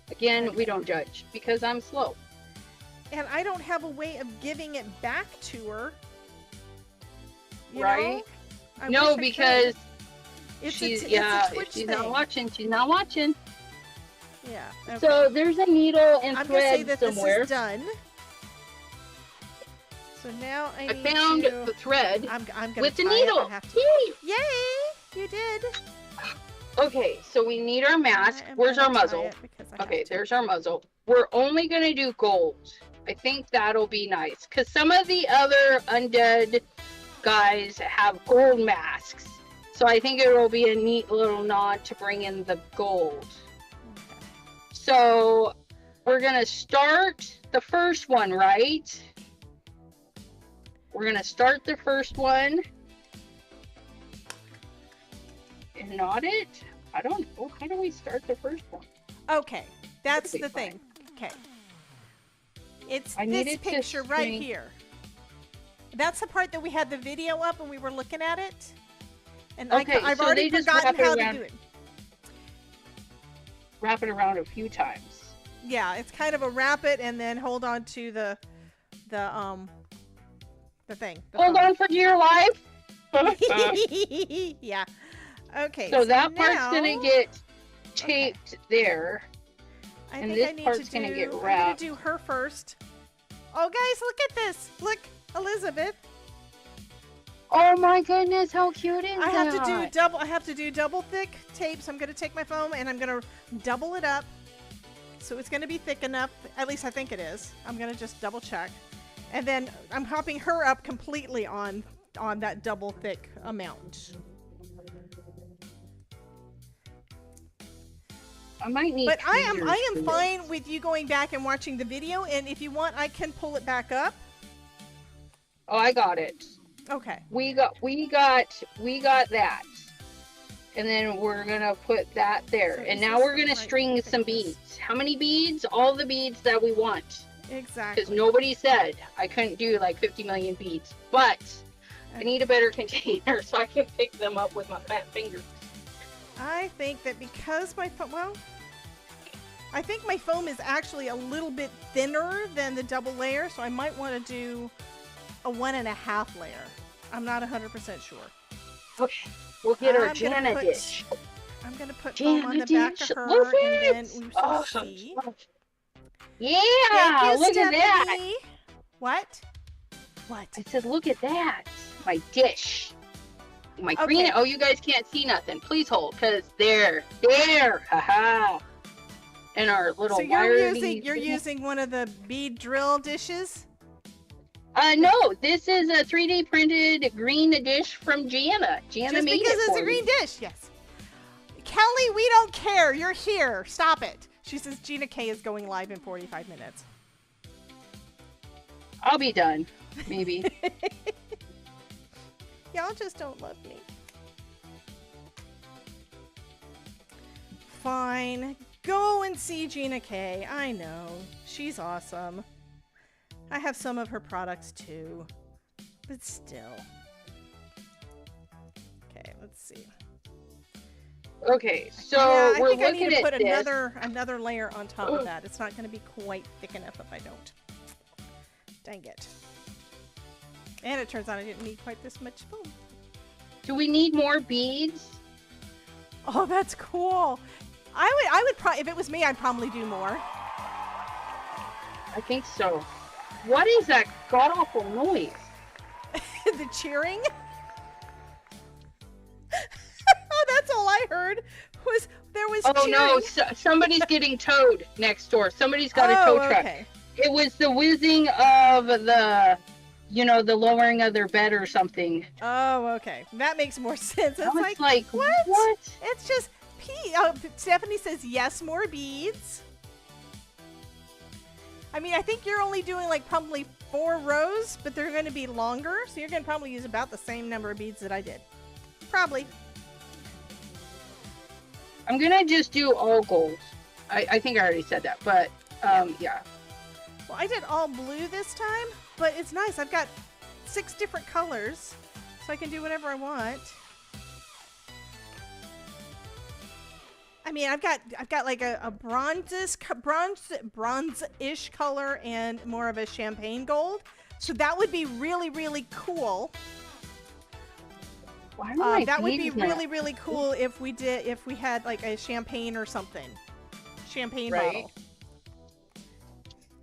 S4: Again, we don't judge because I'm slow.
S2: it, and I don't have a way of giving it back to her. You
S4: Right?
S2: know? I
S4: No,
S2: wish I
S4: because
S2: could. It's
S4: she's
S2: a
S4: if
S2: Twitch
S4: she's
S2: thing.
S4: not watching, she's not watching.
S2: Yeah. Okay.
S4: So there's a needle and
S2: I'm gonna say
S4: thread
S2: that
S4: somewhere.
S2: this is done. So now I
S4: I
S2: need
S4: found
S2: to.
S4: the thread
S2: I'm gonna
S4: with the
S2: tie it.
S4: needle.
S2: I have to.
S4: Yay!
S2: Yay! You did.
S4: Okay, so we need our mask.
S2: I am
S4: Where's our
S2: gonna tie
S4: muzzle?
S2: it because I have
S4: Okay,
S2: to.
S4: there's our muzzle. We're only gonna do gold. I think that'll be nice. Because some of the other undead guys have gold masks. So I think it will be a neat little nod to bring in the gold. So we're gonna start the first one, right? We're gonna start the first one. And knot it? I don't know. How do we start the first one?
S2: Okay, that's
S4: That'll
S2: the
S4: be
S2: thing. Okay. It's
S4: I
S2: this
S4: needed to
S2: picture right
S4: string-
S2: here. That's the part that we had the video up and we were looking at it. And
S4: Okay,
S2: I've
S4: so
S2: already
S4: they just
S2: forgotten
S4: wrap it
S2: how to
S4: around-
S2: do it.
S4: Wrap it around a few times.
S2: Yeah, it's kind of a wrap it and then hold on to the thing. the
S4: Hold
S2: phone.
S4: on for dear life.
S2: Yeah. Okay.
S4: So that part's
S2: now,
S4: gonna get taped there.
S2: I
S4: and
S2: think
S4: this
S2: I need
S4: part's
S2: to
S4: gonna
S2: do,
S4: get
S2: I'm gonna
S4: wrapped.
S2: do her first. Oh, guys, look at this. Look, Elizabeth.
S4: Oh my goodness, how cute is
S2: I have to do
S4: that?
S2: double. I have to do double thick tape. So I'm gonna take my foam and I'm gonna double it up. So it's gonna be thick enough. At least I think it is. I'm gonna just double check, and then I'm hopping her up completely on that double thick amount.
S4: I might need.
S2: But I
S4: tweezers
S2: am
S4: for
S2: fine
S4: this.
S2: with you going back and watching the video, and if you want, I can pull it back up.
S4: Oh, I got it.
S2: Okay.
S4: We got that. And then we're gonna put that there.
S2: So
S4: and
S2: is
S4: now
S2: this
S4: we're
S2: the
S4: gonna
S2: right
S4: string some
S2: thickness?
S4: beads. How many beads? All the beads that we want.
S2: Exactly.
S4: Because nobody said I couldn't do like 50 million beads. But I need a better container so I can pick them up with my fat fingers.
S2: I think that because my foam, I think my foam is actually a little bit thinner than the double layer, so I might want to do a 1.5 layer. I'm not 100% sure.
S4: Okay, we'll get our
S2: I'm gonna
S4: Jana
S2: put-
S4: dish.
S2: I'm gonna put foam on the
S4: Jana
S2: back
S4: dish.
S2: of her,
S4: Look
S2: and
S4: at
S2: then
S4: it.
S2: we
S4: Oh,
S2: shall see.
S4: yeah,
S2: Thank you,
S4: look at that.
S2: Stephanie. What? What?
S4: I said, look at that. My dish. My
S2: Okay.
S4: green. Oh, you guys can't see nothing. Please hold, because there. Haha. And our little
S2: So
S4: wire.
S2: you're using one of the bead drill dishes?
S4: No, this is a 3D printed green dish from Jana. Jana
S2: Just
S4: made
S2: because
S4: it
S2: it's
S4: for
S2: a
S4: me.
S2: green dish, yes. Kelly, we don't care. You're here. Stop it. She says Gina K is going live in 45 minutes.
S4: I'll be done, maybe.
S2: Y'all just don't love me. Fine. Go and see Gina K. I know. She's awesome. I have some of her products too. But still. Okay, let's see.
S4: Okay, so
S2: yeah, I
S4: we're
S2: think I
S4: looking
S2: need to
S4: at
S2: put
S4: this.
S2: another layer on top of that. It's not going to be quite thick enough if I don't. Dang it. And it turns out I didn't need quite this much foam.
S4: Do we need more beads?
S2: Oh, that's cool. I would probably, if it was me, I'd probably do more.
S4: I think so. What is that god-awful noise?
S2: The cheering. Oh, that's all I heard. There was
S4: Oh
S2: cheering.
S4: no, somebody's getting towed next door. Somebody's got a tow truck.
S2: Okay.
S4: It was the whizzing of the, the lowering of their bed or something.
S2: Oh, okay. That makes more sense.
S4: I
S2: It's
S4: was
S2: like,
S4: like, what?
S2: It's just pee. Oh, Stephanie says yes, more beads. I mean, I think you're only doing like probably 4 rows, but they're going to be longer, so you're going to probably use about the same number of beads that I did. Probably.
S4: I'm gonna just do all gold. I think I already said that, but yeah.
S2: Well, I did all blue this time, but it's nice. I've got 6 different colors, so I can do whatever I want. I mean, I've got like a bronze-ish color and more of a champagne gold. So that would be really, really cool.
S4: Why am I
S2: That would be
S4: beads now?
S2: really, really cool if we had like a champagne or something. Champagne bottle.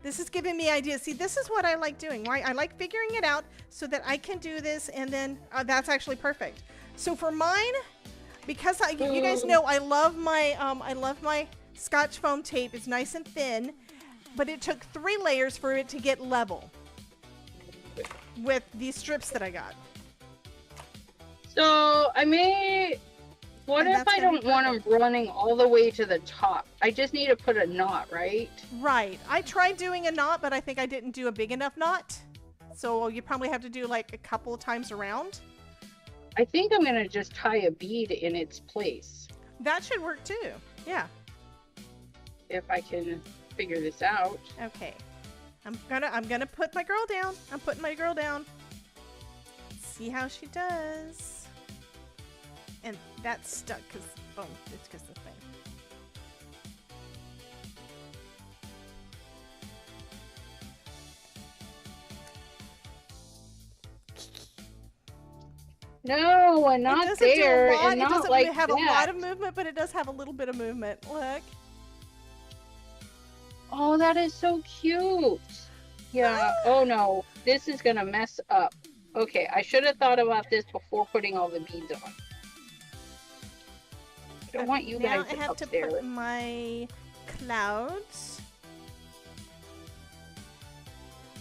S2: This is giving me ideas. See, this is what I like doing. Why I like figuring it out so that I can do this, and then that's actually perfect. So for mine, because you guys know I love my Scotch foam tape. It's nice and thin, but it took 3 layers for it to get level with these strips that I got.
S4: So I may. What
S2: And
S4: if
S2: that's
S4: I
S2: gonna be
S4: don't want them running all the way to the top? I just need to put a knot, right?
S2: Right. I tried doing a knot, but I think I didn't do a big enough knot. So you probably have to do like a couple of times around.
S4: I think I'm gonna just tie a bead in its place
S2: That should work too. Yeah.
S4: if I can figure this out.
S2: Okay. I'm gonna put my girl down. I'm putting my girl down. See how she does. And that's stuck because it's because the thing.
S4: No, and
S2: It
S4: not
S2: doesn't
S4: there,
S2: do a lot.
S4: and
S2: It
S4: not
S2: doesn't
S4: like
S2: have
S4: that.
S2: a lot of movement, but it does have a little bit of movement. Look.
S4: Oh, that is so cute. Yeah. Oh no, this is gonna mess up. Okay, I should have thought about this before putting all the beads on. I don't want you
S2: Now
S4: guys
S2: I have
S4: up
S2: to
S4: there.
S2: put my clouds.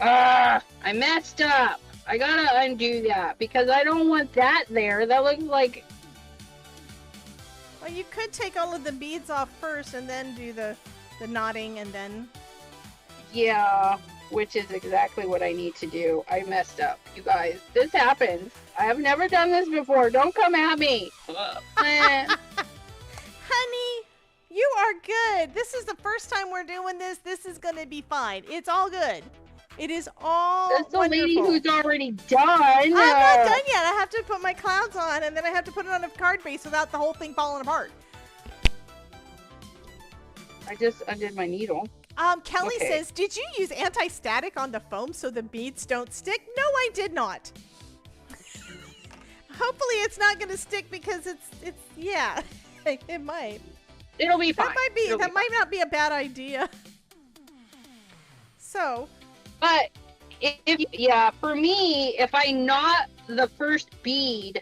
S4: Ah, I messed up. I gotta undo that because I don't want that there. That looks like
S2: Well, you could take all of the beads off first and then do the knotting and then...
S4: Yeah, which is exactly what I need to do. I messed up. You guys, this happens. I have never done this before. Don't come at me.
S2: Honey, you are good. This is the first time we're doing this. This is going to be fine. It's all good. It is all
S4: That's the
S2: wonderful.
S4: lady who's already done.
S2: I'm not done yet. I have to put my clouds on, and then I have to put it on a card base without the whole thing falling apart.
S4: I just undid my needle.
S2: Kelly
S4: Okay.
S2: says, did you use anti-static on the foam so the beads don't stick? No, I did not. Hopefully it's not going to stick because it's yeah, it might.
S4: It'll be fine.
S2: That might not be a bad idea. So.
S4: But for me, if I knot the first bead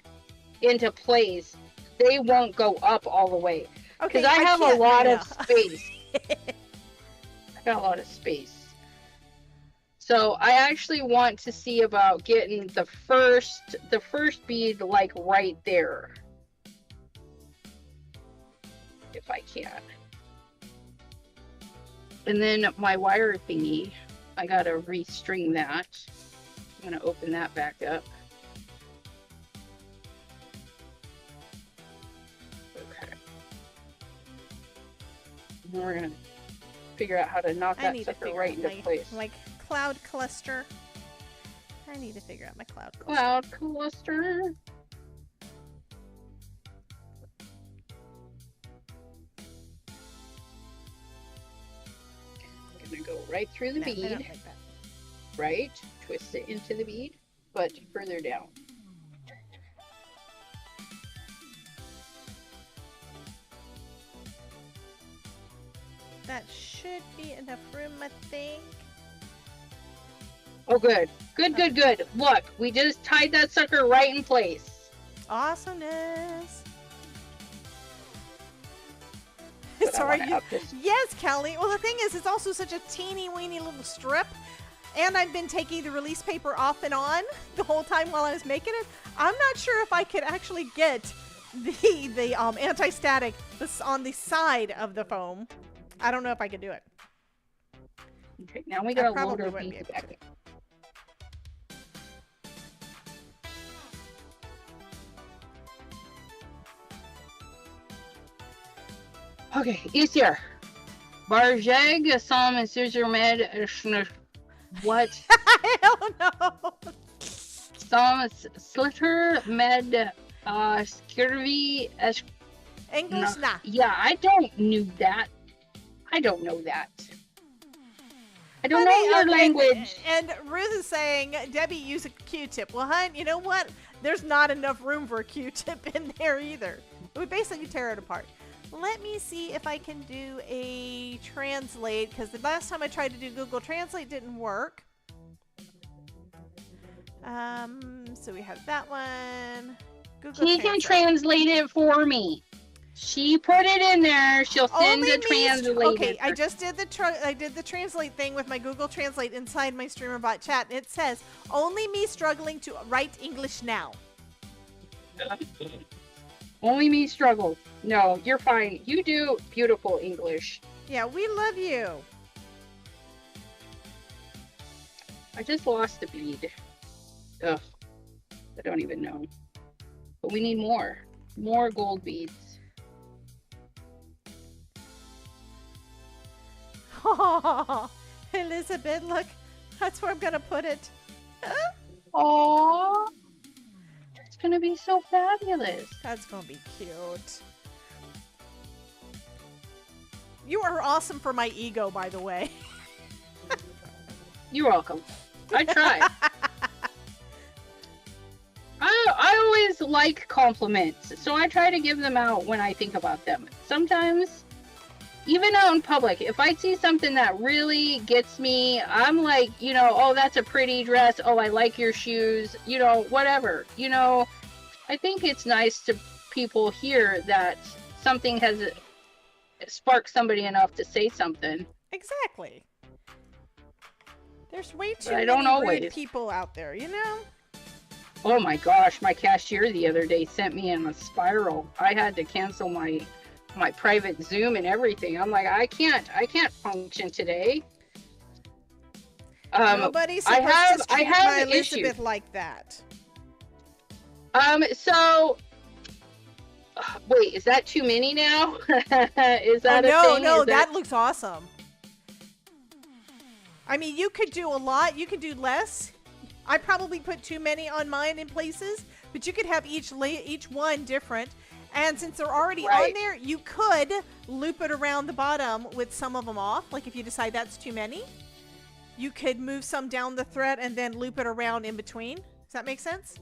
S4: into place, they won't go up all the way.
S2: Okay,
S4: Because I have a lot of space. I got a lot of space. So I actually want to see about getting the first bead like right there. If I can. And then my wire thingy, I gotta restring that. I'm gonna open that back up. Okay. And we're gonna figure out how to knock
S2: I
S4: that
S2: need to
S4: sucker
S2: figure
S4: right
S2: out
S4: into place.
S2: my cloud cluster. I need to figure out my cloud cluster.
S4: Cloud cluster. I'm gonna go right through the
S2: No, I
S4: bead,
S2: don't like that.
S4: right? Twist it into the bead, but further down.
S2: That should be enough room, I think.
S4: Oh, good. Good. Look, we just tied that sucker right in place.
S2: Awesomeness.
S4: But I
S2: Sorry.
S4: wanna up this-
S2: Yes, Kelly. Well, the thing is, it's also such a teeny weeny little strip. And I've been taking the release paper off and on the whole time while I was making it. I'm not sure if I could actually get the anti-static on the side of the foam. I don't know if I could do it.
S4: Okay, now we gotta load
S2: probably
S4: our
S2: wouldn't be
S4: beads
S2: able
S4: back in. Okay, easier. Barjeg, Sam, and Caesar Med. What?
S2: I don't know.
S4: Sam, Slitter, Med, Skirvi,
S2: English, nah.
S4: Yeah, I don't know that. I don't know that. I don't know
S2: Honey,
S4: your language.
S2: And Ruth is saying, Debbie, use a Q-tip. Well, hun, you know what? There's not enough room for a Q-tip in there either. It would basically tear it apart. Let me see if I can do a translate, because the last time I tried to do Google Translate didn't work. So we have that one. Google
S4: She can translate it for me. She put it in there. She'll send the translator.
S2: Okay, I just did the translate thing with my Google Translate inside my StreamerBot chat, and it says only me struggling to write English now.
S4: Only me struggles. No, you're fine. You do beautiful English.
S2: Yeah, we love you.
S4: I just lost a bead. Ugh. I don't even know. But we need more. More gold beads.
S2: Oh, Elizabeth, look. That's where I'm going to put it.
S4: Aww. It's going to be so fabulous.
S2: That's going to be cute. You are awesome for my ego, by the way.
S4: You're welcome. I try. I always like compliments, so I try to give them out when I think about them. Sometimes, even out in public, if I see something that really gets me, I'm like, you know, oh, that's a pretty dress. Oh, I like your shoes. You know, whatever. You know, I think it's nice to people hear that something has sparked somebody enough to say something.
S2: Exactly. There's way too
S4: But I don't
S2: many rude
S4: always.
S2: people out there, you know?
S4: Oh my gosh, my cashier the other day sent me in a spiral. I had to cancel my private Zoom and everything. I'm like, I can't function today.
S2: Nobody's supposed to treat my Elizabeth
S4: issues.
S2: like that.
S4: So wait, is that too many now? Is that a
S2: no,
S4: thing?
S2: no,
S4: Is
S2: that looks awesome. I mean, you could do a lot. You could do less. I probably put too many on mine in places, but you could have each one different. And since they're already on there, you could loop it around the bottom with some of them off. Like if you decide that's too many, you could move some down the thread and then loop it around in between. Does that make sense?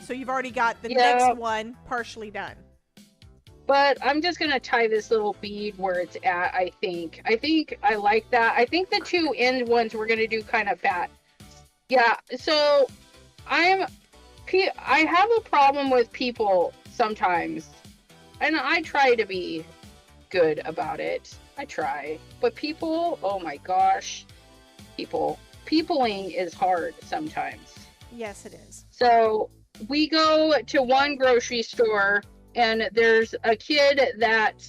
S2: So you've already got the next one partially done.
S4: But I'm just going to tie this little bead where it's at, I think. I like that. I think the two end ones we're going to do kind of fat. Yeah, so I have a problem with people sometimes. And I try to be good about it. I try. But people, oh my gosh. Peopling is hard sometimes.
S2: Yes, it is.
S4: So we go to one grocery store and there's a kid that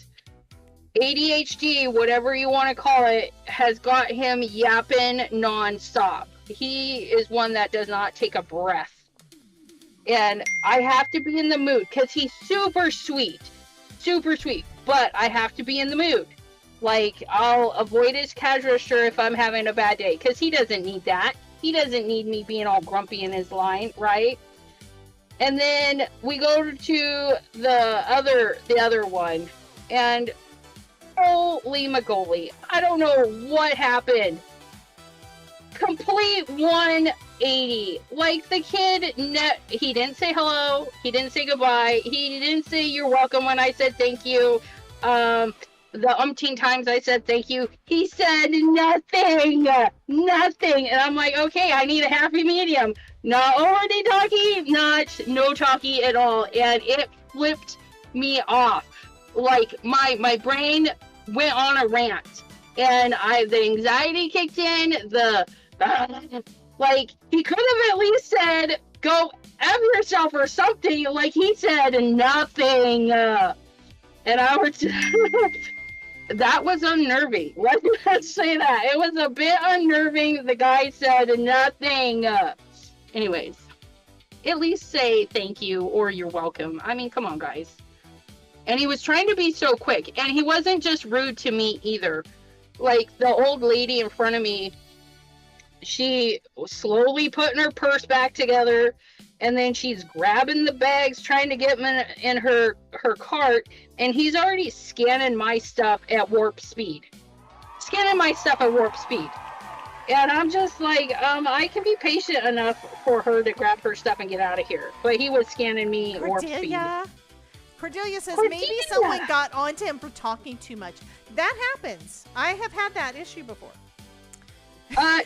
S4: ADHD, whatever you want to call it, has got him yapping nonstop. He is one that does not take a breath. And I have to be in the mood because he's super sweet, but I have to be in the mood. Like, I'll avoid his cash register if I'm having a bad day because he doesn't need that. He doesn't need me being all grumpy in his line, right? And then we go to the other one, and holy moly, I don't know what happened. Complete 180. Like the kid, he didn't say hello, he didn't say goodbye, he didn't say you're welcome when I said thank you. The umpteen times I said thank you, he said nothing. And I'm like, okay, I need a happy medium. Not already talky, no talky at all. And it flipped me off. Like my brain went on a rant. And the anxiety kicked in, like he could have at least said, go F yourself or something. Like he said nothing. And I was that was unnerving. Let's say that. It was a bit unnerving. The guy said nothing. Anyways, at least say thank you or you're welcome. I mean, come on, guys. And he was trying to be so quick. And he wasn't just rude to me either. Like, the old lady in front of me, she was slowly putting her purse back together. And then she's grabbing the bags, trying to get them in her cart. And he's already scanning my stuff at warp speed. And I'm just like, I can be patient enough for her to grab her stuff and get out of here. But he was scanning me at warp speed.
S2: Cordelia says maybe someone got onto him for talking too much. That happens. I have had that issue before.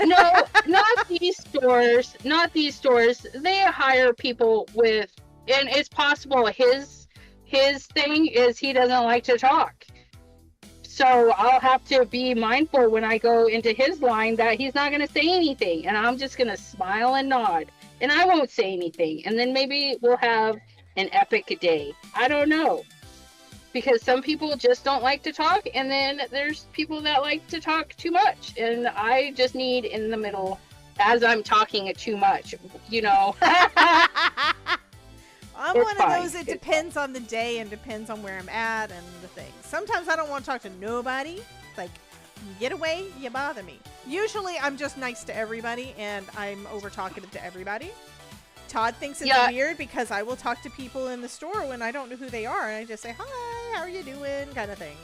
S4: No, not these stores. Not these stores. They hire people with, and it's possible his thing is he doesn't like to talk. So I'll have to be mindful when I go into his line that he's not going to say anything. And I'm just going to smile and nod. And I won't say anything. And then maybe we'll have an epic day. I don't know. Because some people just don't like to talk. And then there's people that like to talk too much. And I just need in the middle as I'm talking it too much. You know.
S2: I'm one of those, it depends on the day and depends on where I'm at and the things. Sometimes I don't want to talk to nobody. Like, get away, you bother me. Usually I'm just nice to everybody and I'm over talkative to everybody. Todd thinks it's weird because I will talk to people in the store when I don't know who they are. And I just say, hi, how are you doing? Kind of things.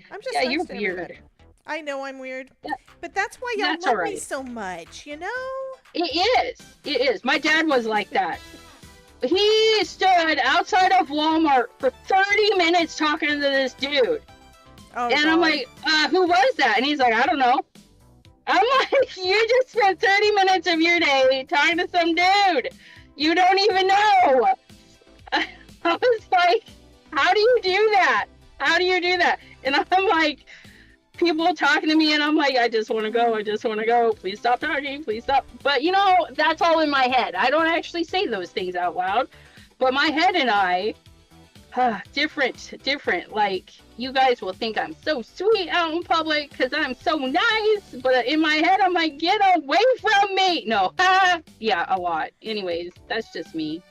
S2: I'm just nice
S4: you're
S2: to
S4: weird.
S2: everybody. I know I'm weird.
S4: Yeah.
S2: But that's why y'all love me so much, you know?
S4: It is. My dad was like that. He stood outside of Walmart for 30 minutes talking to this dude.
S2: Oh,
S4: and
S2: God.
S4: I'm like, who was that? And he's like, I don't know. I'm like, you just spent 30 minutes of your day talking to some dude. You don't even know. I was like, how do you do that? And I'm like, people talking to me, and I'm like, I just want to go. I just want to go. Please stop talking. Please stop. But you know, that's all in my head. I don't actually say those things out loud. But my head and I, different. Like, you guys will think I'm so sweet out in public because I'm so nice. But in my head, I'm like, get away from me. No. Yeah, a lot. Anyways, that's just me.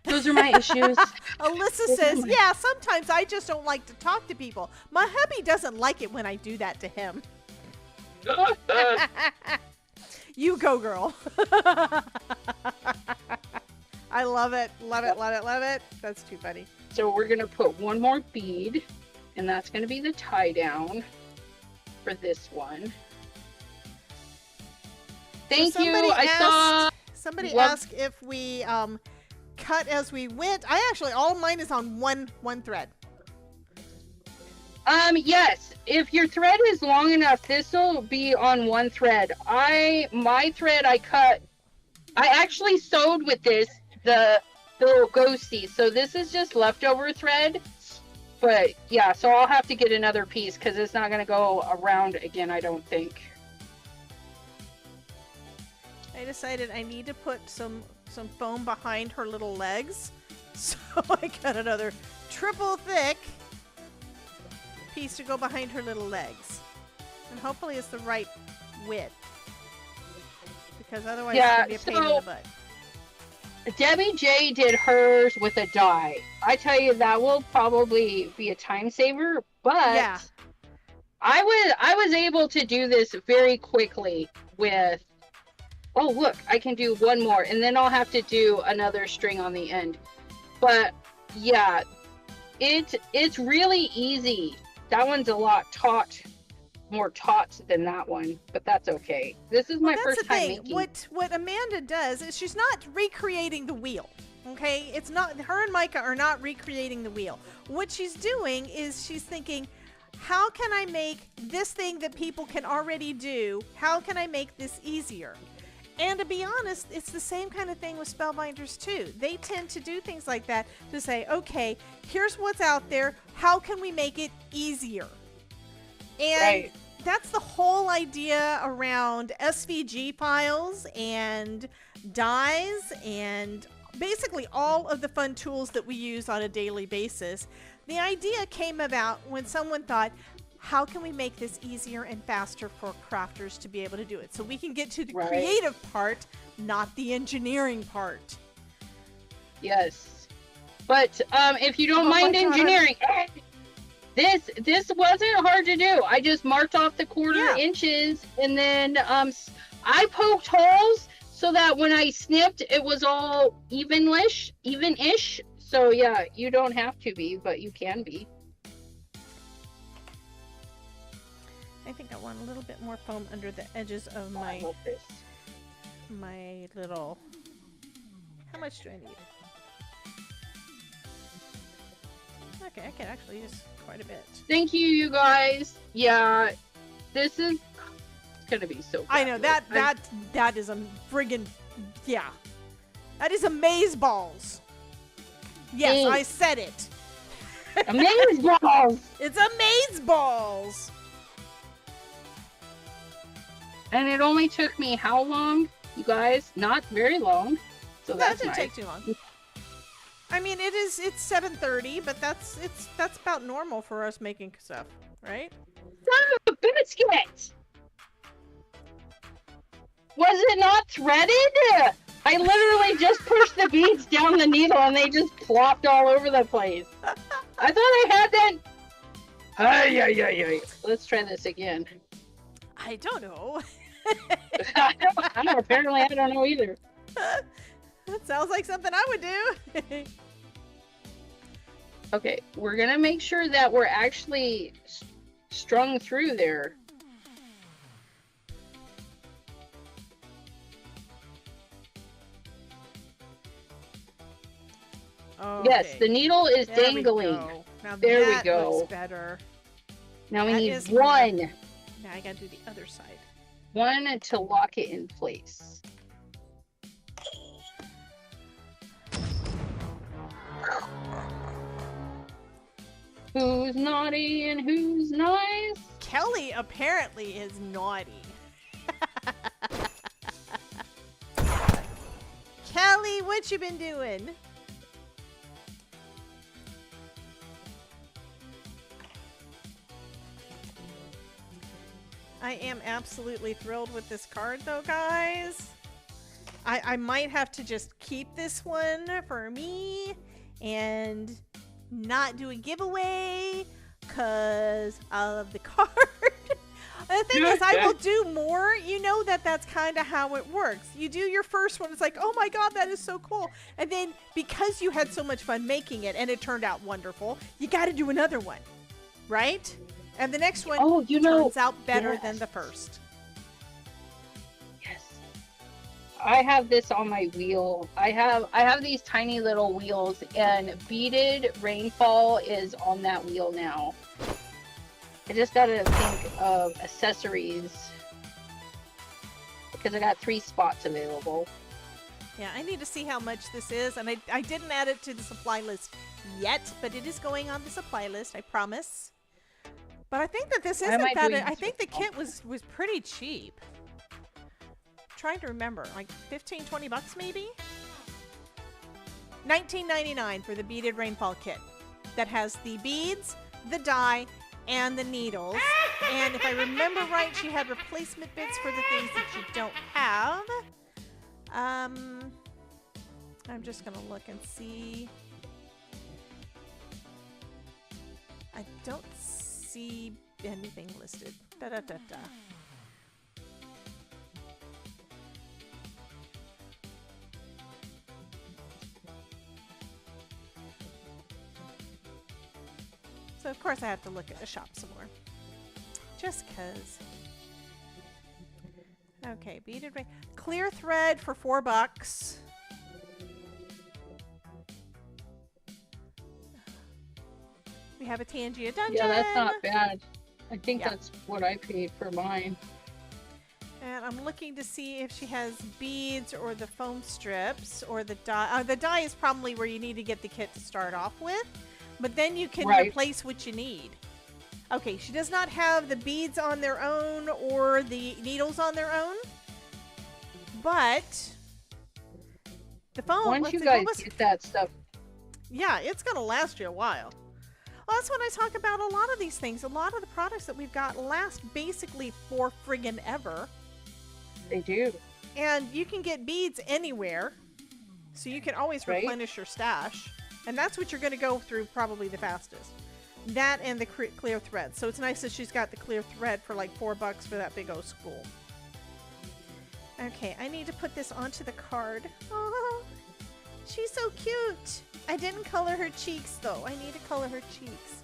S4: Those are my issues.
S2: Alyssa says, yeah, sometimes I just don't like to talk to people. My hubby doesn't like it when I do that to him. You go, girl. I love it. Love it, love it, love it. That's too funny.
S4: So we're going to put one more bead, and that's going to be the tie down for this one. Thank you.
S2: Somebody asked if we cut as we went. I actually, all of mine is on one thread.
S4: Yes. If your thread is long enough, this will be on one thread. My thread I cut. I actually sewed with this the little ghosty. So this is just leftover thread. But yeah, so I'll have to get another piece because it's not gonna go around again, I don't think.
S2: I decided I need to put some foam behind her little legs. So I got another triple thick piece to go behind her little legs. And hopefully it's the right width. Because otherwise it's going to be a pain in the butt.
S4: Debbie J did hers with a die. I tell you, that will probably be a time saver, but yeah. I was able to do this very quickly with, oh look, I can do one more, and then I'll have to do another string on the end. But yeah, it's really easy. That one's a lot more taut than that one, but that's okay. This is my first time making.
S2: What Amanda does is she's not recreating the wheel. Okay, it's not, her and Micah are not recreating the wheel. What she's doing is she's thinking, how can I make this thing that people can already do, how can I make this easier? And to be honest, it's the same kind of thing with spellbinders too. They tend to do things like that to say, okay, here's what's out there, how can we make it easier? And that's the whole idea around SVG files and dies and basically all of the fun tools that we use on a daily basis. The idea came about when someone thought, how can we make this easier and faster for crafters to be able to do it? So we can get to the creative part, not the engineering part.
S4: Yes. But if you don't mind engineering, this wasn't hard to do. I just marked off the quarter inches, and then I poked holes so that when I snipped, it was all even-ish. So yeah, you don't have to be, but you can be.
S2: I think I want a little bit more foam under the edges of my little. How much do I need? Okay, I can actually use quite a bit.
S4: Thank you, you guys. Yeah, this is gonna be so.
S2: I know that is a friggin' that is amaze balls. Yes, I said it.
S4: Amaze balls.
S2: It's amaze balls.
S4: And it only took me how long, you guys? Not very long. So
S2: that didn't take too long. I mean, it's 7:30, but that's about normal for us making stuff, right?
S4: Son of a biscuit! Was it not threaded? I literally just pushed the beads down the needle and they just plopped all over the place. I thought I had that. Let's try this again.
S2: I don't know.
S4: Apparently I don't know either.
S2: That sounds like something I would do.
S4: Okay, we're gonna make sure that we're actually strung through there.
S2: Okay.
S4: Yes, the needle is dangling.
S2: Now
S4: there we
S2: that
S4: go.
S2: looks better.
S4: Now we
S2: That
S4: need
S2: is
S4: one.
S2: more. Now I gotta do the other side.
S4: One to lock it in place. Who's naughty and who's nice?
S2: Kelly apparently is naughty. Kelly, what you been doing? I am absolutely thrilled with this card though, guys. I might have to just keep this one for me and not do a giveaway because of the card. The thing is, I will do more. You know that's kind of how it works. You do your first one, it's like, oh my god, that is so cool. And then because you had so much fun making it and it turned out wonderful, you got to do another one, right? And the next one turns out better than the first.
S4: Yes. I have this on my wheel. I have these tiny little wheels, and beaded rainfall is on that wheel now. I just gotta think of accessories because I got 3 spots available.
S2: Yeah, I need to see how much this is, and I didn't add it to the supply list yet, but it is going on the supply list, I promise. But I think that this isn't that. I think the kit was pretty cheap. I'm trying to remember, like 15, 20 bucks maybe? $19.99 for the beaded rainfall kit that has the beads, the dye, and the needles. And if I remember right, she had replacement bits for the things that you don't have. I'm just gonna look and see. I don't see anything listed. Da da da da. So of course I have to look at the shop some more. Just cause. Okay, beaded ring. Clear thread for $4. We have a Tangia dungeon.
S4: Yeah, that's not bad. I think that's what I paid for mine.
S2: And I'm looking to see if she has beads or the foam strips or the dye. The dye is probably where you need to get the kit to start off with. But then you can replace what you need. Okay, she does not have the beads on their own or the needles on their own. But the foam...
S4: Once you guys get that stuff...
S2: Yeah, it's going to last you a while. Well, that's what I talk about a lot of these things. A lot of the products that we've got last basically for friggin' ever.
S4: They do.
S2: And you can get beads anywhere. So you can always replenish your stash. And that's what you're going to go through probably the fastest. That and the clear thread. So it's nice that she's got the clear thread for like $4 for that big old spool. Okay, I need to put this onto the card. Oh, she's so cute. I didn't color her cheeks though. I need to color her cheeks.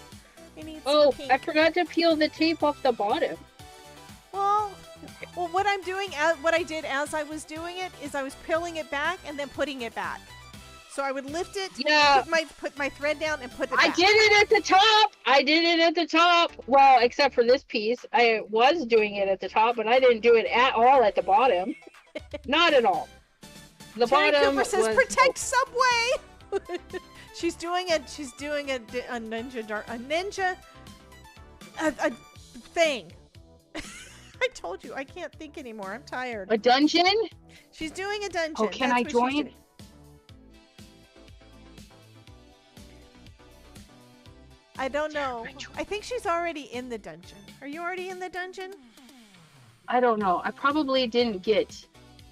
S2: I need some pink.
S4: I forgot to peel the tape off the bottom.
S2: Well, what I'm doing, what I did as I was doing it is I was peeling it back and then putting it back. So I would lift it, put my thread down, and put it back.
S4: I did it at the top! I did it at the top! Well, except for this piece. I was doing it at the top, but I didn't do it at all at the bottom. Not at all. The
S2: Jerry
S4: bottom
S2: Cooper says,
S4: was...
S2: "Protect Subway!" She's doing a ninja thing. I told you, I can't think anymore. I'm tired.
S4: A dungeon?
S2: She's doing a dungeon.
S4: Oh, can I join?
S2: I don't know. I think she's already in the dungeon. Are you already in the dungeon?
S4: I don't know. I probably didn't get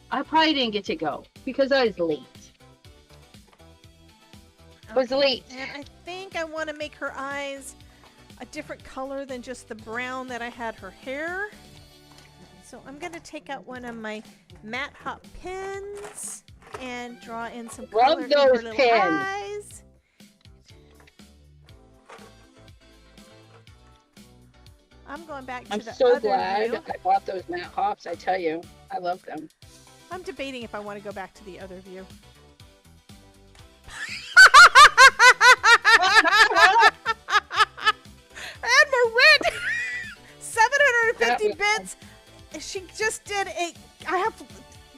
S4: to go because I was late. I was late.
S2: And I think I want to make her eyes a different color than just the brown that I had her hair. So I'm going to take out one of my matte hot pens and draw in some color in her little eyes. I'm going back to the other view. I'm so glad
S4: I bought those matte hops. I tell you, I love them.
S2: I'm debating if I want to go back to the other view. And Marit, 750 bits. She just did a.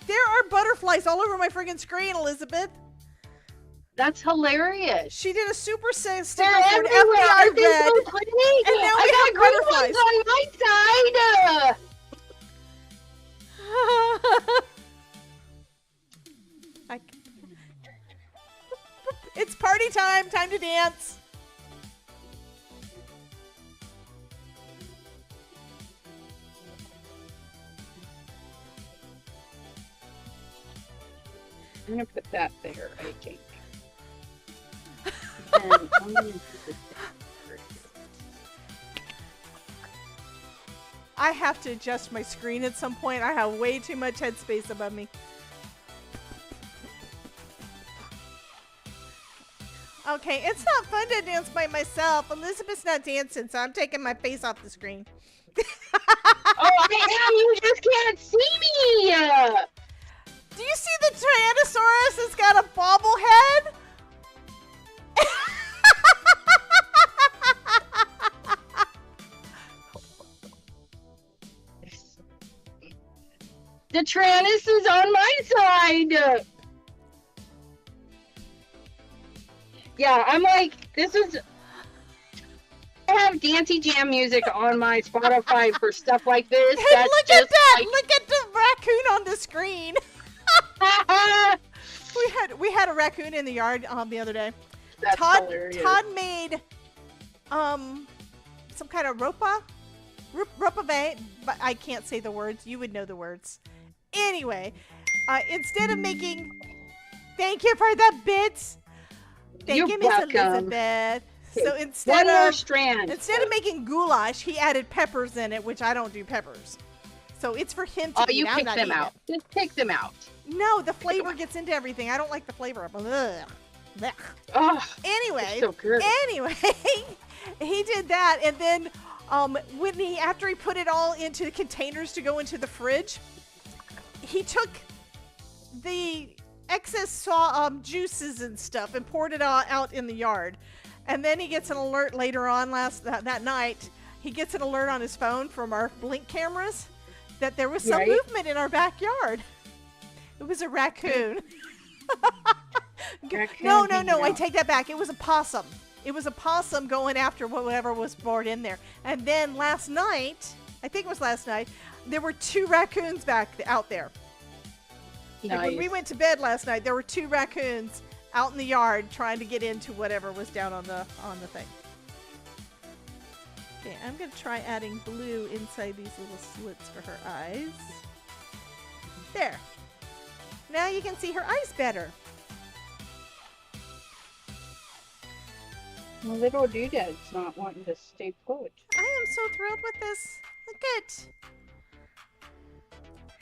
S2: There are butterflies all over my friggin' screen, Elizabeth.
S4: That's hilarious.
S2: She did a super sticker
S4: They're
S2: for an
S4: everywhere.
S2: FBI
S4: Aren't they
S2: red.
S4: so pretty?
S2: And now
S4: I
S2: we
S4: got
S2: have
S4: green
S2: butterflies.
S4: ones on my side.
S2: I- It's party time. Time to dance.
S4: I'm gonna put that there, I think. And I'm gonna do this there.
S2: I have to adjust my screen at some point. I have way too much headspace above me. Okay, it's not fun to dance by myself. Elizabeth's not dancing, so I'm taking my face off the screen.
S4: Oh, I am! You just can't see me!
S2: Do you see the Tyrannosaurus has got a bobblehead?
S4: The Tyrannus is on my side! Yeah, I'm like, this is... I have Dancey Jam music on my Spotify for stuff like this.
S2: And
S4: That's
S2: look
S4: just
S2: at that!
S4: like...
S2: Look at the raccoon on the screen. We had a raccoon in the yard the other day.
S4: That's hilarious.
S2: Todd made some kind of ropa vane, but I can't say the words. You would know the words. Anyway, instead of making, thank you for the bits. Thank
S4: You're
S2: you, Miss
S4: welcome.
S2: Elizabeth. So
S4: One
S2: instead
S4: more
S2: of
S4: strand.
S2: making goulash, he added peppers in it, which I don't do peppers. So it's for him to
S4: Oh,
S2: eat.
S4: you
S2: I'm
S4: pick
S2: not
S4: them
S2: eating
S4: out. Just pick them out.
S2: it. No, the flavor gets into everything. I don't like the flavor. Ugh. Blech.
S4: Oh,
S2: Anyway,
S4: so good.
S2: anyway, he did that, and then after he put it all into the containers to go into the fridge, he took the excess juices and stuff and poured it all out in the yard. And then he gets an alert later on that night. He gets an alert on his phone from our Blink cameras that there was some
S4: Right.
S2: movement in our backyard. It was a raccoon. No, I take that back. It was a possum. It was a possum going after whatever was bored in there. And then last night, I think it was last night, there were 2 raccoons out there. Like when we
S4: Nice.
S2: went to bed last night, there were 2 raccoons out in the yard trying to get into whatever was down on the thing. Okay, I'm gonna try adding blue inside these little slits for her eyes. There. Now you can see her eyes better.
S4: My little doodad's not wanting to stay put.
S2: I am so thrilled with this. Look at.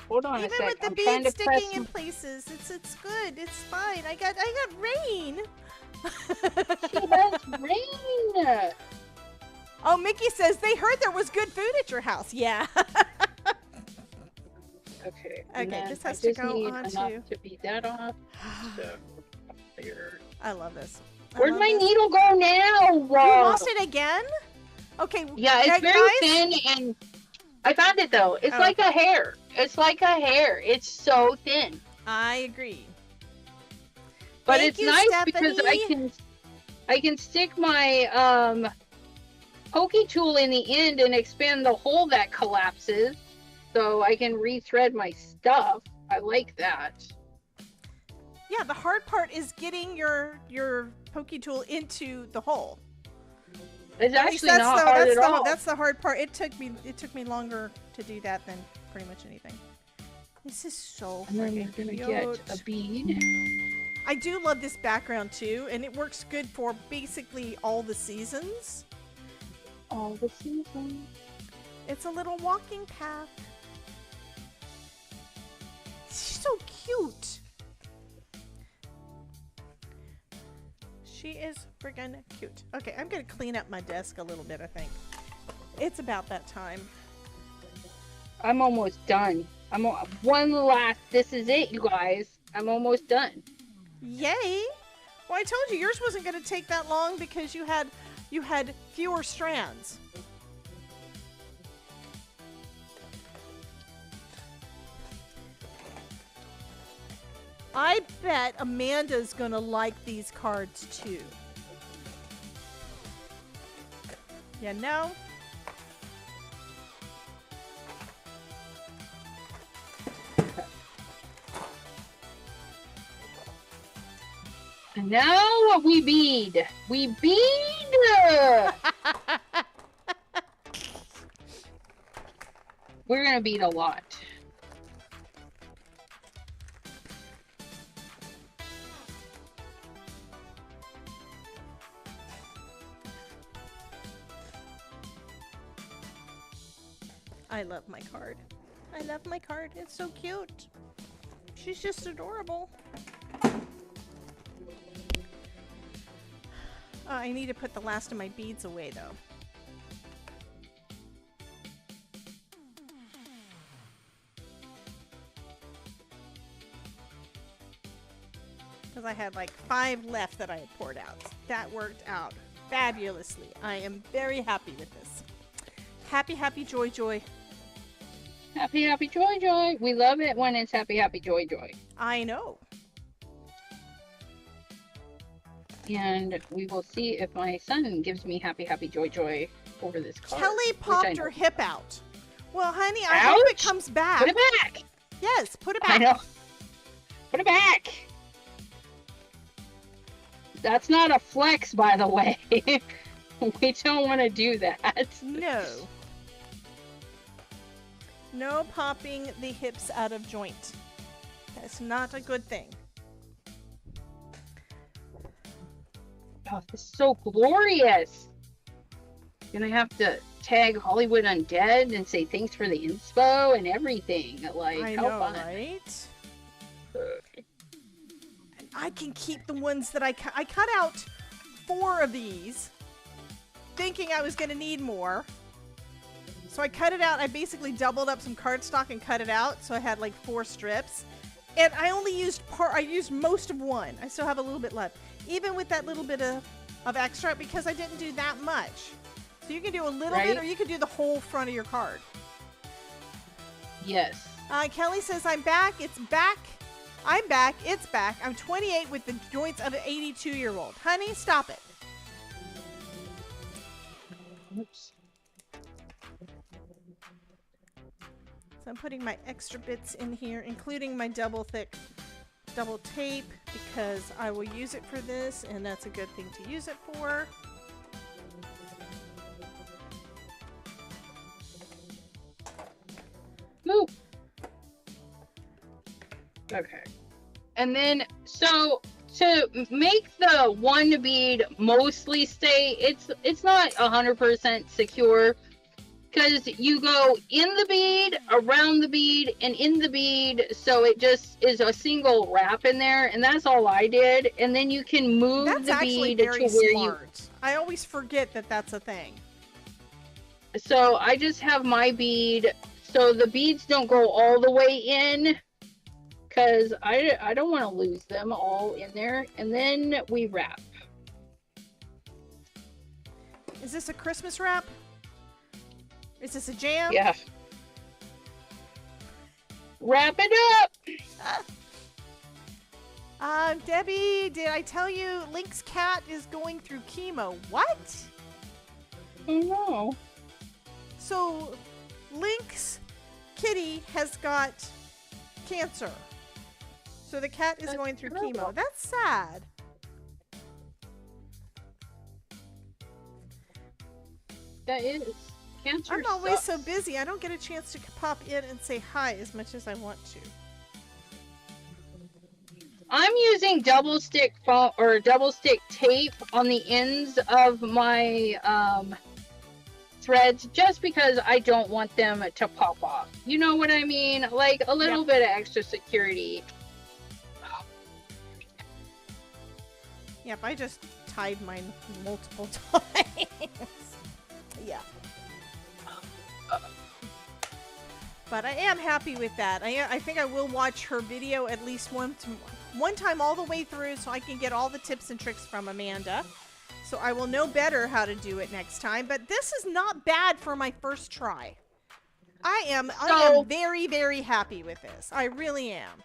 S4: Hold on a
S2: Even
S4: sec.
S2: with the
S4: I'm trying
S2: beads
S4: to press.
S2: sticking in places, it's good. It's fine. I got rain.
S4: She has rain.
S2: Oh, Mickey says they heard there was good food at your house. Yeah.
S4: Okay.
S2: Okay,
S4: and then
S2: this has
S4: I
S2: to
S4: just
S2: go
S4: need
S2: onto-
S4: enough to beat that off. So, up there.
S2: I love this. I
S4: Where'd
S2: love
S4: my
S2: this.
S4: needle go now?
S2: You lost it again? Okay.
S4: Yeah, it's very
S2: guys,
S4: thin, and I found it though. It's
S2: Oh.
S4: like a hair. It's like a hair. It's so thin,
S2: I agree.
S4: but
S2: Thank
S4: it's
S2: you,
S4: nice because
S2: Stephanie.
S4: I can stick my pokey tool in the end and expand the hole that collapses, so I can rethread my stuff. I like that.
S2: Yeah, the hard part is getting your pokey tool into the hole.
S4: It's
S2: At least
S4: actually not hard at all.
S2: That's the hard part. It took me longer to do that than pretty much anything. This is so
S4: And then
S2: freaking
S4: we're gonna
S2: cute.
S4: get a bead.
S2: I do love this background too, and it works good for basically all the seasons.
S4: All the seasons.
S2: It's a little walking path. She's so cute. She is friggin' cute. Okay, I'm gonna clean up my desk a little bit, I think. It's about that time.
S4: I'm almost done. One last. This is it, you guys. I'm almost done.
S2: Yay! Well, I told you yours wasn't gonna take that long because you had fewer strands. I bet Amanda's gonna like these cards too. You know?
S4: And now we bead. We bead. We're gonna bead a lot.
S2: I love my card. I love my card. It's so cute. She's just adorable. I need to put the last of my beads away though. Because I had like 5 left that I had poured out. That worked out fabulously. I am very happy with this. Happy, happy, joy, joy.
S4: Happy, happy, joy, joy. We love it when it's happy, happy, joy, joy.
S2: I know.
S4: And we will see if my son gives me happy, happy, joy, joy over this card.
S2: Kelly
S4: which I
S2: popped
S4: know.
S2: her hip out. Well, honey, I hope it
S4: Ouch!
S2: comes back.
S4: Put it back.
S2: Yes, put it back.
S4: I know. Put it back. That's not a flex, by the way. We don't want to do that.
S2: No. No popping the hips out of joint. That's not a good thing.
S4: Oh, this is so glorious. Gonna have to tag Hollywood Undead and say thanks for the inspo and everything. Like,
S2: I
S4: how
S2: know,
S4: fun.
S2: right? And I can keep the ones that I cut out 4 of these, thinking I was going to need more. So I cut it out. I basically doubled up some cardstock and cut it out. So I had like 4 strips. And I only used I used most of one. I still have a little bit left. Even with that little bit of extra, because I didn't do that much. So you can do a little bit, or you can do the whole front of your card.
S4: Yes.
S2: Kelly says, I'm back. It's back. I'm back. It's back. I'm 28 with the joints of an 82-year-old. Honey, stop it.
S4: Oops.
S2: So I'm putting my extra bits in here, including my double tape, because I will use it for this, and that's a good thing to use it for.
S4: Move. Okay. And then, so to make the one bead mostly stay, it's not 100% secure, because you go in the bead, around the bead, and in the bead, so it just is a single wrap in there, and that's all I did. And then you can move
S2: That's
S4: the
S2: actually
S4: bead
S2: very
S4: to where
S2: smart. I always forget that that's a thing.
S4: So I just have my bead, so the beads don't go all the way in, because I don't want to lose them all in there. And then we wrap.
S2: Is this a Christmas wrap? Is this a jam?
S4: Yeah. Wrap it up!
S2: Debbie, did I tell you Link's cat is going through chemo? What?
S4: Oh no.
S2: So, Link's kitty has got cancer. So the cat is
S4: That's
S2: going through
S4: terrible.
S2: chemo. That's sad.
S4: That is. Cancer
S2: I'm always so
S4: sucks.
S2: busy. I don't get a chance to pop in and say hi as much as I want to.
S4: I'm using double stick foam or double stick tape on the ends of my threads, just because I don't want them to pop off. You know what I mean? Like a little bit of extra security.
S2: Yep, I just tied mine multiple times. Yeah. But I am happy with that. I think I will watch her video at least one time all the way through, so I can get all the tips and tricks from Amanda. So I will know better how to do it next time. But this is not bad for my first try. I am very, very happy with this. I really am.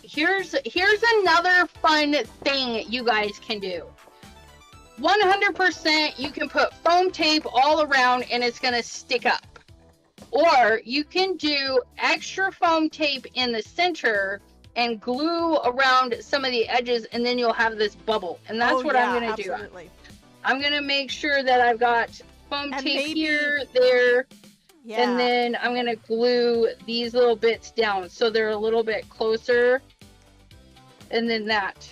S4: here's another fun thing you guys can do. 100% you can put foam tape all around and it's gonna stick up. Or you can do extra foam tape in the center and glue around some of the edges, and then you'll have this bubble. And that's what I'm gonna do. I'm gonna make sure that I've got foam tape here, there, and then I'm gonna glue these little bits down so they're a little bit closer, and then that.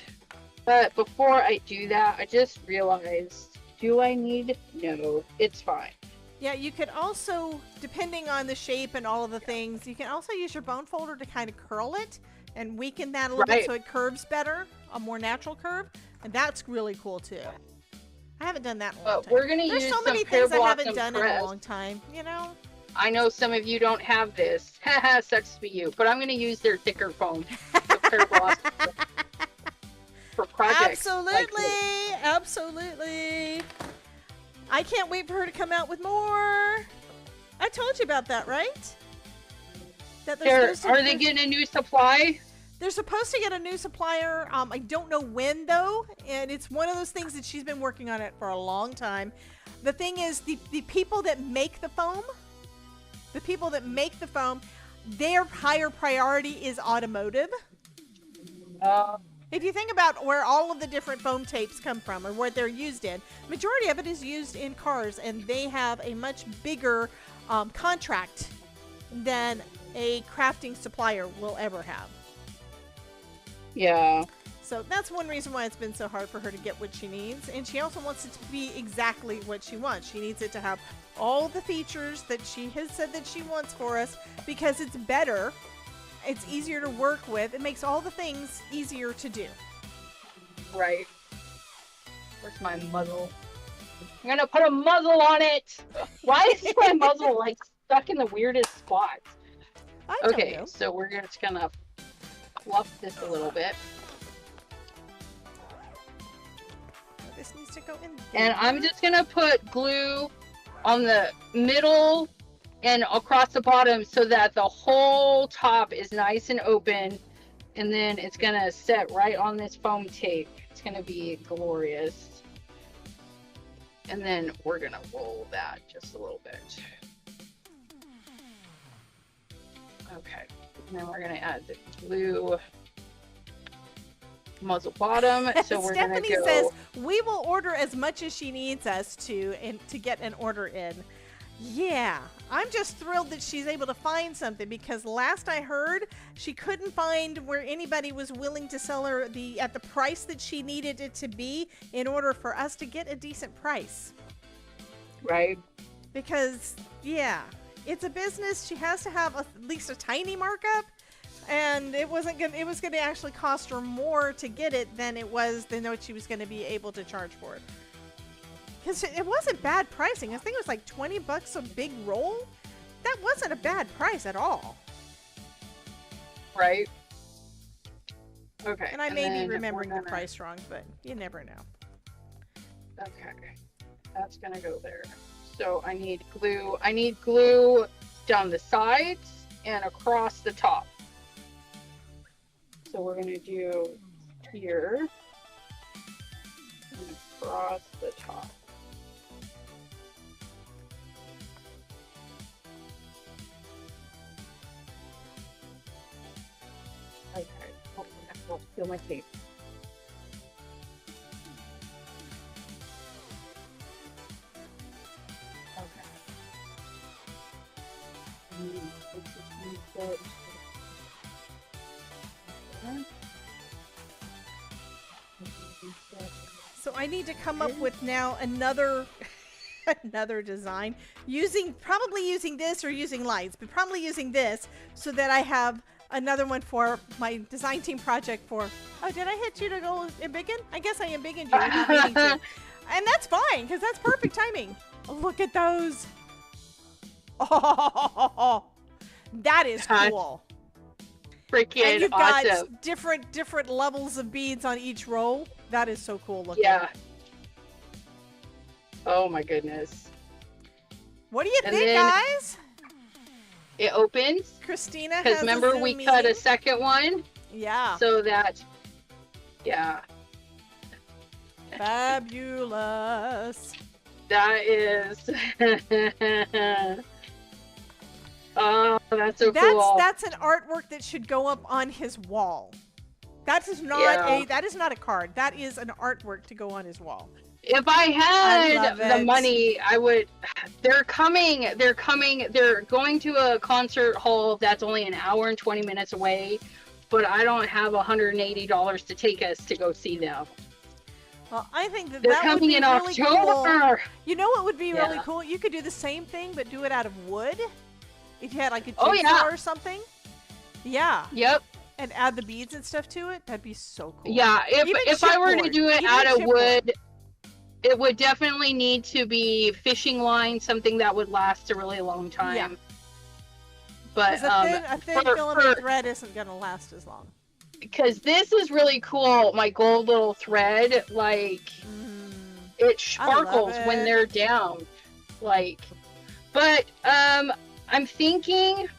S4: But before I do that, I just realized, do I need? No, it's fine.
S2: Yeah, you could also, depending on the shape and all of the things, you can also use your bone folder to kind of curl it and weaken that a little bit so it curves better, a more natural curve, and that's really cool too. I haven't done that in a long time.
S4: We're gonna
S2: There's
S4: use
S2: so many
S4: some pear
S2: things I haven't
S4: blossom
S2: done in
S4: press.
S2: a long time, you know?
S4: I know some of you don't have this. Haha, sucks for you. But I'm gonna use their thicker foam. The pear blossom for projects.
S2: Absolutely,
S4: like
S2: absolutely. I can't wait for her to come out with more. I told you about that, right? That
S4: Are they getting a new supply?
S2: They're supposed to get a new supplier. I don't know when though, and it's one of those things that she's been working on it for a long time. The thing is, the people that make the foam, their higher priority is automotive. If you think about where all of the different foam tapes come from or what they're used in, majority of it is used in cars, and they have a much bigger contract than a crafting supplier will ever have.
S4: Yeah.
S2: So that's one reason why it's been so hard for her to get what she needs. And she also wants it to be exactly what she wants. She needs it to have all the features that she has said that she wants for us, because it's better. It's easier to work with. It makes all the things easier to do.
S4: Right. Where's my muzzle? I'm gonna put a muzzle on it. Why is my muzzle like stuck in the weirdest spots? Okay, so we're just gonna fluff this a little bit.
S2: This needs to go in there.
S4: And I'm just gonna put glue on the middle and across the bottom so that the whole top is nice and open, and then it's gonna set right on this foam tape. It's gonna be glorious. And then we're gonna roll that just a little bit. Okay, and then we're gonna add the glue muzzle bottom. So we're
S2: Stephanie
S4: gonna go.
S2: says we will order as much as she needs us to, and to get an order in. Yeah, I'm just thrilled that she's able to find something, because last I heard, she couldn't find where anybody was willing to sell her at the price that she needed it to be in order for us to get a decent price.
S4: Right.
S2: Because, yeah, it's a business. She has to have at least a tiny markup, and it was going to actually cost her more to get it than what she was going to be able to charge for it. Because it wasn't bad pricing. I think it was like $20 a big roll. That wasn't a bad price at all.
S4: Right. Okay.
S2: And I may be remembering the price wrong, but you never know.
S4: Okay. That's gonna go there. So I need glue. I need glue down the sides and across the top. So we're gonna do here and across the top. Okay. Oh, I don't feel my tape.
S2: So I need to come up with now another design probably using this or using lights, but probably using this so that I have another one for my design team project for. Oh, did I hit you to go embiggen? I guess I embiggened you without meaning to. And that's fine, because that's perfect timing. Look at those. Oh, that is cool.
S4: Freaking
S2: and you've
S4: awesome.
S2: got different levels of beads on each row. That is so cool looking.
S4: Yeah. Oh my goodness.
S2: What do you think, guys?
S4: It opens.
S2: Christina has
S4: because remember we cut a second one.
S2: Yeah.
S4: So that, yeah,
S2: Fabulous.
S4: that is. Oh, that's so cool.
S2: That's an artwork that should go up on his wall. That is not
S4: Yeah.
S2: that is not a card. That is an artwork to go on his wall.
S4: If I had
S2: love
S4: the
S2: it.
S4: money, I would. They're coming. They're coming. They're going to a concert hall that's only an hour and 20 minutes away, but I don't have $180 to take us to go see them.
S2: Well, I think that
S4: They're
S2: that would
S4: coming
S2: be
S4: in
S2: really cool.
S4: October.
S2: You know what would be really
S4: Yeah.
S2: cool? You could do the same thing, but do it out of wood. If you had like a
S4: Oh,
S2: jigsaw
S4: yeah.
S2: or something. Yeah.
S4: Yep.
S2: And add the beads and stuff to it. That'd be so cool.
S4: Yeah.
S2: Even
S4: If I were to
S2: chipboard.
S4: do it
S2: Even
S4: out of
S2: chipboard.
S4: wood, it would definitely need to be fishing line, something that would last a really long time.
S2: Yeah.
S4: But
S2: 'Cause a thin
S4: for-
S2: filament thread isn't gonna last as long.
S4: because this is really cool, my gold little thread, like it sparkles when
S2: it.
S4: they're down, like. But I'm thinking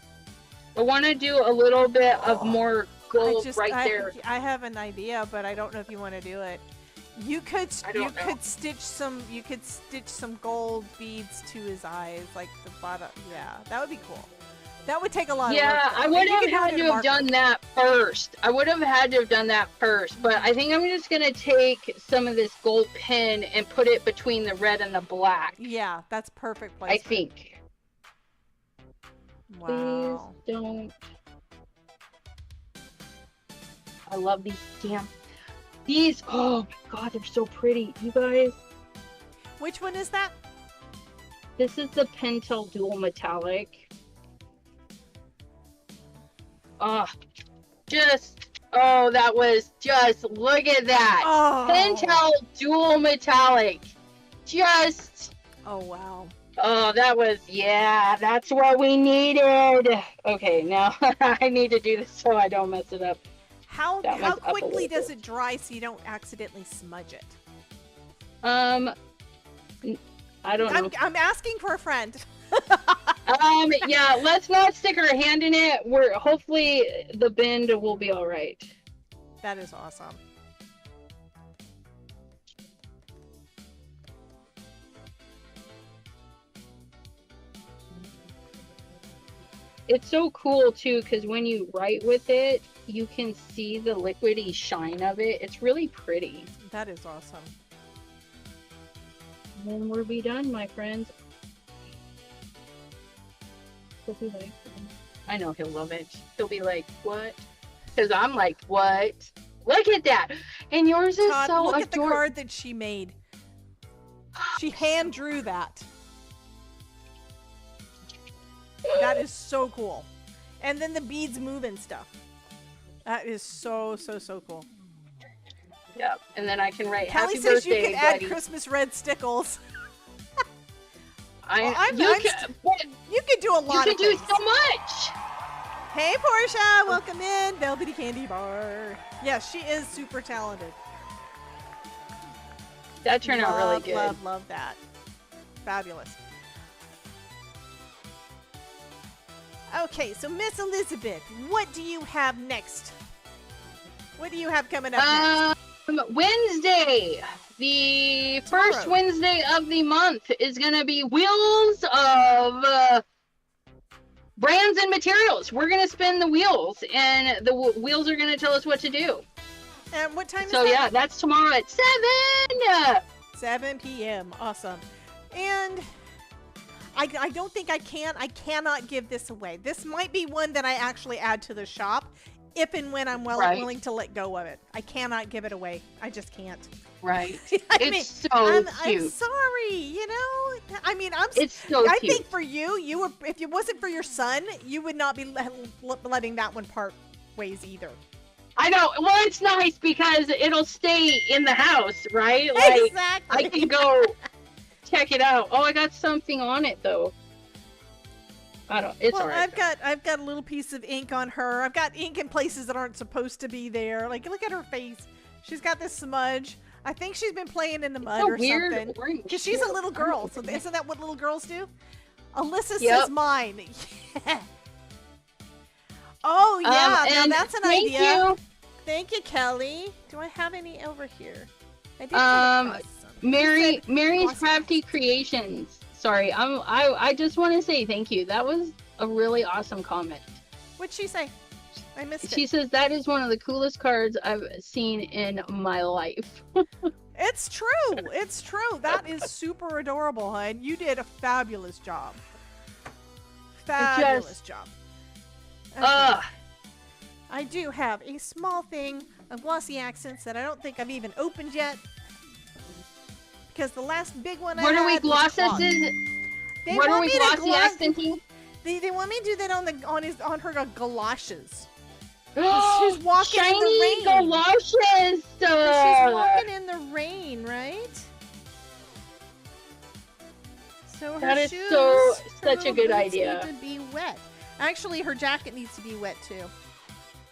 S4: I want to do a little bit of more gold there.
S2: I have an idea, but I don't know if you want to do it. You could
S4: I don't know.
S2: stitch some gold beads to his eyes, like the bottom. Yeah, that would be cool. That would take a lot of work.
S4: Yeah,
S2: though.
S4: I would
S2: You
S4: have
S2: could do it
S4: had
S2: in
S4: to
S2: a
S4: have done
S2: marker.
S4: that first. But I think I'm just gonna take some of this gold pin and put it between the red and the black.
S2: Yeah, that's perfect
S4: I
S2: placement.
S4: think.
S2: Wow.
S4: Please don't. I love these stamps. These, oh my god, they're so pretty. You guys,
S2: Which one is that?
S4: this is the Pentel Dual Metallic. Oh, that was just, look at that.
S2: Oh.
S4: Pentel Dual Metallic.
S2: Oh wow.
S4: Oh, that was, yeah, that's what we needed. Okay, now I need to do this so I don't mess it up.
S2: How
S4: That one's up a
S2: quickly
S4: little
S2: does
S4: bit.
S2: it dry so you don't accidentally smudge it?
S4: I don't know.
S2: I'm asking for a friend.
S4: Yeah, let's not stick our hand in it. Hopefully the bend will be all right.
S2: That is awesome.
S4: It's so cool too, because when you write with it, you can see the liquidy shine of it. It's really pretty.
S2: That is awesome.
S4: And then we'll be done, my friends. Hope he likes it. I know he'll love it. He'll be like, what? Because I'm like, what? Look at that. And yours is
S2: Todd,
S4: so
S2: look at the
S4: adorable.
S2: card that she made. She hand drew that. That is so cool. And then the beads move and stuff. That is so cool.
S4: Yep. And then I can write
S2: Kelly
S4: happy
S2: says
S4: birthday,
S2: you can add
S4: Daddy.
S2: Christmas red stickles.
S4: I'm
S2: You could do a
S4: you
S2: lot
S4: can
S2: of
S4: do
S2: things.
S4: so much.
S2: Hey, Portia, welcome in. Velvety Candy Bar. Yes, she is super talented.
S4: That turned out really good.
S2: Love that. Fabulous. Okay, so Miss Elizabeth, what do you have next? What do you have coming up next?
S4: Wednesday, the first
S2: Tomorrow.
S4: Wednesday of the month is going to be Wheels of Brands and Materials. We're going to spin the wheels, and the wheels are going to tell us what to do.
S2: And what time
S4: So
S2: is
S4: yeah,
S2: that?
S4: that's tomorrow at 7.
S2: 7 p.m. Awesome. And I don't think I cannot give this away. This might be one that I actually add to the shop if and when I'm
S4: Right.
S2: willing to let go of it. I cannot give it away. I just can't.
S4: Right.
S2: I
S4: It's
S2: mean,
S4: so
S2: I'm
S4: cute.
S2: sorry, you know. I mean,
S4: It's so
S2: I
S4: cute.
S2: think for you were, if it wasn't for your son, you would not be letting that one part ways either.
S4: I know. Well, it's nice because it'll stay in the house, right? Like,
S2: Exactly.
S4: I can go check it out. Oh, I got something on it though. I don't. It's
S2: Well,
S4: alright.
S2: I've got a little piece of ink on her. I've got ink in places that aren't supposed to be there. Like, look at her face. She's got this smudge. I think she's been playing in the mud
S4: a
S2: or
S4: weird
S2: something.
S4: orange.
S2: Because she's a little girl. So isn't that what little girls do? Alyssa
S4: Yep.
S2: says mine. Oh yeah, now
S4: and
S2: that's an
S4: thank
S2: idea.
S4: you.
S2: Thank you, Kelly. Do I have any over here? I did come across some. You
S4: Mary's
S2: glossy
S4: Crafty
S2: accents.
S4: Creations. Sorry, I just want to say thank you. That was a really awesome comment.
S2: What'd she say? I missed
S4: She
S2: it.
S4: says that is one of the coolest cards I've seen in my life.
S2: It's true. It's true. That is super adorable, hon. You did a fabulous job. Fabulous job. Okay. I do have a small thing of glossy accents that I don't think I've even opened yet. Because the last big one
S4: What
S2: I
S4: are we
S2: had was
S4: glosses?
S2: cloth. They
S4: What are
S2: want
S4: we
S2: me to
S4: glossy
S2: gloss-
S4: accenting?
S2: They want me to do that on her galoshes. She's walking in the
S4: Shiny
S2: rain.
S4: galoshes.
S2: She's walking in the rain, right? So her
S4: That is
S2: shoes,
S4: such a
S2: her
S4: good
S2: boots
S4: idea.
S2: Need to be wet. Actually, her jacket needs to be wet too.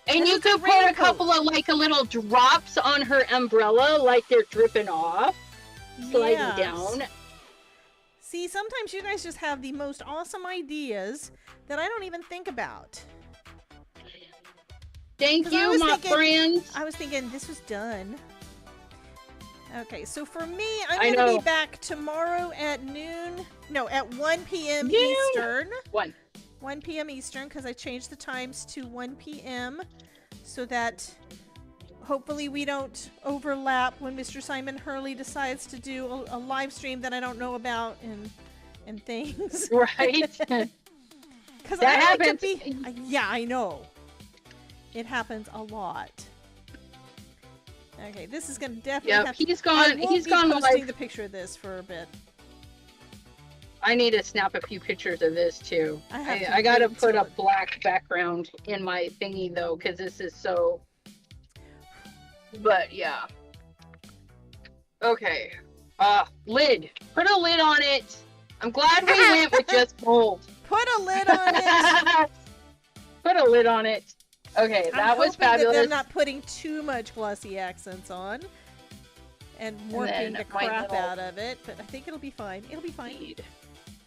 S4: And you
S2: it's a
S4: could put a
S2: raincoat.
S4: couple of like a little drops on her umbrella, like they're dripping off, sliding
S2: Yes.
S4: down.
S2: See, sometimes you guys just have the most awesome ideas that I don't even think about.
S4: Thank
S2: 'Cause I
S4: you,
S2: was
S4: my
S2: thinking-
S4: friends.
S2: I was thinking this was done. Okay, so for me, I'm
S4: I
S2: going to
S4: know.
S2: be back tomorrow at noon. No, at 1 p.m.
S4: Noon?
S2: Eastern. 1 p.m. Eastern, because I changed the times to 1 p.m. so that hopefully we don't overlap when Mr. Simon Hurley decides to do a live stream that I don't know about and things.
S4: Right?
S2: Because
S4: That
S2: I like
S4: happens.
S2: to be. Yeah, I know. It happens a lot. Okay, this is gonna definitely.
S4: Yep,
S2: have
S4: he's
S2: I
S4: gone.
S2: won't
S4: He's
S2: be
S4: gone
S2: posting
S4: live.
S2: the picture of this for a bit.
S4: I need to snap a few pictures of this too.
S2: I have to
S4: I gotta
S2: wait
S4: put
S2: till
S4: a black background in my thingy though, because this is so. But yeah. Okay. Lid. Put a lid on it. I'm glad we went with just mold.
S2: Put a lid on it.
S4: Put a lid on it. Okay, that
S2: I'm
S4: was
S2: hoping that
S4: fabulous.
S2: they're not putting too much glossy accents on and working
S4: then
S2: the
S4: my
S2: crap
S4: little
S2: out of it, but I think it'll be fine. It'll be fine.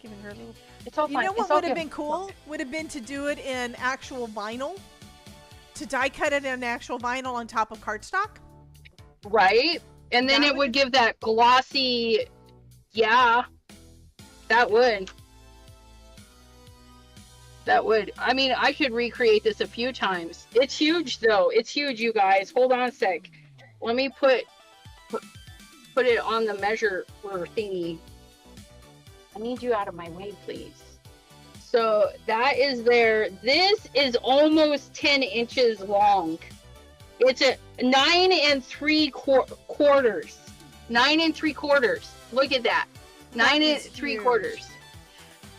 S2: Giving her a little.
S4: It's all
S2: You
S4: fine.
S2: know
S4: It's
S2: what
S4: all
S2: would have
S4: good.
S2: been cool? Would have been to do it in actual vinyl. To die cut it in actual vinyl on top of cardstock.
S4: Right? And then
S2: That
S4: it
S2: would-
S4: would give that glossy. Yeah. That would. That would. I mean, I should recreate this a few times. It's huge, though. It's huge, you guys. Hold on a sec. Let me put it on the measure for thingy. I need you out of my way, please. So that is there. This is almost 10 inches long. It's a 9 3/4. 9 3/4. Look at that.
S2: That
S4: 9
S2: is
S4: 3/4.
S2: huge.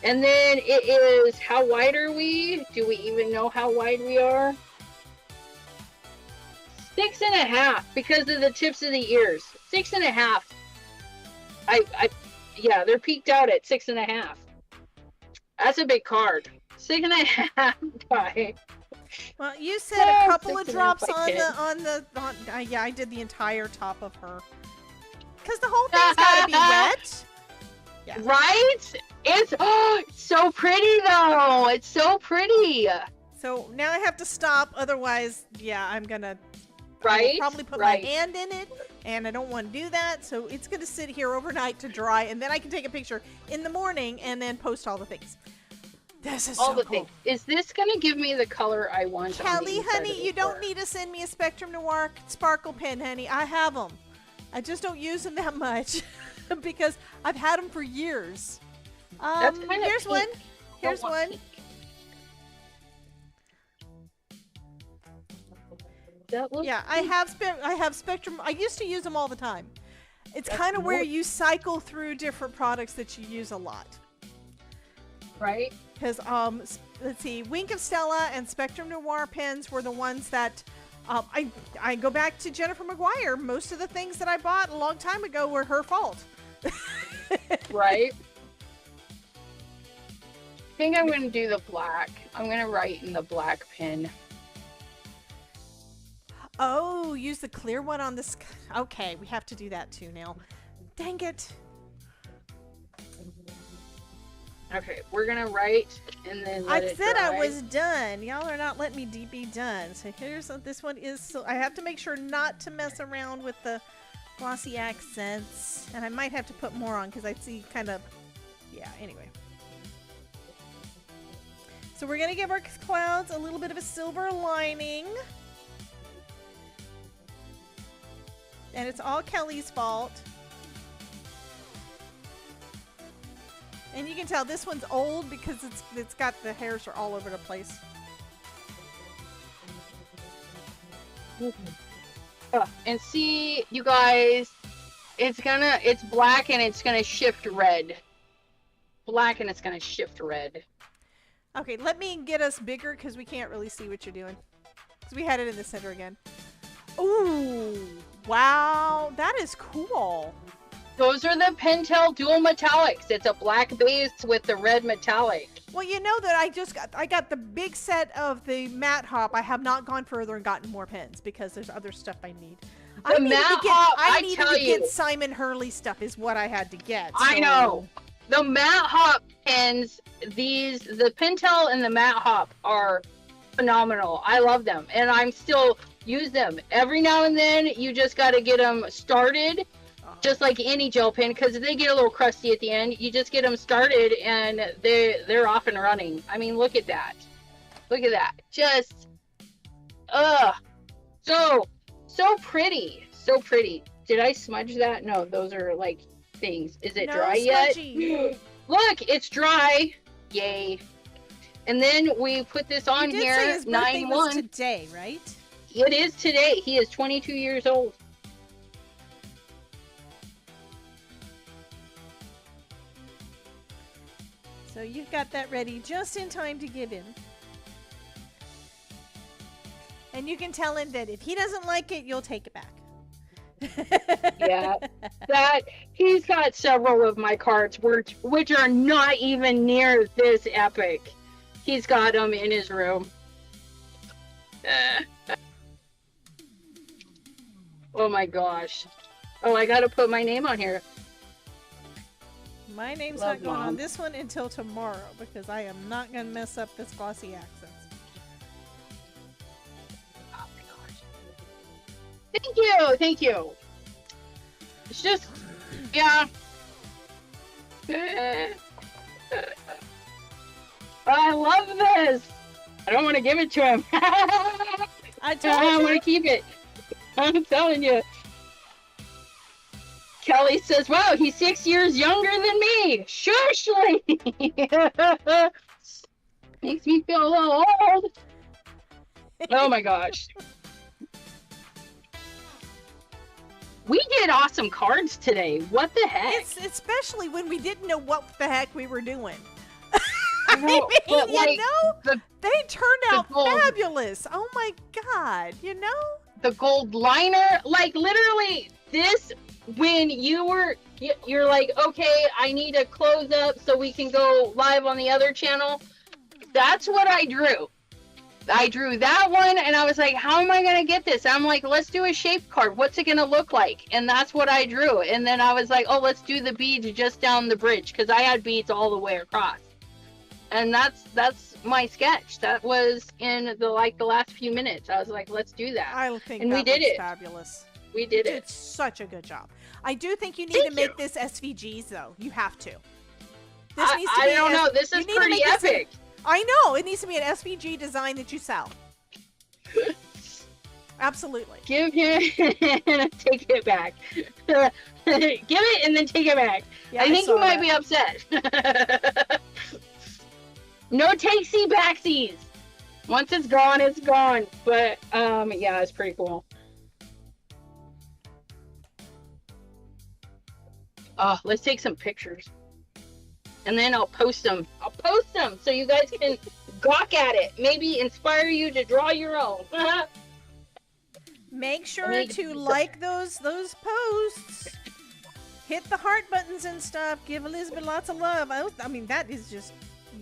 S4: And then it is, how wide are we? Do we even know how wide we are? 6.5 because of the tips of the ears. 6.5. Yeah, they're peaked out at 6.5. That's a big card. 6.5 guy.
S2: Well, you said a couple of
S4: 6.5
S2: drops
S4: by 10.
S2: yeah, I did the entire top of her. Because the whole thing's got to be wet. Yeah.
S4: Right? It's so pretty though. It's so pretty.
S2: So now I have to stop. Otherwise, yeah, I'm gonna
S4: Right?
S2: probably put
S4: Right.
S2: my hand in it, and I don't want to do that. So it's gonna sit here overnight to dry, and then I can take a picture in the morning and then post all the things. This is
S4: All
S2: so
S4: the
S2: cool.
S4: things. Is this gonna give me the color I want? on the
S2: Kelly,
S4: inside of
S2: honey,
S4: the
S2: you don't
S4: car?
S2: need to send me a Spectrum Noir sparkle pen, honey. I have them. I just don't use them that much because I've had them for years.
S4: That's kind of
S2: Here's one. Here's
S4: Don't want
S2: one.
S4: pink. That looks
S2: Yeah, I have Spectrum. I used to use them all the time. It's
S4: That's
S2: kind of where
S4: more-
S2: you cycle through different products that you use a lot.
S4: right.
S2: Because let's see, Wink of Stella and Spectrum Noir pens were the ones that I go back to Jennifer Maguire. Most of the things that I bought a long time ago were her fault.
S4: Right. I think I'm gonna do the black. I'm gonna write in the black pen.
S2: Oh, use the clear one on this. Okay, we have to do that too now. Dang it.
S4: Okay, we're gonna write and then
S2: I
S4: let it
S2: said
S4: dry.
S2: I was done. Y'all are not letting me be done. So here's this one is. So I have to make sure not to mess around with the glossy accents, and I might have to put more on because I see kind of. Yeah. Anyway. So we're gonna give our clouds a little bit of a silver lining, and it's all Kelly's fault. And you can tell this one's old because it's got the hairs are all over the place.
S4: And see, you guys, it's black and it's gonna shift red. Black and it's gonna shift red.
S2: Okay, let me get us bigger because we can't really see what you're doing. Because we had it in the center again. Ooh, wow, that is cool.
S4: Those are the Pentel dual metallics. It's a black base with the red metallic.
S2: Well, you know that I got the big set of the matte hop. I have not gone further and gotten more pens because there's other stuff I need.
S4: The matte hop,
S2: I needed to get Simon Hurley stuff is what I had to get. So.
S4: I know. The matte hop pens, the Pentel and the matte hop are phenomenal. I love them, and I'm still use them every now and then. You just got to get them started. Just like any gel pen, because they get a little crusty at the end. You just get them started, and they're off and running. I mean, look at that. Look at that. Just, so pretty. So pretty. Did I smudge that? No, those are like things. Is it dry yet? Look, it's dry. Yay. And then we put this on
S2: you did
S4: here.
S2: Say his birthday
S4: 9/1.
S2: was today, right?
S4: It is today. He is 22 years old.
S2: So you've got that ready just in time to give him. And you can tell him that if he doesn't like it, you'll take it back.
S4: Yeah, that he's got several of my cards which are not even near this epic. He's got them in his room. Oh my gosh. Oh, I gotta put my name on here.
S2: My name's
S4: Love
S2: not going
S4: Mom.
S2: on this one until tomorrow because I am not going to mess up this glossy accents.
S4: Oh my gosh. Thank you. It's just, yeah. I love this. I don't want to give it to him.
S2: I told
S4: I
S2: you.
S4: want to keep it. I'm telling you. Kelly says, wow, he's 6 years younger than me. Shushly. Makes me feel a little old. Oh my gosh. We did awesome cards today. What the heck?
S2: It's especially when we didn't know what the heck we were doing.
S4: I know, but, like,
S2: they turned out
S4: gold-
S2: fabulous. Oh my god, you know?
S4: the gold liner, like literally this, when you're like, okay, I need a close up so we can go live on the other channel. That's what I drew. I drew that one and I was like, how am I going to get this? I'm like, let's do a shape card. What's it going to look like? And that's what I drew. And then I was like, oh, let's do the beads just down the bridge, because I had beads all the way across. And that's my sketch. That was in the last few minutes. I was like, let's do that.
S2: I think
S4: And
S2: that
S4: we did
S2: looks
S4: it.
S2: fabulous.
S4: We did
S2: You
S4: it.
S2: did such a good job. I do think you need
S4: Thank
S2: to make
S4: you.
S2: this SVGs though. You have to.
S4: I don't know. This is pretty epic.
S2: I know. It needs to be an SVG design that you sell. Absolutely.
S4: Give him and take it back. Give it and then take it back.
S2: Yeah,
S4: I think
S2: saw
S4: he might
S2: that.
S4: be upset. No takesy backsies. Once it's gone, it's gone. But yeah, it's pretty cool. Let's take some pictures. And then I'll post them. So you guys can gawk at it. Maybe inspire you to draw your own.
S2: Make sure
S4: need
S2: to
S4: to-
S2: like those posts. Hit the heart buttons and stuff. Give Elizabeth lots of love. I mean, that is just,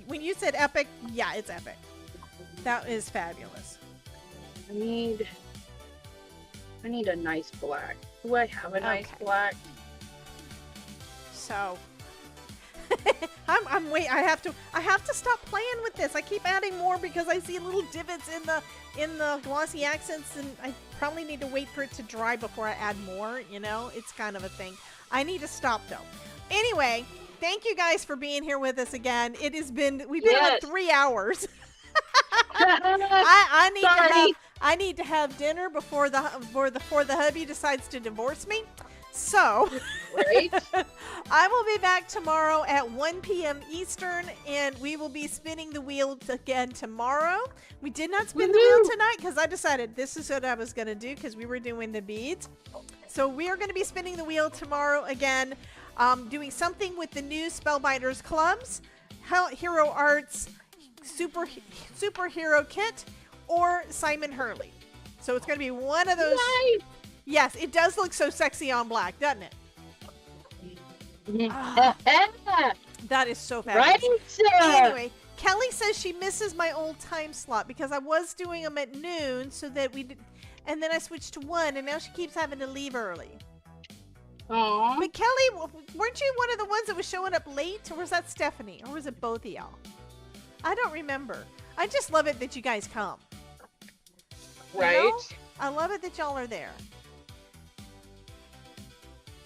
S2: when you said epic, yeah, it's epic. That is fabulous.
S4: I need a nice black. Do I have a nice
S2: Okay.
S4: black?
S2: So, I have to stop playing with this. I keep adding more because I see little divots in the glossy accents, and I probably need to wait for it to dry before I add more, you know? It's kind of a thing. I need to stop though. Anyway, thank you guys for being here with us again. We've been
S4: Yes.
S2: on 3 hours. I need to have dinner before the hubby decides to divorce me. So,
S4: Right?
S2: I will be back tomorrow at 1 p.m. Eastern, and we will be spinning the wheel again tomorrow. We did not spin the wheel tonight because I decided this is what I was going to do because we were doing the beads. So we are going to be spinning the wheel tomorrow again, doing something with the new Spellbinders clubs, Hero Arts, Superhero Kit, or Simon Hurley. So it's going to be one of those.
S4: Nice.
S2: Yes, it does look so sexy on black, doesn't it? That is so fabulous.
S4: Right?
S2: Anyway, Kelly says she misses my old time slot because I was doing them at noon, so that we did, and then I switched to 1, and now she keeps having to leave early.
S4: Aw.
S2: But Kelly, weren't you one of the ones that was showing up late, or was that Stephanie, or was it both of y'all? I don't remember. I just love it that you guys come. You
S4: Right?
S2: know? I love it that y'all are there.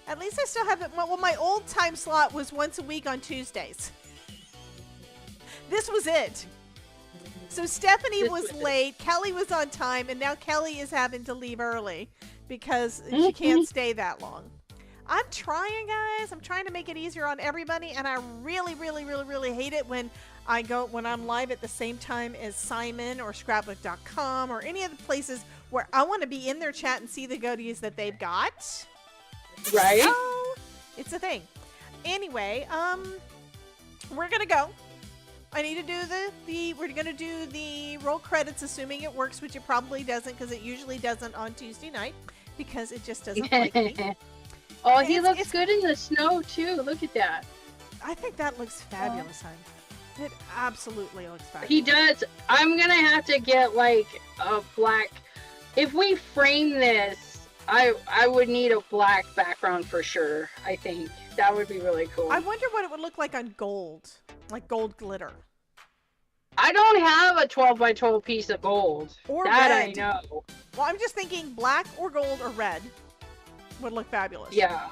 S2: At least I still have it. Well, my old time slot was once a week on Tuesdays. This was it. So Stephanie was late, Kelly was on time, and now Kelly is having to leave early because she can't stay that long. I'm trying, guys. I'm trying to make it easier on everybody, and I really, really, really, really hate it when I'm live at the same time as Simon or Scrapbook.com or any of the places where I want to be in their chat and see the goodies that they've got.
S4: Right?
S2: So, it's a thing. Anyway, we're gonna go. I need to do we're gonna do the roll credits, assuming it works, which it probably doesn't, because it usually doesn't on Tuesday night, because it just doesn't like me.
S4: Oh, he
S2: It's-
S4: looks good in the snow too. Look at that.
S2: I think that looks fabulous, hon. It absolutely looks fabulous.
S4: He does. I'm gonna have to get like a black. If we frame this, I would need a black background for sure. I think that would be really cool.
S2: I wonder what it would look like on gold, like gold glitter.
S4: I don't have a 12 by 12 piece of gold.
S2: Or
S4: that
S2: red.
S4: I know.
S2: Well, I'm just thinking black or gold or red would look fabulous.
S4: Yeah.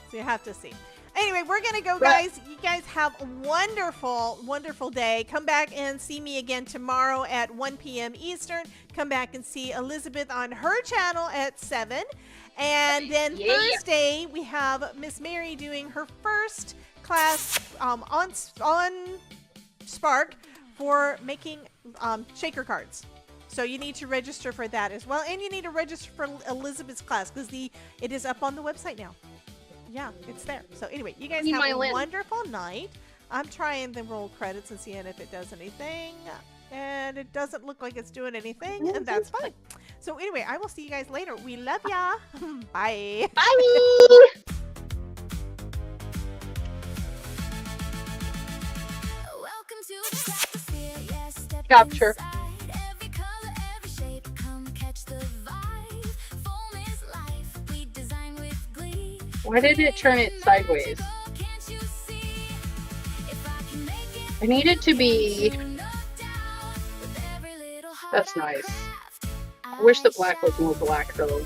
S2: So you have to see. Anyway, we're going to go,
S4: Right.
S2: guys. You guys have a wonderful, wonderful day. Come back and see me again tomorrow at 1 p.m. Eastern. Come back and see Elizabeth on her channel at 7. And then
S4: Yeah.
S2: Thursday, we have Miss Mary doing her first class on Spark for making shaker cards. So you need to register for that as well. And you need to register for Elizabeth's class because it is up on the website now. Yeah, it's there. So anyway, you guys
S4: Need
S2: have
S4: my
S2: a
S4: list.
S2: wonderful night. I'm trying the roll credits and seeing if it does anything. And it doesn't look like it's doing anything, and that's fine. So anyway, I will see you guys later. We love ya. Bye.
S4: Bye.
S1: Welcome to the stratosphere. Yes, step
S4: Capture.
S1: inside. Every color, every shape. Come catch the vibe. Foam is life. We design with glee.
S4: Why did it turn it sideways?
S1: Can't you see? If I can make it,
S4: I need it to be.
S1: no doubt. With every little
S4: That's
S1: heart I
S4: nice.
S1: craft,
S4: I wish the
S1: I
S4: black was
S1: shine.
S4: more black though.